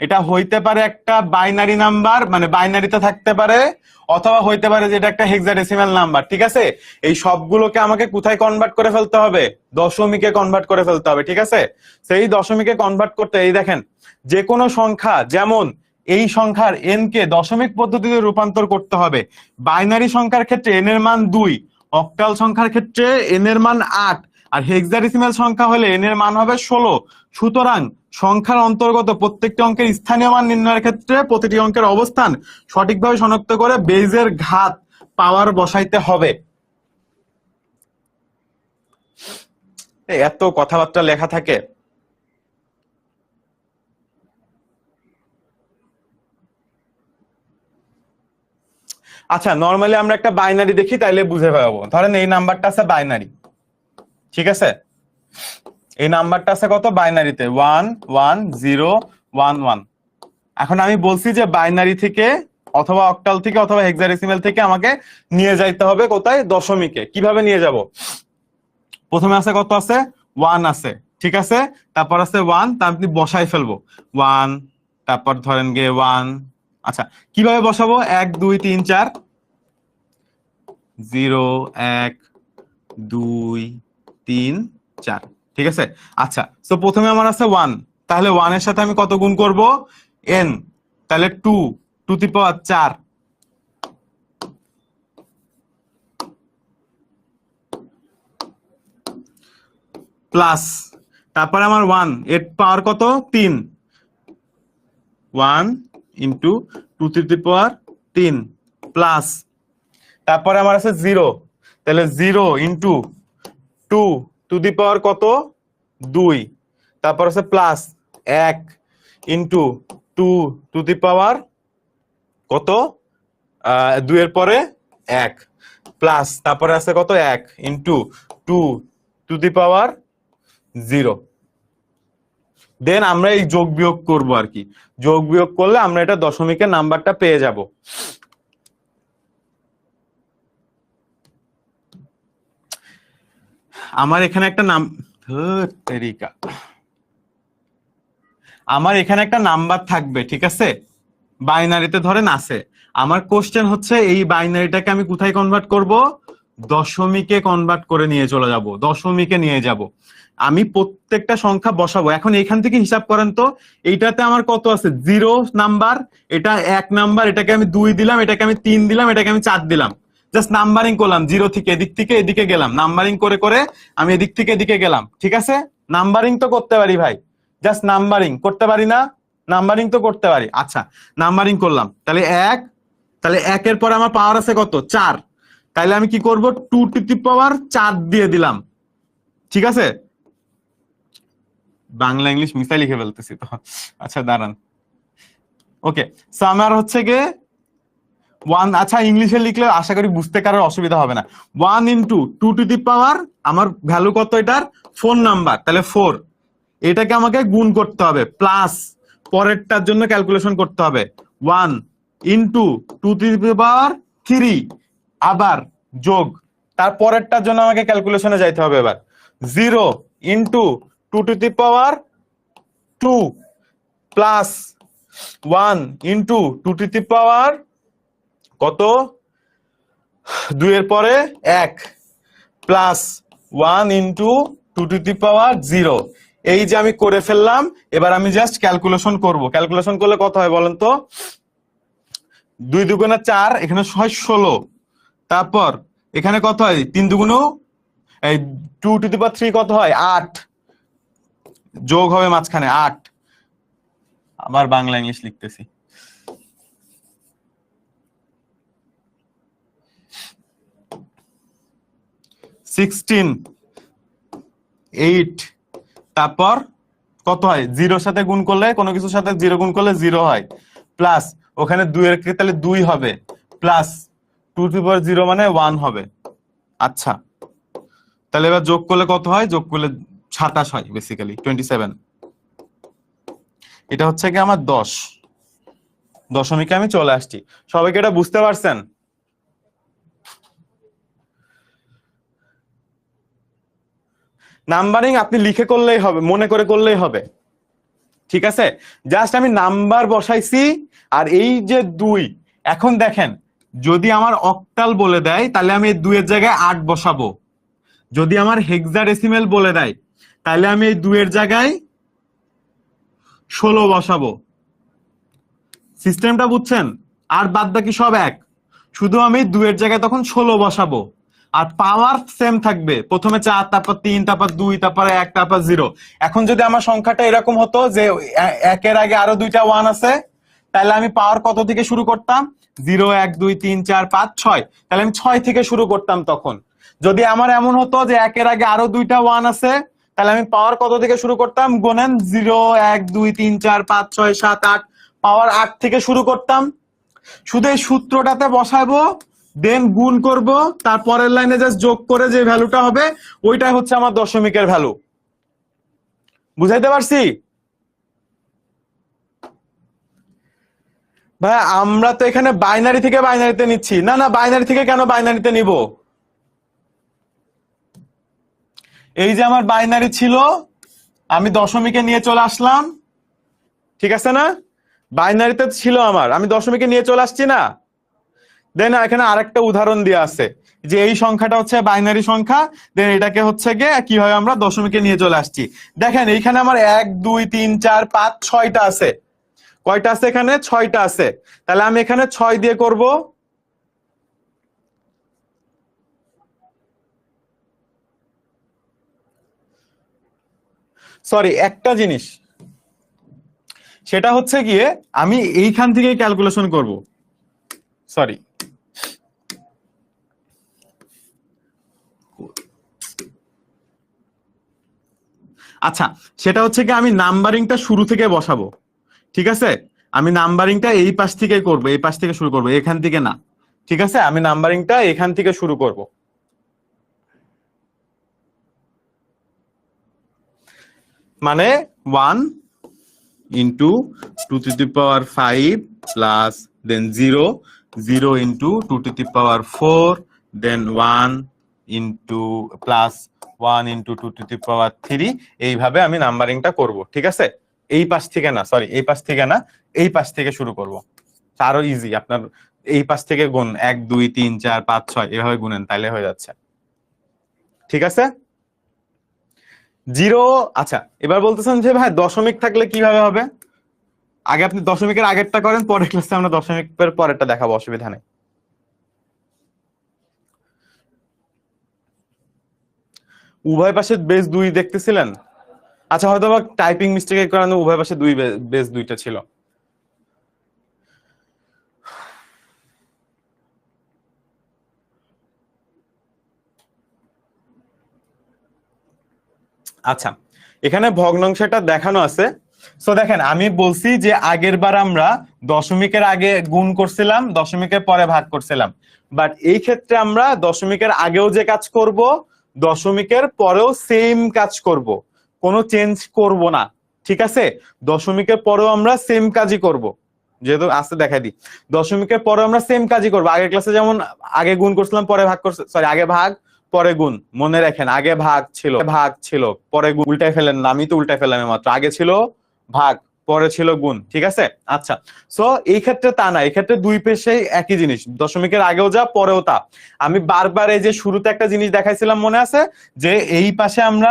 এটা হইতে পারে একটা বাইনারি নাম্বার, মানে বাইনারিতে থাকতে পারে, অথবা হইতে পারে যে এটা একটা হেক্সাডেসিমাল নাম্বার। ঠিক আছে, এই সবগুলোকে আমাকে কোথায় কনভার্ট করে ফেলতে হবে? দশমিকে কনভার্ট করে ফেলতে হবে। ঠিক আছে, সেই দশমিকে কনভার্ট করতে এই দেখেন, যে কোনো সংখ্যা, যেমন এই সংখ্যার এন কে দশমিক পদ্ধতিতে রূপান্তর করতে হবে। বাইনারি সংখ্যার ক্ষেত্রে এন এর মান 2, অক্টাল সংখ্যার ক্ষেত্রে এন এর মান 8, আর হেক্সাডেসিমাল সংখ্যা হলে এন এর মান হবে 16। সুতরাং সংখ্যার অন্তর্গত প্রত্যেকটি অঙ্কের স্থানীয় মান নির্ণয়ের ক্ষেত্রে প্রতিটি অঙ্কের অবস্থান সঠিকভাবে শনাক্ত করে বেজের ঘাত পাওয়ার বসাইতে হবে। এত কথাবার্তা লেখা থাকে। আচ্ছা, নরমালি আমরা একটা বাইনারি দেখি, তাইলে বুঝে পাবো। ধরেন এই নাম্বারটা আছে বাইনারি, ঠিক আছে, এই নাম্বারটা আছে কত বাইনারিতে? 1 1 0 1 1। এখন আমি বলছি যে বাইনারি থেকে অথবা অক্টাল থেকে অথবা হেক্সাডেসিমাল থেকে আমাকে নিয়ে যাইতে হবে কোথায়? দশমিকে। কিভাবে নিয়ে যাব? প্রথমে আছে কত? আছে 1 আছে, ঠিক আছে, তারপর আছে 1, তা আপনি বসাই ফেলবো 1, তারপর ধরেন গিয়ে 1। আচ্ছা, কিভাবে বসাবো? 1 2 3 4, 0 1 2 3 4, ঠিক আছে। আচ্ছা, তো প্রথমে আমার আছে 1, তাহলে 1 এর সাথে আমি কত গুণ করব? n, তাহলে 2 টু দি পাওয়ার 4 প্লাস, তারপরে আমার 1 এর পাওয়ার কত? 3, 1 into 2 to the power 3 plus, তারপরে আমার আছে 0, তাহলে 0 ইন্টু 2 টু দি পাওয়ার কত? 2, তারপর আছে plus 1 into 2 to the power কত? 2 এর পরে 1 প্লাস, তারপরে আছে কত? 1 ইন্টু 2 টু দি পাওয়ার 0। দেন আমরা এই যোগ বিয়োগ করবো আর কি। যোগ বিয়োগ করলে আমরা এটা দশমিকের নাম্বারটা পেয়ে যাব। আমার এখানে একটা নাম, আমার এখানে একটা নাম্বার থাকবে, ঠিক আছে, বাইনারিতে ধরেন আছে। আমার কোশ্চেন হচ্ছে এই বাইনারিটাকে আমি কোথায় কনভার্ট করব? দশমিকে কনভার্ট করে নিয়ে চলে যাব, দশমিকে নিয়ে যাব। আমি প্রত্যেকটা সংখ্যা বসাবো। এখন এখান থেকে হিসাব করেন তো, এইটাতে আমার কত আছে? 0 নাম্বার, এটা 1 নাম্বার, এটাকে আমি 2 দিলাম, এটাকে আমি 3 দিলাম, এটাকে আমি 4 দিলাম। জাস্ট নাম্বারিং করলাম, 0 থেকে এদিক থেকে এদিকে গেলাম, নাম্বারিং করে করে আমি এদিক থেকে এদিকে গেলাম। ঠিক আছে, নাম্বারিং তো করতে পারি ভাই, জাস্ট নাম্বারিং করতে পারি না? নাম্বারিং তো করতে পারি। আচ্ছা, নাম্বারিং করলাম, তাহলে 1, তাহলে 1 এর পরে আমার পাওয়ার আছে কত? 4, তাহলে আমি কি করব? 2 টু দি পাওয়ার 4 দিয়ে দিলাম। ঠিক আছে, বাংলা ইংলিশ মিশাই লিখে ফেলতেছি তো। আচ্ছা দাঁড়ান, ওকে। সো আমার হচ্ছে গিয়ে 1, আচ্ছা ইংলিশে লিখলে আশা করি বুঝতে কারোর অসুবিধা হবে না। 1 ইন্টু 2 টু দি পাওয়ার, আমার ভ্যালু কত এটার? 4 নাম্বার, তাহলে 4, এটাকে আমাকে গুণ করতে হবে, প্লাস পরেরটার জন্য ক্যালকুলেশন করতে হবে 1 ইন্টু 2 টু দি পাওয়ার 3, আবার যোগ, তার পরেরটার জন্য আমাকে ক্যালকুলেশনে যাইতে হবে এবার 0 into 2 to the power 2 plus 1 into 2 to the power কত? 2 এর পরে 1 plus 1 into 2 to the power 0। এই যে আমি করে ফেললাম, এবার আমি জাস্ট ক্যালকুলেশন করব। ক্যালকুলেশন করলে কত হয় বলেন তো? 2 দুগুণে 4, এখানে হয় 16, তারপর এখানে কত হয়? 3 দুগুণ, এই 2 টু দি পাওয়ার 3 কত হয়? 8, যোগ হবে মাঝখানে 8। আবার বাংলা ইংলিশ লিখতেছি। সিক্সটিন 8, তারপর কত হয়? 0 সাথে গুণ করলে, কোনো কিছুর সাথে 0 গুণ করলে 0 হয়, প্লাস ওখানে 2 এর তাহলে 2 হবে, প্লাস 2 টু দি পাওয়ার 0 মানে 1 হবে। আচ্ছা, তাহলে এবার যোগ করলে কত হয়? যোগ করলে 27 হয়, বেসিক্যালি 27। এটা হচ্ছে কি আমার 10, দশমিকে আমি চলে আসছি। সবাইকে এটা বুঝতে পারছেন? নাম্বারিং আপনি লিখে করলেই হবে, মনে করে করলেই হবে। ঠিক আছে, জাস্ট আমি নাম্বার বসাইছি। আর এই যে 2, এখন দেখেন যদি আমার অক্টাল বলে দেয় তাহলে আমি এই 2 এর জায়গায় 8 বসাবো। যদি আমার হেক্সাডেসিমেল বলে দেয় তাহলে আমি এই 2 এর জায়গায় 16 বসাবো। সিস্টেমটা বুঝছেন? আর বাদ বাকি সব এক, শুধু আমি 2 এর জায়গায় তখন 16 বসাবো। আর পাওয়ার সেম থাকবে, প্রথমে 4, তারপর 3, তারপর 2, তারপর 1, তারপর 0। এখন যদি আমার সংখ্যাটা এরকম হতো যে 1 এর আগে আরো 2টা 1 আছে, তাহলে আমি পাওয়ার কত থেকে শুরু করতাম? 0, 1, 2, 3, 4, 5, 6। তাহলে আমি 6 থেকে শুরু করতাম তখন। যদি আমার এমন হতো যে 1 এর আগে আরো 2টা 1 আছে, তাহলে আমি পাওয়ার কত থেকে শুরু করতাম? গুনেন, 0, 1, 2, 3, 4, 5, 6, 7, 8, পাওয়ার 8 থেকে শুরু করতাম। শুধু এই সূত্রটাতে বসাবো, দেন গুণ করব, তারপরের লাইনে জাস্ট যোগ করে যে ভ্যালুটা হবে ওইটাই হচ্ছে আমার দশমিকের ভ্যালু। বুঝাইতে পারছি? ভাই আমরা তো এখানে বাইনারি থেকে বাইনারিতে নিচ্ছি না। না, বাইনারি থেকে কেন বাইনারিতে নিব? এই যে আমার বাইনারি ছিল, আমি দশমিকে নিয়ে চলে আসলাম, ঠিক আছে না? বাইনারিতে ছিল আমার, আমি দশমিকে নিয়ে চলে আসছি না। দেন এখানে আরেকটা উদাহরণ দেওয়া আছে যে এই সংখ্যাটা হচ্ছে বাইনারি সংখ্যা, দেন এটাকে হচ্ছে গিয়ে কিভাবে আমরা দশমিকে নিয়ে চলে আসছি। দেখেন এইখানে আমার 1, 2, 3, 4, 5, 6টা আছে। কয়টা আছে এখানে? 6টা আছে। তাহলে আমি এখানে 6 দিয়ে করব। সরি, একটা জিনিস, সেটা হচ্ছে গিয়ে আমি এইখান থেকেই ক্যালকুলেশন করব। সরি, আচ্ছা, সেটা হচ্ছে কি আমি নাম্বারিংটা শুরু থেকে বসাবো। ঠিক আছে, আমি নাম্বারিংটা এই পাশ থেকে করব, এই পাশ থেকে শুরু করব, এখান থেকে না। ঠিক আছে, আমি নাম্বারিংটা এখান থেকে শুরু করব। মানে 1 into 2 to the power 5 plus then 0, 0 into 2 to the power 4, then 1 into plus 1 into 2 to the power 3। এইভাবে আমি নাম্বারিংটা করব। ঠিক আছে, এই পাশ থেকে না, সরি এই পাশ থেকে না, এই পাশ থেকে শুরু করব। আরো ইজি, আপনার এই পাশ থেকে গুণ 1, 2, 3, 4, 5, 6 এভাবে গুনেন, তাইলে হয়ে যাচ্ছে। ঠিক আছে, 0। আচ্ছা, এবার বলতেছেন যে ভাই দশমিক থাকলে কিভাবে হবে? আগে আপনি দশমিকের আগেরটা করেন, পরের ক্লাসে আমরা দশমিকের পরেরটা দেখাবো, অসুবিধা নেই। উভয় পাশে বেস 2 দেখতেছিলেন? আচ্ছা, হয়তো বা টাইপিং মিস্টেকের কারণে উভয় পাশে বেস 2টা ছিল। আচ্ছা, এখানে ভগ্নাংশটা দেখানো আছে। সো দেখেন, আমি বলছি যে আগের বার আমরা দশমিকের আগে গুণ করছিলাম, দশমিকের পরে ভাগ করছিলাম। বাট এই ক্ষেত্রে আমরা দশমিকের আগেও যে কাজ করব, দশমিকের পরেও সেম কাজ করব, কোনো চেঞ্জ করব না। ঠিক আছে, দশমিকের পরেও আমরা সেম কাজই করব। যেহেতু আসতে দেখাই দিই, দশমিকের পরে আমরা সেম কাজই করবো। আগের ক্লাসে যেমন আগে গুণ করছিলাম, পরে ভাগ করছি, সরি আগে ভাগ পরে গুণ। মনে রাখেন, আগে ভাগ ছিল পরে গুণ। উল্টাই ফেলেন না, আমি তো উল্টাই ফেললাম মাত্র। আগে ছিল ভাগ, পরে ছিল গুণ। ঠিক আছে, আচ্ছা। সো এই ক্ষেত্রে তা না, এই ক্ষেত্রে দুই পেশেই একই জিনিস, দশমিকের আগেও যা পরেও তা। আমি বারবার এই যে শুরুতে একটা জিনিস দেখাইছিলাম, মনে আছে? যে এই পাশে আমরা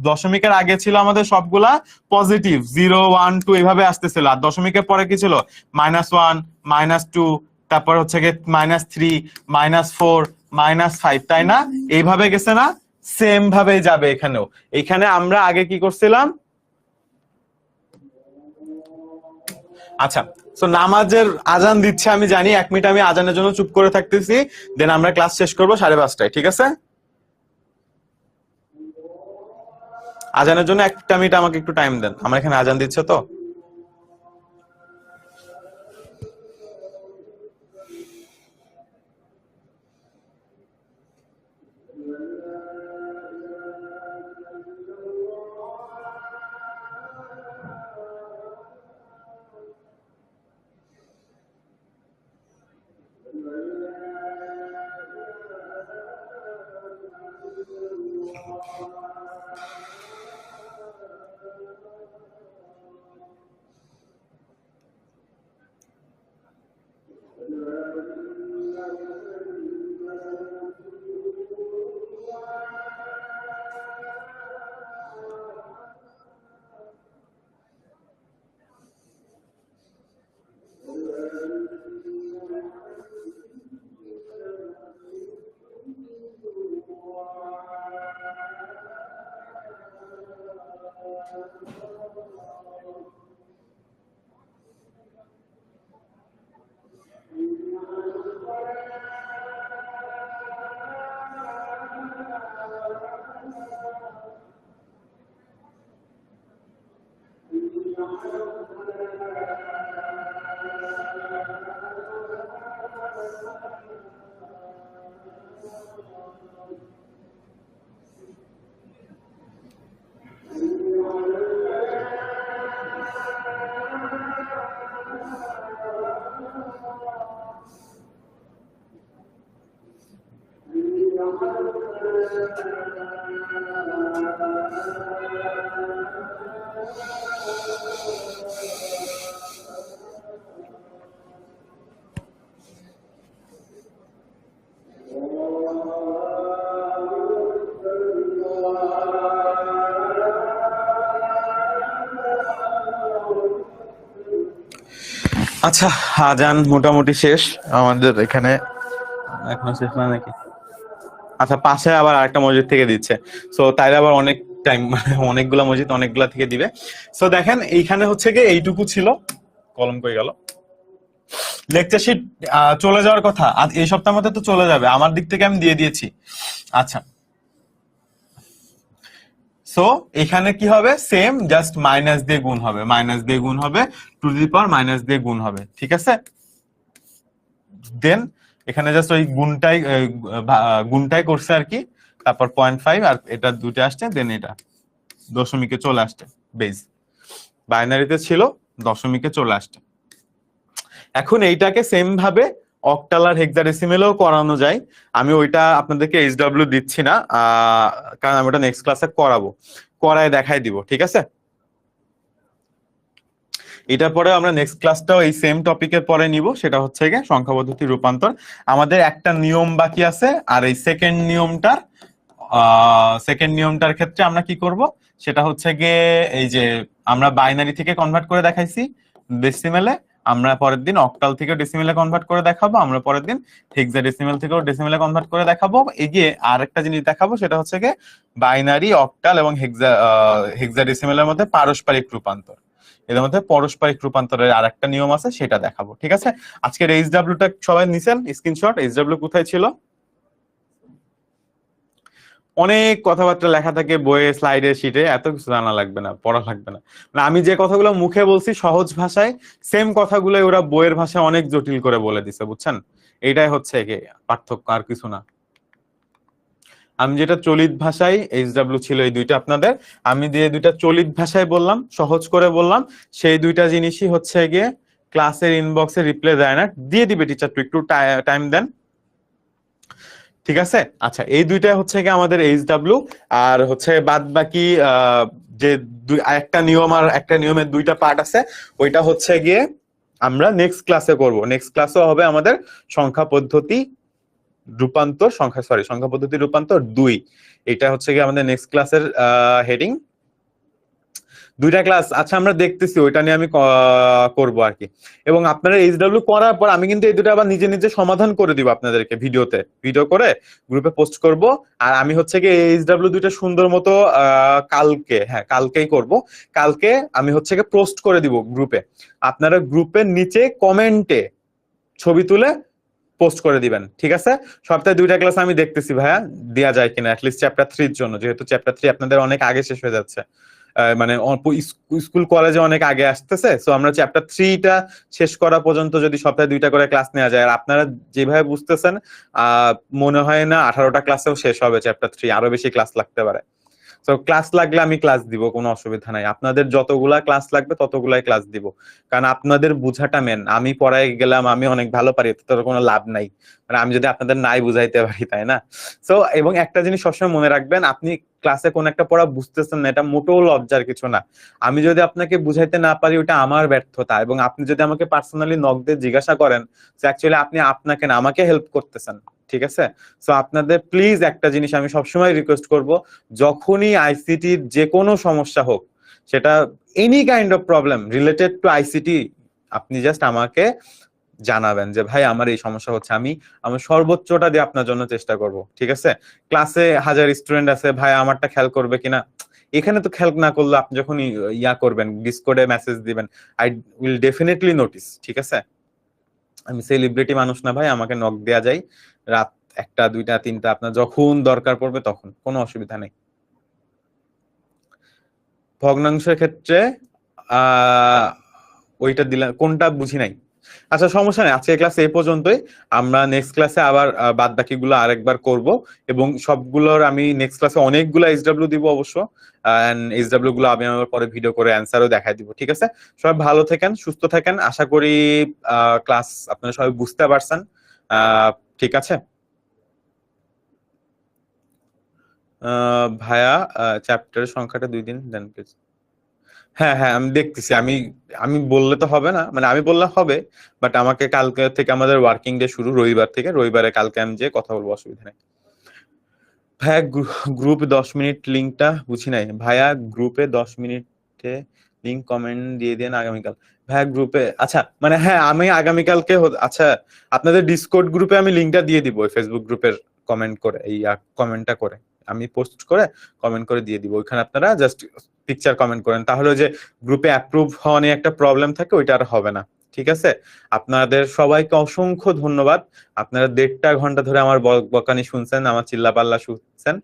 দশমিকের আগে ছিল আমাদের সবগুলা পজিটিভ, 0, 1, 2 এইভাবে আসতেছিল। আর দশমিকের পরে কি ছিল? -1, -2, তারপর হচ্ছে গিয়ে -3, -4, -5, তাই না? এইভাবে গেছে না? সেম ভাবে যাবে এখানেও। এখানে আমরা আগে কি করছিলাম? আচ্ছা, তো নামাজের আজান দিচ্ছে আমি জানি, 1 মিনিট আমি আজানের জন্য চুপ করে থাকতেছি, দেন আমরা ক্লাস শেষ করবো 5:30টায়। ঠিক আছে, আজানের জন্য 1 মিনিট আমাকে একটু টাইম দেন, আমার এখানে আজান দিচ্ছে তো। আচ্ছা, আজান মোটামুটি শেষ আমাদের এখানে, এখনো শেষ না নাকি? আচ্ছা, পাশে আবার আরেকটা মসজিদ থেকে দিচ্ছে, সো তাইলে আবার অনেক টাইম, মানে অনেকগুলা মসজিদ অনেকগুলা থেকে দিবে। সো দেখেন এইখানে হচ্ছে কি এইটুকু ছিল, কলম কই গেল, লেকচার শিট চলে যাওয়ার কথা, আজ এই সপ্তাহের মধ্যে তো চলে যাবে, আমার দিক থেকে আমি দিয়ে দিয়েছি। আচ্ছা, সো এখানে কি হবে, সেম জাস্ট মাইনাস দিয়ে গুণ হবে, মাইনাস দিয়ে গুণ হবে, টু দি পাওয়ার মাইনাস দিয়ে গুণ হবে, ঠিক আছে। দেন এখানে জাস্ট ওই গুণটাই করছে আর কি, তারপর 0.5 আর এটা দুটো আসছে, দেন এটা দশমিকে চলে আসছে, বেস বাইনারিতে ছিল, দশমিকে চলে আসছে। এখন এইটাকে সেম ভাবে অক্টাল আর হেক্সাডেসিমেলেও করানো যায়, আমি ওইটা আপনাদেরকে এইচডব্লিউ দিচ্ছি না, কারণ আমি ওটা নেক্সট ক্লাসে করাবো, করায় দেখাই দিব, ঠিক আছে। এটার পরে আমরা নেক্সট ক্লাসটাও এই সেম টপিকের পরে নিব, সেটা হচ্ছে গিয়ে সংখ্যা পদ্ধতি রূপান্তর। আমাদের একটা নিয়ম বাকি আছে, আর এই সেকেন্ড নিয়মটার ক্ষেত্রে আমরা কি করব, সেটা হচ্ছে গিয়ে এই যে আমরা বাইনারি থেকে কনভার্ট করে দেখাইছি ডেসিমেলে, আমরা পরের দিন অক্টাল থেকে ডেসিমেলে কনভার্ট করে দেখাবো, আমরা পরের দিন হেক্সাডেসিমেল থেকেও ডেসিমেলে কনভার্ট করে দেখাবো। এগিয়ে আর একটা জিনিস দেখাবো, সেটা হচ্ছে গিয়ে বাইনারি, অক্টাল এবং হেক্সাডেসিমেলের মধ্যে পারস্পরিক রূপান্তর, এদের মধ্যে পারস্পরিক রূপান্তরের আর একটা নিয়ম আছে, সেটা দেখাবো, ঠিক আছে। আজকের এইচডব্লিউটা সবাই নিছেন স্ক্রিনশট, এইচডব্লিউ কোথায় ছিল? অনেক কথাবার্তা লেখা থাকে বইয়ে, স্লাইডে, শিটে, এত কিছু জানা লাগবে না, পড়া লাগবে না, মানে আমি যে কথাগুলো মুখে বলছি সহজ ভাষায়, সেম কথাগুলো ওরা বইয়ের ভাষায় অনেক জটিল করে বলে দিছে, বুঝছেন? এইটাই হচ্ছে পার্থক্য, আর কিছু না। আমি যেটা চলিত ভাষায়, এইচডব্লিউ ছিল এই দুইটা আপনাদের, আমি যে দুইটা চলিত ভাষায় বললাম, সহজ করে বললাম, সেই দুইটা জিনিসই হচ্ছে গিয়ে ক্লাসের ইনবক্সে রিপ্লাই দেয় না, দিয়ে দিবে টিচার, একটু টাইম দেন, ঠিক আছে। আচ্ছা, এই দুইটা হচ্ছে গিয়ে আমাদের এইচডব্লিউ, আর হচ্ছে বাদ বাকি যে একটা নিয়ম আর একটা নিয়মের দুইটা পার্ট আছে, ওইটা হচ্ছে গিয়ে আমরা নেক্সট ক্লাসে করব। নেক্সট ক্লাসও হবে আমাদের সংখ্যা পদ্ধতি সংখ্যা পদ্ধতি রূপান্তর 2, এটা হচ্ছে গিয়ে আমাদের নেক্সট ক্লাসের হেডিং। দুইটা ক্লাস আচ্ছা আমরা দেখতেছি, ওইটা নিয়ে আমি করব আর কি। এবং আপনারা এইচডব্লিউ করার পর আমি কিন্তু এই দুটো আবার নিজে নিজে সমাধান করে দিব আপনাদেরকে, ভিডিও করে গ্রুপে পোস্ট করব। আর আমি হচ্ছে কি এইচডব্লিউ দুইটা সুন্দর মতো কালকেই করব। কালকে আমি হচ্ছে কি পোস্ট করে দিব গ্রুপে, আপনারা গ্রুপের নিচে কমেন্টে ছবি তুলে পোস্ট করে দিবেন, ঠিক আছে। সপ্তাহে দুইটা ক্লাস আমি দেখতেছি ভাইয়া দেয়া যায় কিনা, অ্যাটলিস্ট চ্যাপ্টার 3 এর জন্য, যেহেতু চ্যাপ্টার 3 আপনাদের অনেক আগে শেষ হয়ে যাচ্ছে, মানে স্কুল কলেজে অনেক আগে আসতেছে, সো আমরা চ্যাপ্টার 3টা শেষ করা পর্যন্ত যদি সপ্তাহে দুইটা করে ক্লাস নেওয়া যায়, আর আপনারা যেভাবে বুঝতেছেন মনে হয় না 18টা ক্লাসেও শেষ হবে চ্যাপ্টার 3, আরো বেশি ক্লাস লাগতে পারে। তো ক্লাস লাগলে আমি ক্লাস দিব, কোনো অসুবিধা নাই, আপনাদের যতগুলা ক্লাস লাগবে ততগুলাই ক্লাস দিব, কারণ আপনাদের বুঝাটা মেন। আমি পড়াই গেলাম, আমি অনেক ভালো পারি, তোর কোনো লাভ নাই, মানে আমি যদি আপনাদের নাই বুঝাইতে পারি, তাই না? সো এবং একটা জিনিস সবসময় মনে রাখবেন, আপনি ক্লাসে কোন একটা পড়া বুঝতেছেন না, এটা মোটেও লজ্জার কিছু না। আমি যদি আপনাকে বুঝাইতে না পারি, ওটা আমার ব্যর্থতা, এবং আপনি যদি আমাকে পার্সোনালি নক দিয়ে জিজ্ঞাসা করেন যে অ্যাকচুয়ালি আপনি আপনাকে না আমাকে হেল্প করতেছেন, ঠিক আছে। সো আপনাদের প্লিজ একটা জিনিস আমি সবসময় রিকোয়েস্ট করব, যখনই আইসিটির যে কোনো সমস্যা হোক, সেটা any kind of problem related to ICT, আপনি জাস্ট আমাকে জানাবেন যে ভাই আমার এই সমস্যা হচ্ছে, আমি আমার সর্বোচ্চটা দিয়ে আপনার জন্য চেষ্টা করব, ঠিক আছে। ক্লাসে 1000 স্টুডেন্ট আছে, ভাই আমারটা খেয়াল করবে কিনা, এখানে তো খেয়াল না করলে আপনি যখন ইয়া করবেন, ডিসকর্ডে মেসেজ দিবেন, আই উইল ডেফিনেটলি নোটিস, ঠিক আছে। আমি সেলিব্রিটি মানুষ না ভাই, আমাকে নক দেয়া যায় রাত 1টা 2টা 3টা, আপনার যখন দরকার পড়বে তখন, কোনো অসুবিধা নেই। ভগ্নাংশের ক্ষেত্রে ওইটা দিলাম, কোনটা বুঝি নাই, আচ্ছা সমস্যা নেই, আজকের ক্লাস এই পর্যন্তই। আমরা নেক্সট ক্লাসে আবার বাদ বাকিগুলো আরেকবার করব, এবং সবগুলোর আমি নেক্সট ক্লাসে অনেকগুলো এইচডব্লিউ দিব অবশ্য, এন্ড এইচডব্লিউ গুলো আমি আমার পরে ভিডিও করে অ্যান্সারও দেখাই দিব। ঠিক আছে, সবাই ভালো থাকেন, সুস্থ থাকেন। আশা করি ক্লাস আপনারা সবাই বুঝতে পারছেন। ঠিক আছে ভাইয়া, চ্যাপ্টারের সংখ্যাটা 2 দিন দেন প্লিজ। হ্যাঁ হ্যাঁ, আমি দেখতেছি। আমি আমি বললে তো হবে না, মানে আমি বললে হবে, বাট আমাকে কালকে থেকে আমাদের ওয়ার্কিং ডে শুরু, রবিবার থেকে, রবিবারে কালকে আমি যে কথা বলবো, অসুবিধা নেই। ভাইয়া গ্রুপ 10 মিনিট লিঙ্কটা বুঝি নাই ভাইয়া, গ্রুপে 10 মিনিটে লিঙ্ক কমেন্ট দিয়ে দেন আগামীকাল। ভাইয়া গ্রুপে, আচ্ছা মানে হ্যাঁ আমি আগামীকালকে আচ্ছা আপনাদের ডিসকর্ড গ্রুপে আমি লিঙ্কটা দিয়ে দিব, ওই ফেসবুক গ্রুপের কমেন্ট করে, এই কমেন্টটা করে আমি পোস্ট করে কমেন্ট করে দিয়ে দিব। ওইখানে আপনারা জাস্ট পিকচার কমেন্ট করেন, তাহলে ওই যে গ্রুপে অ্যাপ্রুভ হওয়া নিয়ে একটা প্রবলেম থাকে, ওইটা আর হবে না। ঠিক আছে, আপনাদের সবাইকে অসংখ্য ধন্যবাদ। আপনারা 1.5 ঘন্টা ধরে আমার বকানি শুনছেন, আমার চিল্লাপাল্লা শুনছেন।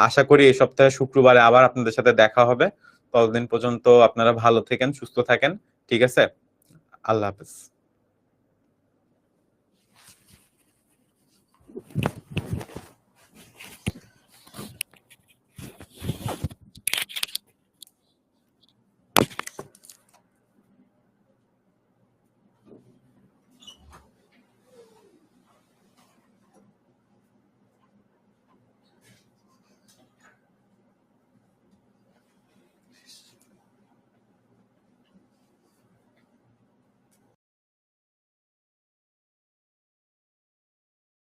আশা করি এই সপ্তাহে শুক্রবারে আবার আপনাদের সাথে দেখা হবে। ততদিন পর্যন্ত আপনারা ভালো থাকেন, সুস্থ থাকেন। ঠিক আছে, আল্লাহ হাফেজ।